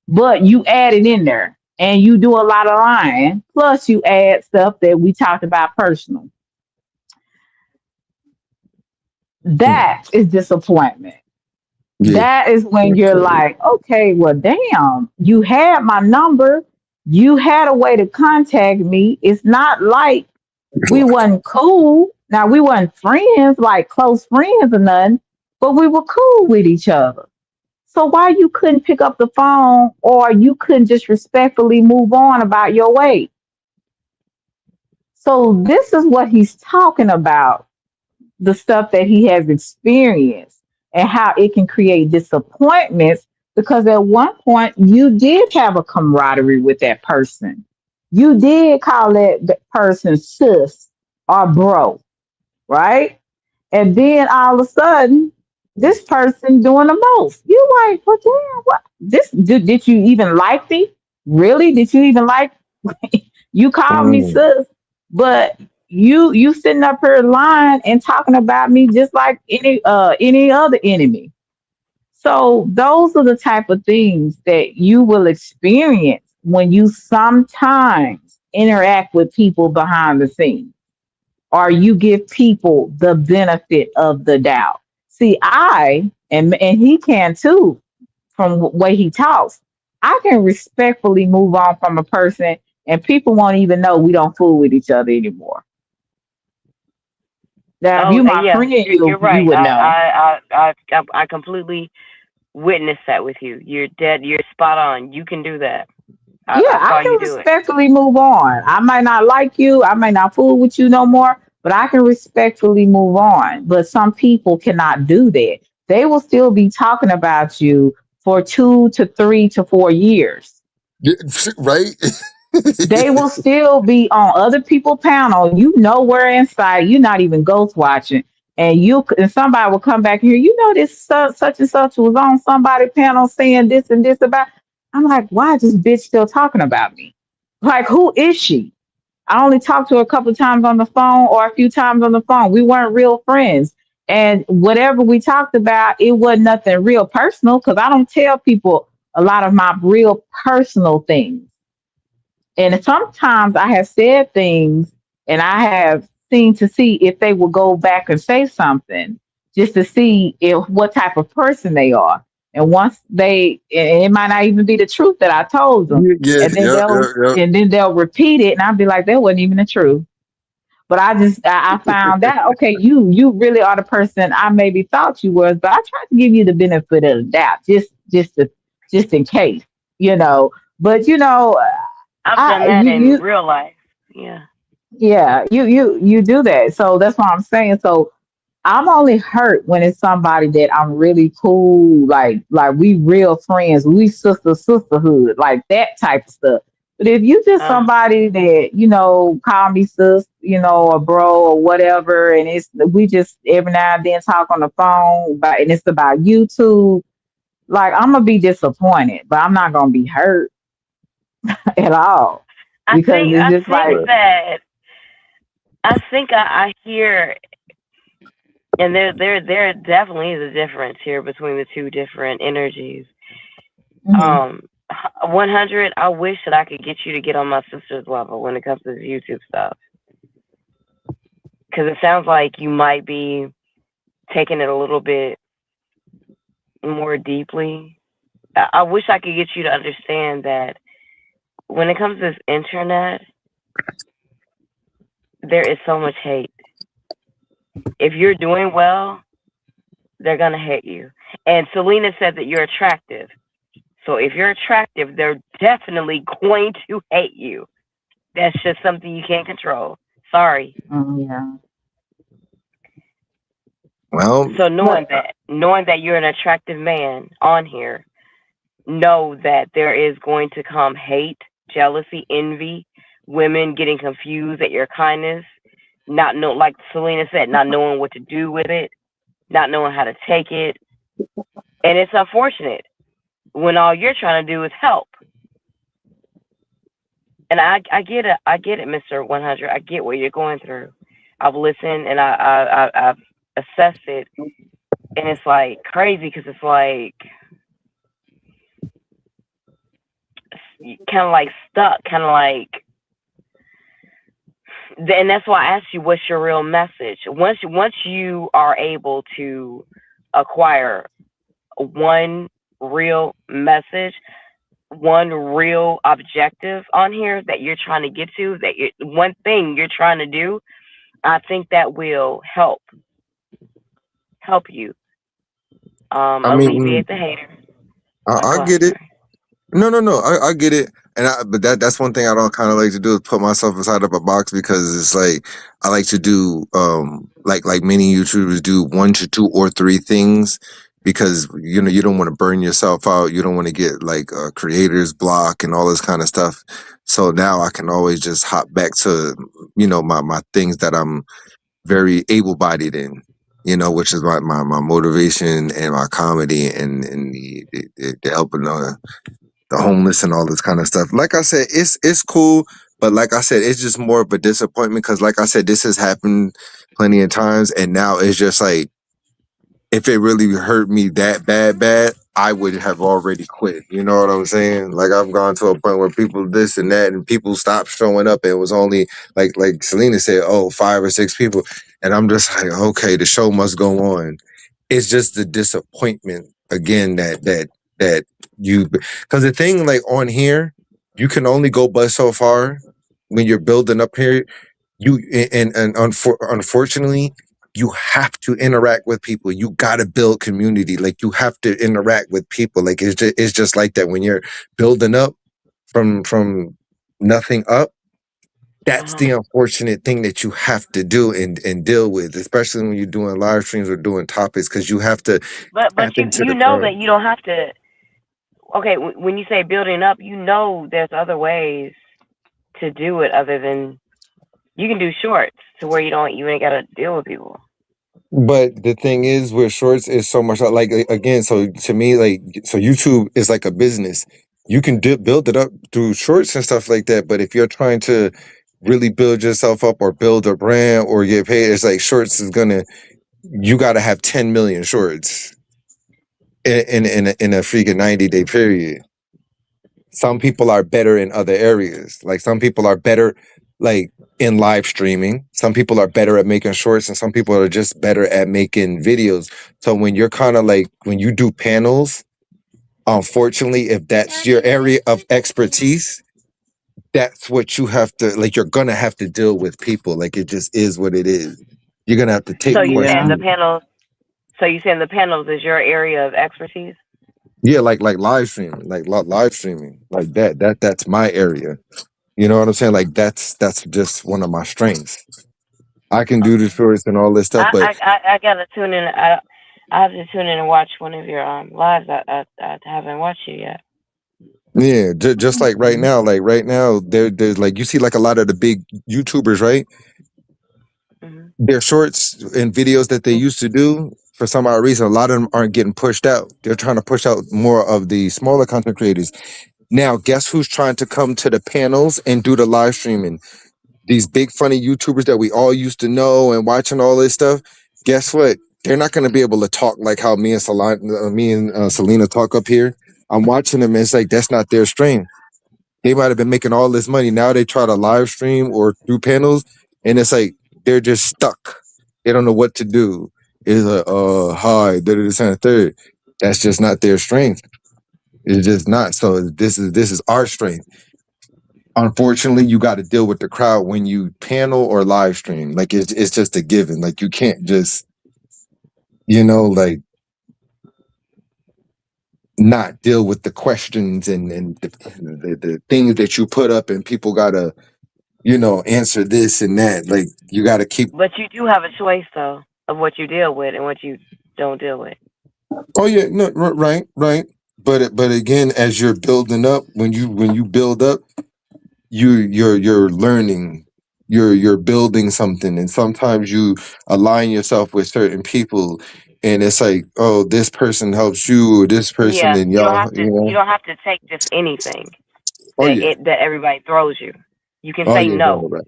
but you add it in there. And you do a lot of lying. Plus you add stuff that we talked about personal. Mm. That is disappointment. Yeah, That is when yeah, you're totally. like, okay, well, damn, you had my number. You had a way to contact me. It's not like we wasn't cool. Now, we wasn't friends, like close friends or nothing, but we were cool with each other. So why you couldn't pick up the phone or you couldn't just respectfully move on about your way? So this is what he's talking about, the stuff that he has experienced and how it can create disappointments because at one point you did have a camaraderie with that person. You did call that person sis or bro, right? And then all of a sudden, this person doing the most. You like, well, damn, what? Did you even like me? Really? Did you even like you called me Mm. sis, but you sitting up here lying and talking about me just like any other enemy. So those are the type of things that you will experience when you sometimes interact with people behind the scenes or you give people the benefit of the doubt. See, and he can too, from the way he talks, I can respectfully move on from a person and people won't even know we don't fool with each other anymore. Now, if Oh, you my yeah, friend, you're you right. would know. I completely witnessed that with you. You're dead. You're spot on. You can do that. Yeah, I I saw you can do it. respectfully move on. I might not like you, I may not fool with you no more, but I can respectfully move on. But some people cannot do that. They will still be talking about you for 2 to 3 to 4 years. Yeah, right? They will still be on other people's panel. You know where inside. You're not even ghost watching. And somebody will come back here. This such and such was on somebody panel saying this and this about. I'm like, why is this bitch still talking about me? Like, who is she? I only talked to her a couple of times on the phone or a few times on the phone. We weren't real friends. And whatever we talked about, it wasn't nothing real personal because I don't tell people a lot of my real personal things. And sometimes I have said things and I have seen to see if they will go back and say something just to see if what type of person they are. And once and it might not even be the truth that I told them. Yeah, And then yeah, they'll yeah, yeah. and then they'll repeat it and I'll be like, that wasn't even the truth. But I found that okay, you really are the person I maybe thought you was, but I tried to give you the benefit of the doubt, just in case, you know. But I've done I that you in you real life. Yeah. Yeah, you do that. So that's what I'm saying. So I'm only hurt when it's somebody that I'm really cool, like we real friends, we sisterhood, like that type of stuff. But if you just Uh, somebody that call me sis, or bro or whatever, and it's we just every now and then talk on the phone, but and it's about YouTube, like I'm gonna be disappointed, but I'm not gonna be hurt at all I because think it's I just think like, Right. that I hear, and there definitely is a difference here between the two different energies. mhm, Um, 100. I wish that I could get you to get on my sister's level when it comes to this YouTube stuff, because it sounds like you might be taking it a little bit more deeply. I wish I could get you to understand that when it comes to this internet, there is so much hate. If you're doing well, they're gonna hate you. And Selena said that you're attractive. So if you're attractive, they're definitely going to hate you. That's just something you can't control. Sorry. yeah. Well, So But knowing that you're an attractive man on here, know that there is going to come hate, jealousy, envy, women getting confused at your kindness, not know, like Selena said, not knowing what to do with it, not knowing how to take it, and it's unfortunate when all you're trying to do is help. And I get it, Mister 100. I get what you're going through. I've listened and I've assessed it, and it's like crazy because it's like kind of like stuck, kind of like, and that's why I asked you, what's your real message? Once you are able to acquire one real message, one real objective on here that you're trying to get to, that you one thing you're trying to do, I think that will help you I alleviate mean, the hater. I Go ahead, get it. sorry. No. I get it. But that's one thing I don't kind of like to do is put myself inside of a box because it's like I like to do like many YouTubers do 1 to 2 or 3 things because you don't want to burn yourself out. You don't want to get like creators block and all this kind of stuff. So now I can always just hop back to my things that I'm very able bodied in. Which is my motivation and my comedy and the helping the homeless and all this kind of stuff. Like I said, it's cool, but like I said, it's just more of a disappointment because, like I said, this has happened plenty of times, and now it's just like if it really hurt me that bad, I would have already quit. You know what I'm saying? Like I've gone to a point where people this and that, and people stopped showing up. And it was only like Selena said, oh, 5 or 6 people, and I'm just like, okay, the show must go on. It's just the disappointment again that you because the thing like on here, you can only go but so far when you're building up here. You unfortunately you have to interact with people. You got to build community. Like you have to interact with people. Like it's just like that when you're building up from nothing up. That's Uh-huh. the unfortunate thing that you have to do and deal with, especially when you're doing live streams or doing topics, because you have to But tap you into you the know crowd. that you don't have to. Okay, when you say building up, you know there's other ways to do it other than you can do shorts to where you ain't gotta deal with people. But the thing is, with shorts, is so much like again. So to me, like so, YouTube is like a business. You can build it up through shorts and stuff like that. But if you're trying to really build yourself up or build a brand or get paid, it's like shorts is gonna. You got to have 10 million shorts in a freaking 90-day period. Some people are better in other areas. Like some people are better like in live streaming. Some people are better at making shorts and some people are just better at making videos. So when you're kind of like when you do panels, unfortunately, if that's your area of expertise, that's what you have to like you're gonna have to deal with people. Like it just is what it is. You're gonna have to So take you saying yeah, the questions. panels? So you saying the panels is your area of expertise? Yeah, like live streaming, like live streaming, like that's my area. You know what I'm saying? Like that's just one of my strengths. I can do the shorts and all this stuff, but I gotta tune in. I have to tune in and watch one of your lives. I haven't watched it yet. yeah, just like right now, there's like you see like a lot of the big YouTubers, right? Mm-hmm. Their shorts and videos that they used to do, for some odd reason, a lot of them aren't getting pushed out. They're trying to push out more of the smaller content creators. Now, guess who's trying to come to the panels and do the live streaming? These big funny YouTubers that we all used to know and watching all this stuff. Guess what? They're not going to be able to talk like how me and Selena talk up here. I'm watching them and it's like that's not their strength. They might have been making all this money. Now they try to live stream or do panels, and it's like they're just stuck. They don't know what to do. It's like, hi, this and third. That's just not their strength. It's just not. So this is our strength. Unfortunately, you got to deal with the crowd when you panel or live stream. Like it's just a given. Like you can't just, like not deal with the questions and the things that you put up, and people gotta answer this and that. Like you got to keep. But you do have a choice though of what you deal with and what you don't deal with. Oh yeah, no, right. But again, as you're building up, when you build up, you're learning. You're building something, and sometimes you align yourself with certain people, and it's like, oh, this person helps you, or this person, Yeah, and you don't y'all, have to. You don't have to take just anything Oh yeah, that everybody throws you. You can oh say yeah, no. right.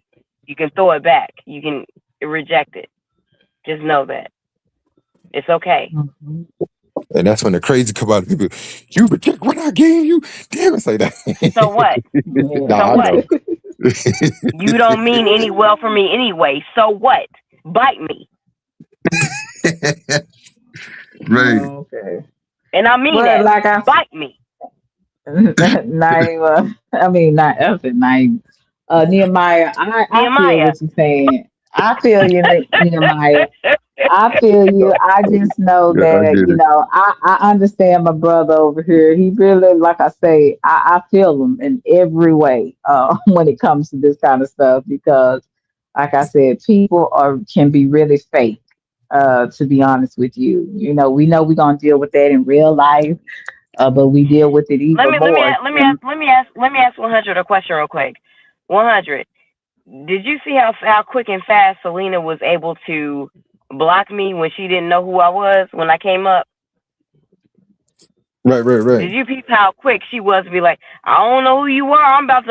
You can throw it back. You can reject it. Just know that it's okay. Mm-hmm. And that's when the crazy come out of people. You reject what I gave you. Damn, it's like that. So what? Nah, So I what? know. You don't mean any well for me anyway. So what? Bite me. Right. Okay. And I mean But that. like I Bite me. Naima, I mean not Elton, Naima. Nehemiah, I feel Nehemiah. what you're saying. I feel you, Nehemiah. I feel you. I just know Yeah, I that, get it. I understand my brother over here. He really, like I say, I feel him in every way when it comes to this kind of stuff because, like I said, people can be really fake, to be honest with you. We know we're going to deal with that in real life, but we deal with it Let even me more. ask 100 a question real quick. 100. Did you see how quick and fast Selena was able to block me when she didn't know who I was when I came up? Right. Did you peep how quick she was to be like, I don't know who you are. I'm about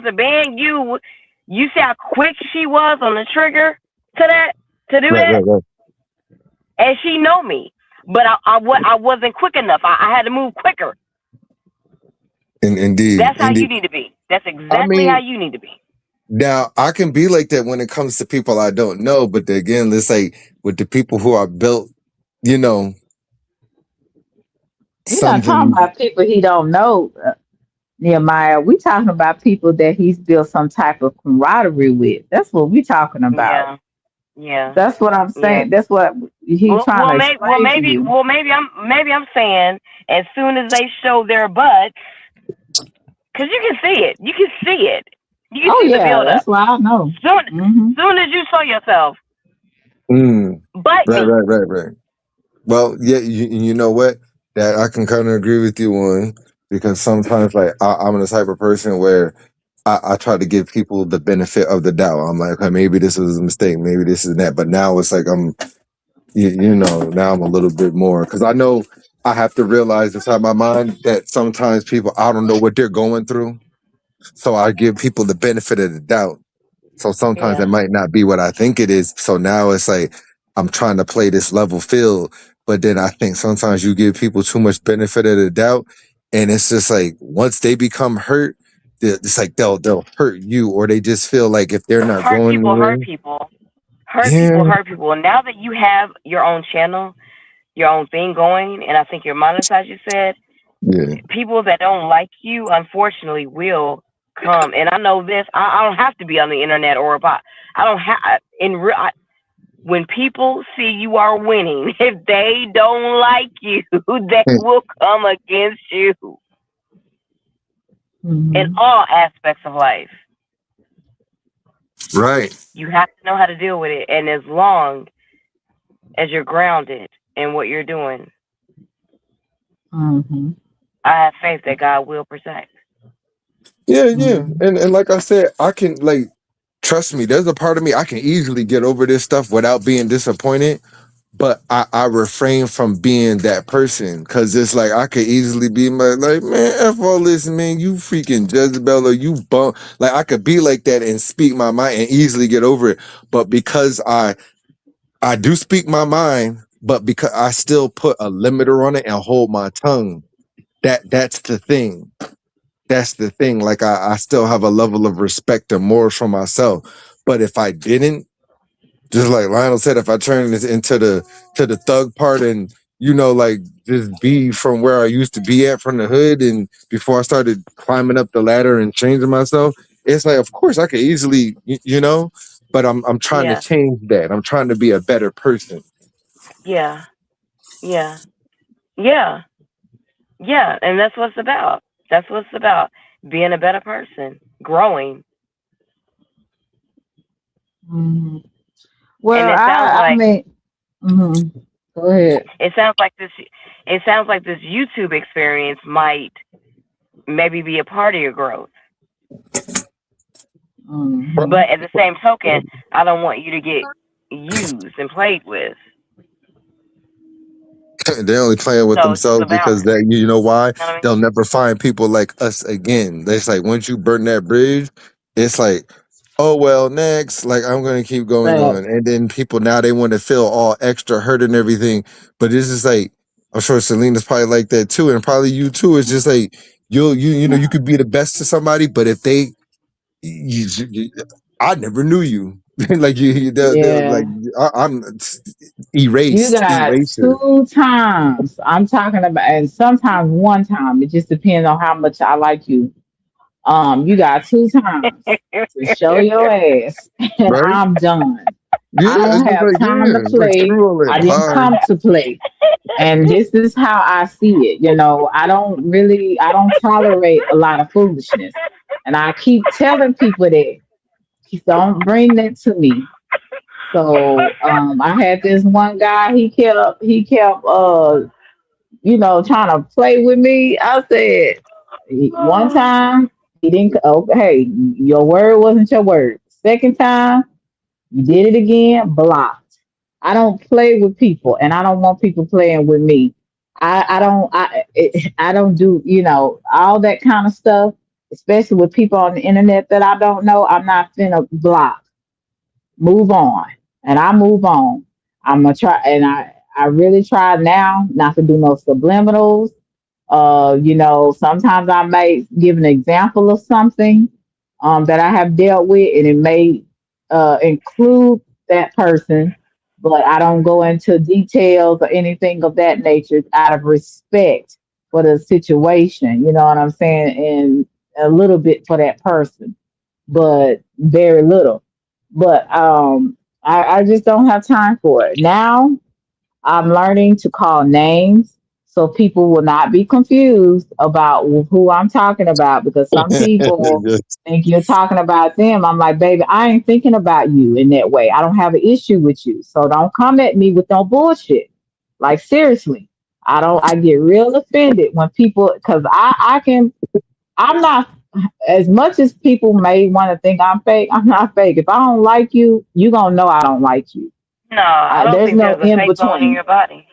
to ban you. You see how quick she was on the trigger to do that? Right. And she know me, but I wasn't quick enough. I had to move quicker. Indeed. That's how you need to be. That's exactly how you need to be. Now I can be like that when it comes to people I don't know, but again, let's say with the people who are built, He's not talking something. about people he don't know, Nehemiah. We talking about people that he's built some type of camaraderie with. That's what we talking about. Yeah. That's what I'm saying. That's what he's trying to explain to you. Maybe I'm saying as soon as they show their butts, because you can see it. You can see it. You can see the build up. That's why I know. Soon as you show yourself, bite me. Right. Well, yeah, you know what? That I can kind of agree with you on, because sometimes, like, I'm the type of person where I try to give people the benefit of the doubt. I'm like, okay, maybe this was a mistake, maybe this is that. But now it's like now I'm a little bit more, because I know I have to realize inside my mind that sometimes people, I don't know what they're going through. So I give people the benefit of the doubt. So sometimes it might not be what I think it is. So now it's like I'm trying to play this level field, but then I think sometimes you give people too much benefit of the doubt, and it's just like once they become hurt, it's like they'll hurt you, or they just feel like if they're not Hurt going people. And now that you have your own channel, your own thing going, and I think you're monetized, you said, people that don't like you, unfortunately, will come. And I know this. I don't have to be on the internet or about. I don't have when people see you are winning, if they don't like you, they will come against you in all aspects of life. Right. You have to know how to deal with it. And as long as you're grounded in what you're doing, Mm-hmm. I have faith that God will protect. Yeah, yeah. Mm-hmm. And like I said, I can like trust me, there's a part of me I can easily get over this stuff without being disappointed. But I refrain from being that person because it's like I could easily be like, man, F all this, man, you freaking Jezebel or you bum. Like I could be like that and speak my mind and easily get over it. But because I do speak my mind, but because I still put a limiter on it and hold my tongue, that's the thing. That's the thing. Like I still have a level of respect and morals for myself. But if I didn't, just like Lionel said, if I turn this into the thug part and like just be from where I used to be at from the hood and before I started climbing up the ladder and changing myself, it's like of course I could easily but I'm trying to Yeah, change that. I'm trying to be a better person. yeah, yeah, yeah, yeah. And that's what it's about. That's what it's about. Being a better person, growing. Mm-hmm. And Well, it sounds I like mean, mm-hmm. Go ahead. it sounds like this. It sounds like this YouTube experience might maybe be a part of your growth. Mm-hmm. But at the same token, I don't want you to get used and played with. They're only playing with So it's just a themselves because balance. that you know why? You know what I mean? They'll never find people like us again. It's like once you burn that bridge, it's like, oh well, next. Like I'm gonna keep going on. Facts. And then people now they want to feel all extra hurt and everything. But it's just like I'm sure Selena's probably like that too, and probably you too. It's just like you could be the best to somebody, but if they you I never knew you. Like they're like Yeah. I'm You erased, got eraser. 2 times. I'm talking about, and sometimes 1 time. It just depends on how much I like you. You got 2 times to show your ass, and Right? I'm done. Yeah, I it's don't just have like time to it's like play. screw all I that. didn't Bye. come to play. And this is how I see it. I don't tolerate a lot of foolishness. And I keep telling people that, don't bring that to me. So I had this one guy, he kept trying to play with me. I said one time he didn't hey, your word wasn't your word. Second time, you did it again, blocked. I don't play with people, and I don't want people playing with me. I don't do all that kind of stuff, especially with people on the internet that I don't know. I'm not finna block. Move on, and I move on. I'm gonna try, and I really try now not to do no subliminals. Sometimes I may give an example of something that I have dealt with, and it may include that person, but I don't go into details or anything of that nature out of respect for the situation. You know what I'm saying? And a little bit for that person, but very little. But I just don't have time for it now. I'm learning to call names so people will not be confused about who I'm talking about, because some people Just- think you're talking about them. I'm like, baby, I ain't thinking about you in that way. I don't have an issue with you. So don't come at me with no bullshit. Like seriously. I get real offended when people, because I'm not, as much as people may want to think I'm fake, I'm not fake. If I don't like you, you gonna know I don't like you. No, I don't There's think no there's a in fake bone in between. your body.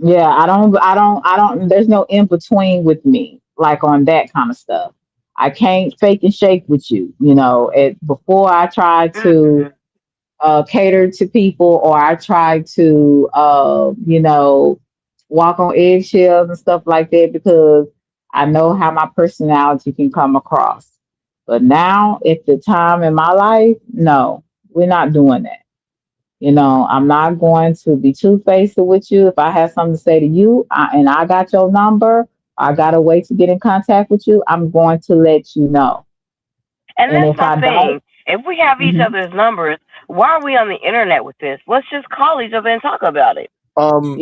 Yeah, I don't, there's no in between with me, like on that kind of stuff. I can't fake and shake with you. Before I try to Mm-mm. cater to people, or I try to, walk on eggshells and stuff like that, because I know how my personality can come across. But now, at the time in my life, no, we're not doing that. I'm not going to be two-faced with you. If I have something to say to you, and I got your number, I got a way to get in contact with you, I'm going to let you know. And And that's if my I don't, thing. If we have each mhm, other's numbers, why are we on the internet with this? Let's just call each other and talk about it.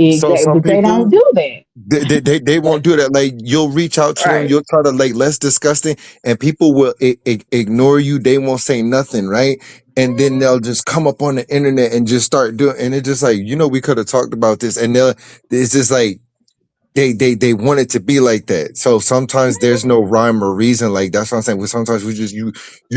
So Exactly, some but they don't people do that. they won't do that. Like you'll reach out to them, Right. you'll try to like let's discuss it, and people will ignore you. They won't say nothing, right? And then they'll just come up on the internet and just start doing, and it's just like we could have talked about this, and it's just like they want it to be like that. So sometimes there's no rhyme or reason. Like that's what I'm saying. Well, sometimes we just you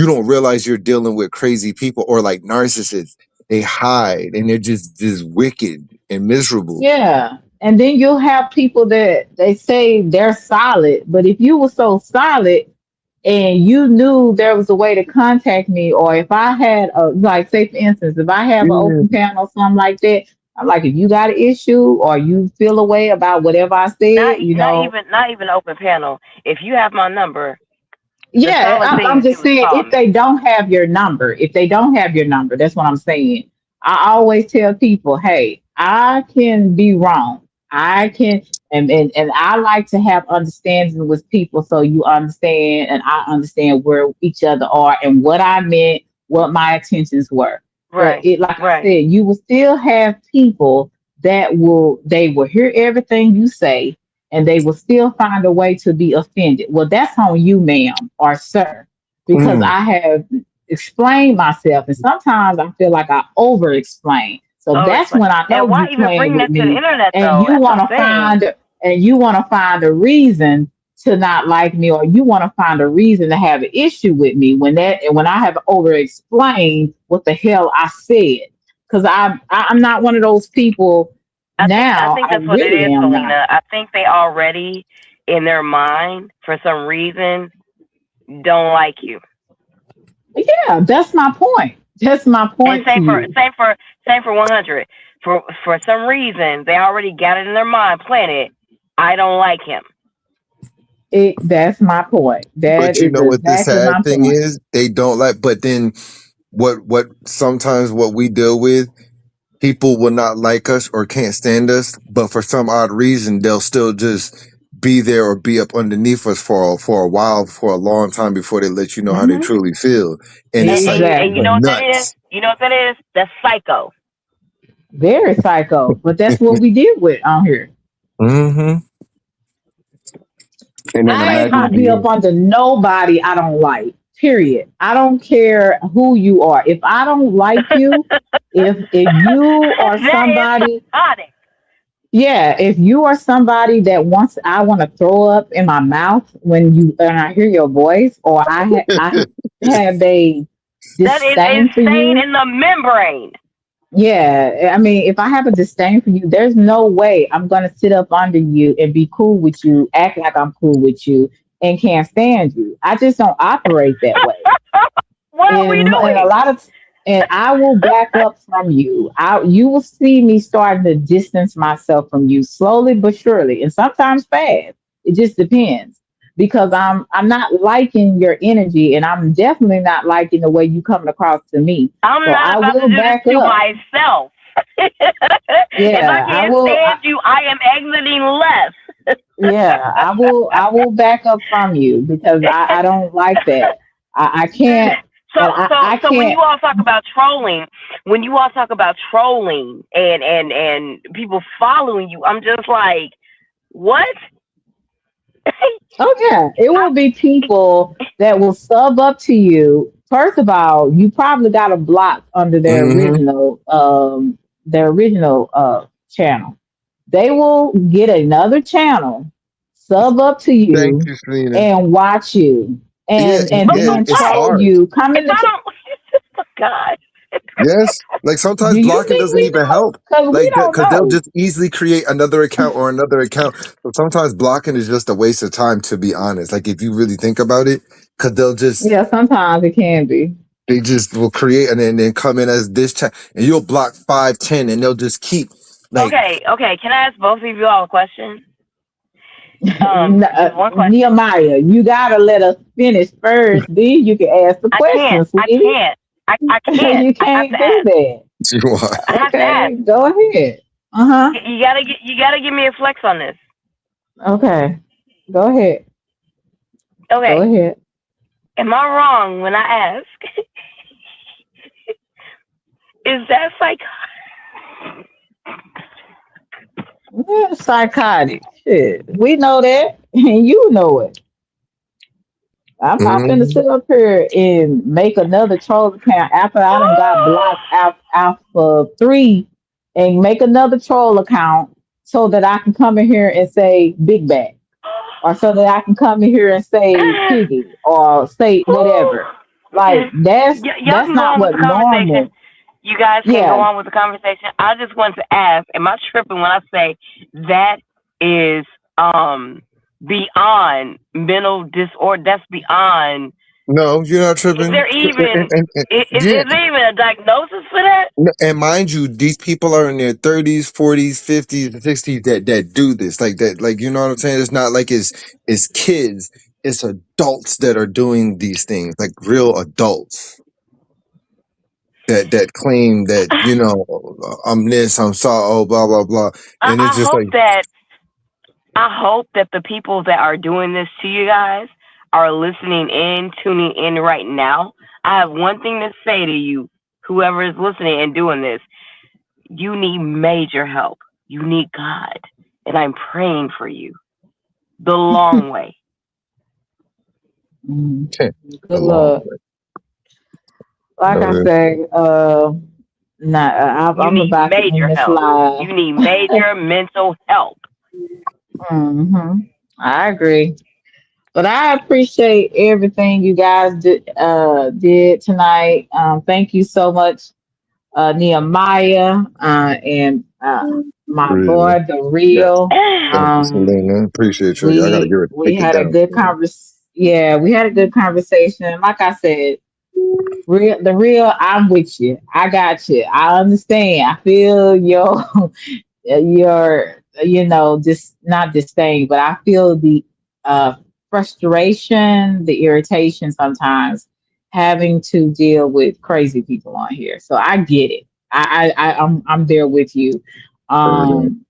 don't realize you're dealing with crazy people or like narcissists. They hide and they're just wicked and miserable. Yeah. And then you'll have people that they say they're solid, but if you were so solid and you knew there was a way to contact me, or if I had a, like, say for instance, if I have an Yeah. open panel or something like that, I'm like, if you got an issue or you feel a way about whatever I Not said, you know, not even open panel. If you have my number, the yeah, solid thing I'm to do just is saying call if me. they don't have your number, that's what I'm saying. I always tell people, hey, I can be wrong. I can, and I like to have understanding with people so you understand and I understand where each other are and what I meant, what my intentions were. But Right, it, like I right. said, you will still have people they will hear everything you say and they will still find a way to be offended. Well, that's on you, ma'am or sir, because Mm. I have explained myself, and sometimes I feel like I over explain. So Over that's explain. when I know And why you even playing bring with that to the me, internet and though? you That's what want I'm to saying. find a reason to not like me, or you want to find a reason to have an issue with me when I have over explained what the hell I said. Because I'm not one of those people I now. think I that's what it really is, am not. Selena. I think they already in their mind for some reason don't like you. Yeah, that's my point. That's my And point to you. same for 100. For some reason they already got it in their mind, planted. I don't like him. That's my point. That But you is know what the exactly sad my thing point. is? They don't like. But then what sometimes what we deal with, people will not like us or can't stand us, but for some odd reason they'll still just be there or be up underneath us for a while, for a long time before they let you know how they Hmm. truly feel. And it's like And you Exactly. know what that is? nuts. You know what that is? That's psycho. Very psycho, but that's what we deal with on here. Mm-hmm. And then I ain't imagine gonna be up being under nobody I don't like. Period. I don't care who you are. If I don't like you, if you are That is somebody, psychotic. yeah, if you are somebody that wants, I want to throw up in my mouth when I hear your voice, or I have a That is disdain for insane you. in the membrane. Yeah, I mean, if I have a disdain for you, there's no way I'm gonna sit up under you and be cool with you, act like I'm cool with you, and can't stand you. I just don't operate that way. What are we And a doing? lot of, and I will back up from you. You will see me starting to distance myself from you slowly but surely, and sometimes fast. It just depends because I'm not liking your energy, and I'm definitely not liking the way you coming across to me. I'm So not I about to will do this back to up. myself. If I Yeah, I can't will. stand you, I am exiting less. Yeah, I will back up from you because I don't like that. I can't, So and I so when you can't. all talk about trolling, and people following you, I'm just like, what? Oh yeah, it I, will be people that will sub up to you. First of all, you probably got a block under mm-hmm. their original channel. They will get another channel, sub up to Thank you, you, Selena. and watch you, Yeah, and but for then it's what? troll hard. you. Come If in I the don't, oh God. Yes, like sometimes Do you blocking think doesn't we even know? help. Because we Like that, don't because they'll know. just easily create another account or another account. So sometimes blocking is just a waste of time, to be honest. Like if you really think about it, because Yeah, sometimes it can be. they just will create and then come in as this chat, and you'll block 5, 10, and they'll just keep like, Okay. Can I ask both of you all a question? Just one question. Nehemiah, you gotta let us finish first. Then you can ask the I can't. question, I sweetie. can't. I can't. You I have can't to do ask. that. you are. I have to ask. Okay, go ahead. Uh huh. You gotta give me a flex on this. Okay, go ahead. Go Okay. ahead. Am I wrong when I ask? Is that psych? Yeah, psychotic. Shit. We know that, and you know it. I'm not finna Mm-hmm. sit up here and make another troll account after I done got blocked out for 3 and make another troll account so that I can come in here and say Big Bang or so that I can come in here and say Piggy or say whatever. Like Y'all that's can go not on with what the conversation. normal. You guys can go Yeah. on with the conversation. I just want to ask, am I tripping when I say that is beyond mental disorder? That's beyond. No, you're not Is tripping. there even Yeah, is there even a diagnosis for that? and mind you, these people are in their 30s, 40s, 50s, and 60s that do this. Like that, like you know what I'm saying? It's not like it's kids, it's adults that are doing these things, like real adults that claim that, I'm this, I'm so, oh, blah, blah, blah. I, And it's I just hope like, that I hope that the people that are doing this to you guys are listening in, tuning in right now. I have one thing to say to you, whoever is listening and doing this. You need major help. You need God. And I'm praying for you the long way. Mm. a Good long luck. way. Like I No, say, nah, You I'm need about to end major this help. live. You need major mental help. hmm I agree. But I appreciate everything you guys did tonight. Thank you so much, Nehemiah, and my really. boy, the Yeah. real. Thank you, Selena. Appreciate you. Y'all got to We take it had a down. good Yeah, we had a good conversation. Like I said, the real. I'm with you. I got you. I understand. I feel your just not disdain, but I feel the uh frustration, the irritation sometimes having to deal with crazy people on here. So I get it. I'm there with you. Word up. Um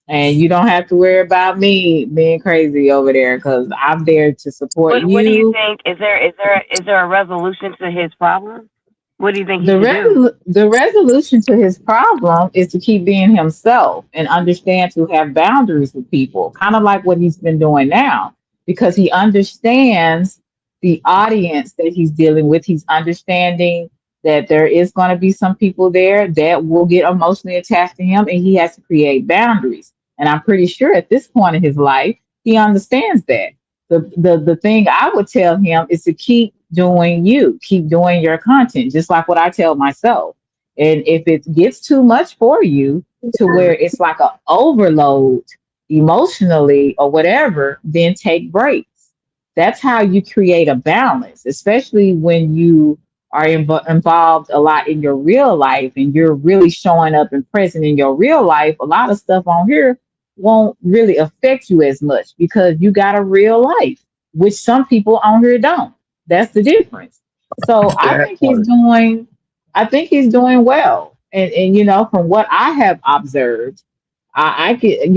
and you don't have to worry about me being crazy over there because I'm there to support What do you you. think? Is there a resolution to his problem? What do you think he should do? The resolution to his problem is to keep being himself and understand to have boundaries with people, kind of like what he's been doing now, because he understands the audience that he's dealing with. He's understanding that there is going to be some people there that will get emotionally attached to him, and he has to create boundaries. And I'm pretty sure at this point in his life, he understands that. The thing I would tell him is to keep doing you, keep doing your content, just like what I tell myself. And if it gets too much for you to where it's like an overload emotionally or whatever, then take breaks. That's how you create a balance, especially when you are involved a lot in your real life and you're really showing up and present in your real life. A lot of stuff on here won't really affect you as much because you got a real life, which some people on here don't. That's the difference. So That part. I think he's doing well. And from what I have observed, I could, and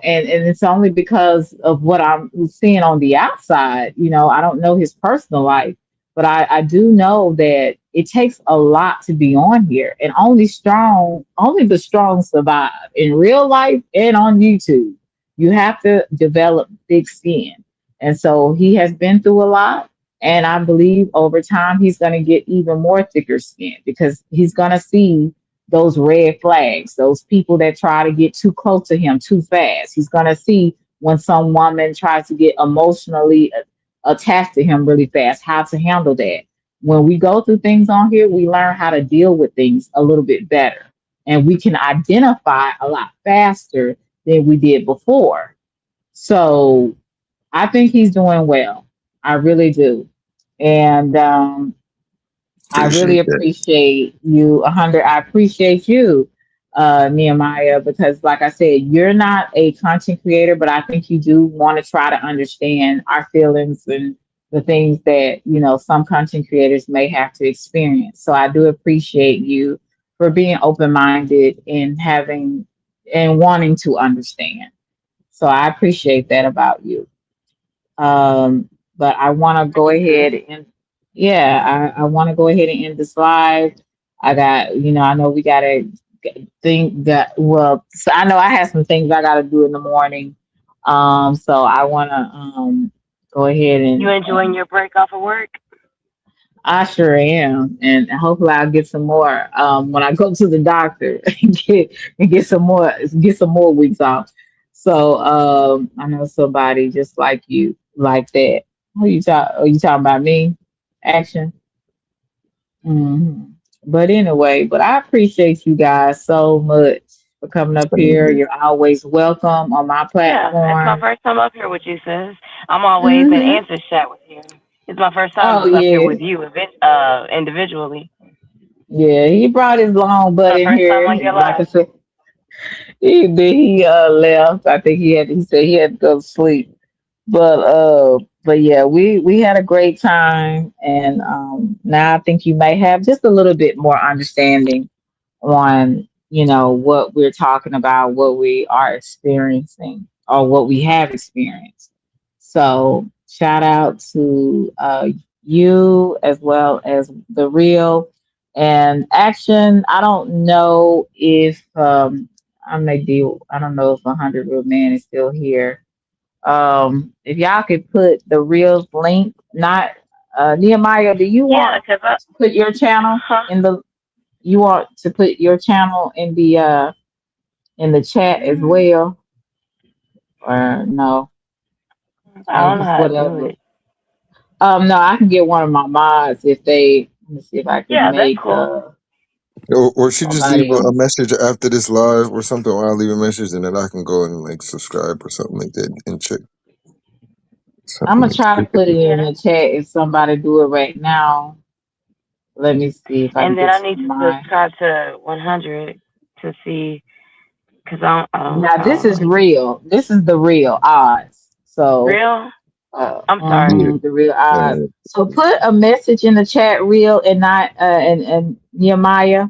it's only because of what I'm seeing on the outside. I don't know his personal life, but I do know that it takes a lot to be on here, and only the strong survive in real life and on YouTube. You have to develop thick skin, and so he has been through a lot. And I believe over time he's going to get even more thicker skin because he's going to see those red flags, those people that try to get too close to him too fast. He's going to see when some woman tries to get emotionally attached to him really fast, how to handle that. When we go through things on here, we learn how to deal with things a little bit better. And we can identify a lot faster than we did before. So I think he's doing well. I really do. And I really Appreciate that. appreciate you, 100. I appreciate you, Nehemiah, because like I said, you're not a content creator, but I think you do want to try to understand our feelings and the things that, some content creators may have to experience. So I do appreciate you for being open-minded and wanting to understand. So I appreciate that about you. But I want to go Mhm. ahead and, yeah, I want to go ahead and end this live. I know we got to think that so I know I have some things I gotta do in the morning. So I wanna go ahead You enjoying and your break off of work? I sure am, and hopefully I'll get some more when I go to the doctor and get some more weeks off. So I know somebody just like you like that. Who you talk? Are you talking about me? Action. hmm But anyway, but I appreciate you guys so much for coming up here. You're always welcome on my Yeah, it's my platform. first time up here with you, sis. I'm always in hmm answer chat with you. It's my first time Oh up here yeah, with you, individually. yeah. He brought his long butt My in first time here. on your Like I live. said, he left. I think he said he had to go to sleep. But yeah, we had a great time, and now I think you may have just a little bit more understanding on what we're talking about, what we are experiencing, or what we have experienced. So shout out to you as well as the real and action. I don't know if I don't know if 100 real man is still here. If y'all could put the real link, not Nehemiah, do you Yeah, want cause I, to put your channel huh? in the you want to put your channel in the chat as Mm, well, or no, I or don't know just how to do whatever. it. No, I can get one of my mods if they. Let me see if I can Yeah, that's make cool. Or she just leave somebody a else. message after this live or something, or I'll leave a message and then I can go and like subscribe or something like that and check I'm something gonna like try to that. put it in Yeah, the chat if somebody do it right now. Let me see if I can and then get I need some of to mine. subscribe to 100 to see, cause Now this is real. This is the real odds. So real. I'm sorry. Yeah. the real odds. Uh, So put a message in the chat, real and not and Nehemiah,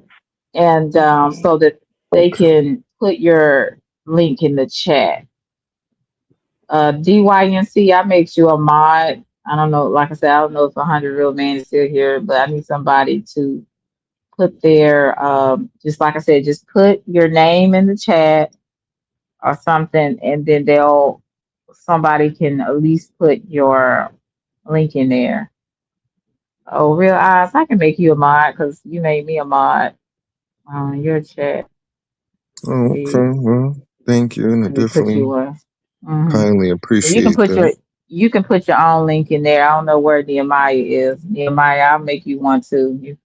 and Okay. so that they okay. can put your link in the chat. DYNC, I make you a mod. I don't know, like I said, I don't know if 100 real man is still here, but I need somebody to put their just like I said, just put your name in the chat or something, and then somebody can at least put your link in there. Oh, real eyes, I can make you a mod because you made me a mod on your chat. Oh, See, okay. Well, thank you, and I let me put definitely you one. hmm kindly So you can appreciate put that. your own link in there. I don't know where Nehemiah is. Nehemiah, I'll make you one too.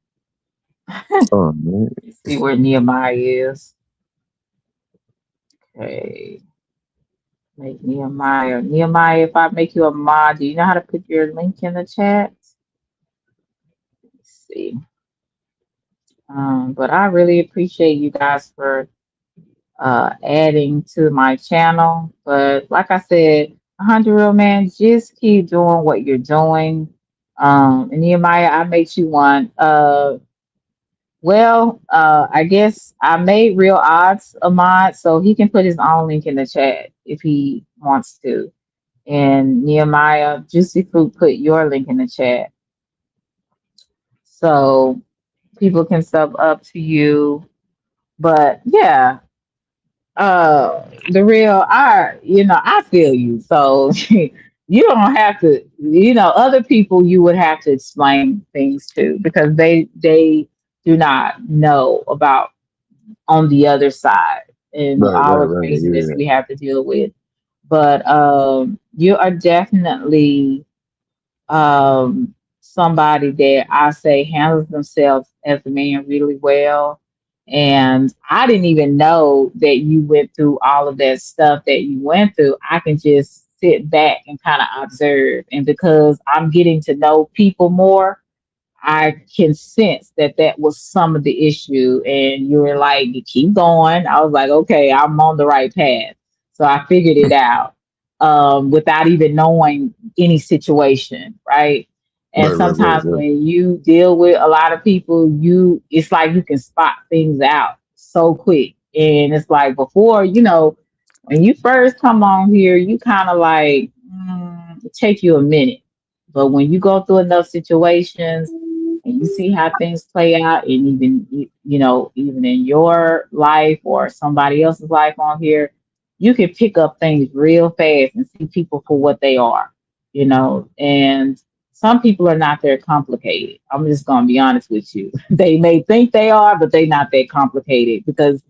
Oh, man. You see where Nehemiah is. Okay, make Nehemiah. Nehemiah, if I make you a mod, do you know how to put your link in the chat? Let's see. But I really appreciate you guys for adding to my channel. But like I said, 100 real man, just keep doing what you're doing. And Nehemiah, I made you one. I guess I made real odds a mod, so he can put his own link in the chat if he wants to. And Nehemiah, Juicy Fruit, put your link in the chat so people can sub up to you. But yeah, the real I feel you. So you don't have to, other people you would have to explain things to because they do not know about on the other side and Right, all right, the right. craziness Yeah. we have to deal with. But you are definitely somebody that I say handles themselves as a man really well. And I didn't even know that you went through all of that stuff that you went through. I can just sit back and kind of observe. And because I'm getting to know people more, I can sense that that was some of the issue. And you were like, you keep going. I was like, okay, I'm on the right path. So I figured it out without even knowing any situation, right? Right, And right, right, sometimes right. when you deal with a lot of people, it's like you can spot things out so quick. And it's like before, when you first come on here, you kind of like it take you a minute. But when you go through enough situations, and you see how things play out, and even even in your life or somebody else's life on here, you can pick up things real fast and see people for what they are, and some people are not that complicated. I'm just gonna be honest with you. They may think they are, but they not that complicated because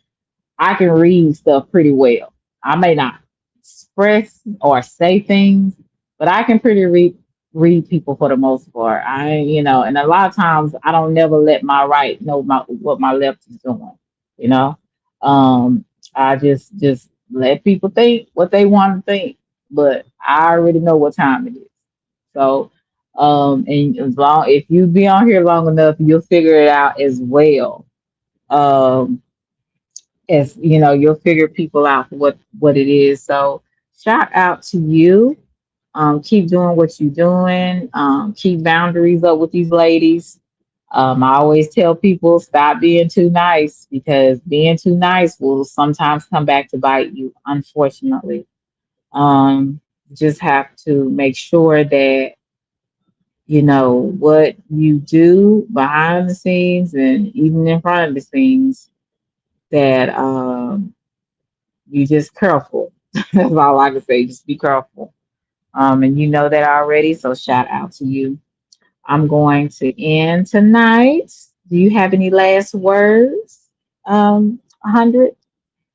I can read stuff pretty well. I may not express or say things, but I can pretty read people for the most part. And a lot of times I don't never let my right know what my left is doing. You know, um, I just let people think what they want to think, but I already know what time it is. So, and as long if you be on here long enough, you'll figure it out as well. Um, as you'll figure people out for what it is. So shout out to you. Keep doing what you're doing. Keep boundaries up with these ladies. I always tell people stop being too nice because being too nice will sometimes come back to bite you, unfortunately. um, just have to make sure that what you do behind the scenes and even in front of the scenes, that you just careful. That's all I can say. Just be careful. And you know that already. So shout out to you. I'm going to end tonight. Do you have any last words? 100.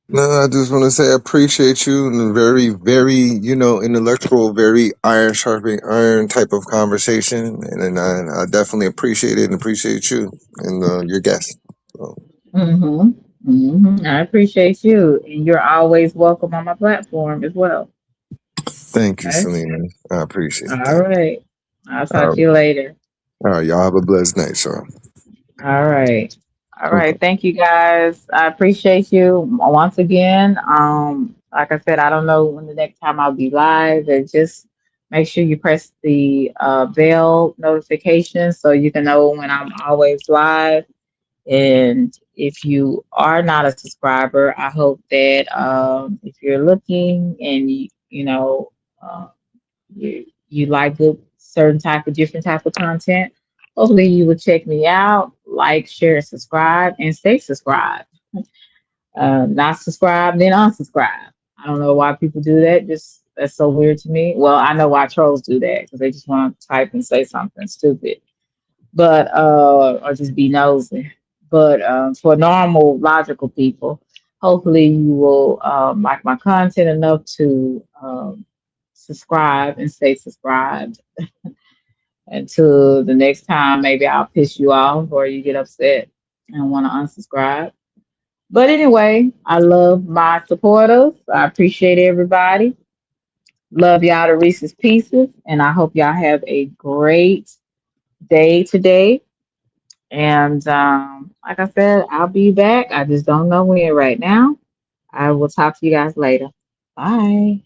No, I just want to say I appreciate you and a very, very, intellectual, very iron sharpening iron type of conversation, and I definitely appreciate it and appreciate you and your guest. So, Mm-hmm. Mm-hmm. I appreciate you. And you're always welcome on my platform as well. thank you, Okay. Selena. I appreciate All that. right. I'll talk All to you later. right, y'all have a blessed night, sir. All right. All Okay. right. Thank you guys. I appreciate you once again. Like I said, I don't know when the next time I'll be live, and just make sure you press the bell notification so you can know when I'm always live. And if you are not a subscriber, I hope that if you're looking and uh, you like good certain type of different type of content, hopefully you will check me out, like, share, subscribe, and stay subscribed. Not subscribe, then unsubscribe. I don't know why people do that. Just that's so weird to me. Well, I know why trolls do that because they just want to type and say something stupid, but or just be nosy. But for normal, logical people, hopefully you will like my content enough to subscribe and stay subscribed. Until the next time, maybe I'll piss you off or you get upset and want to unsubscribe. But anyway, I love my supporters. I appreciate everybody. Love y'all to Reese's Pieces. And I hope y'all have a great day today. And like I said, I'll be back. I just don't know when right now. I will talk to you guys later. Bye.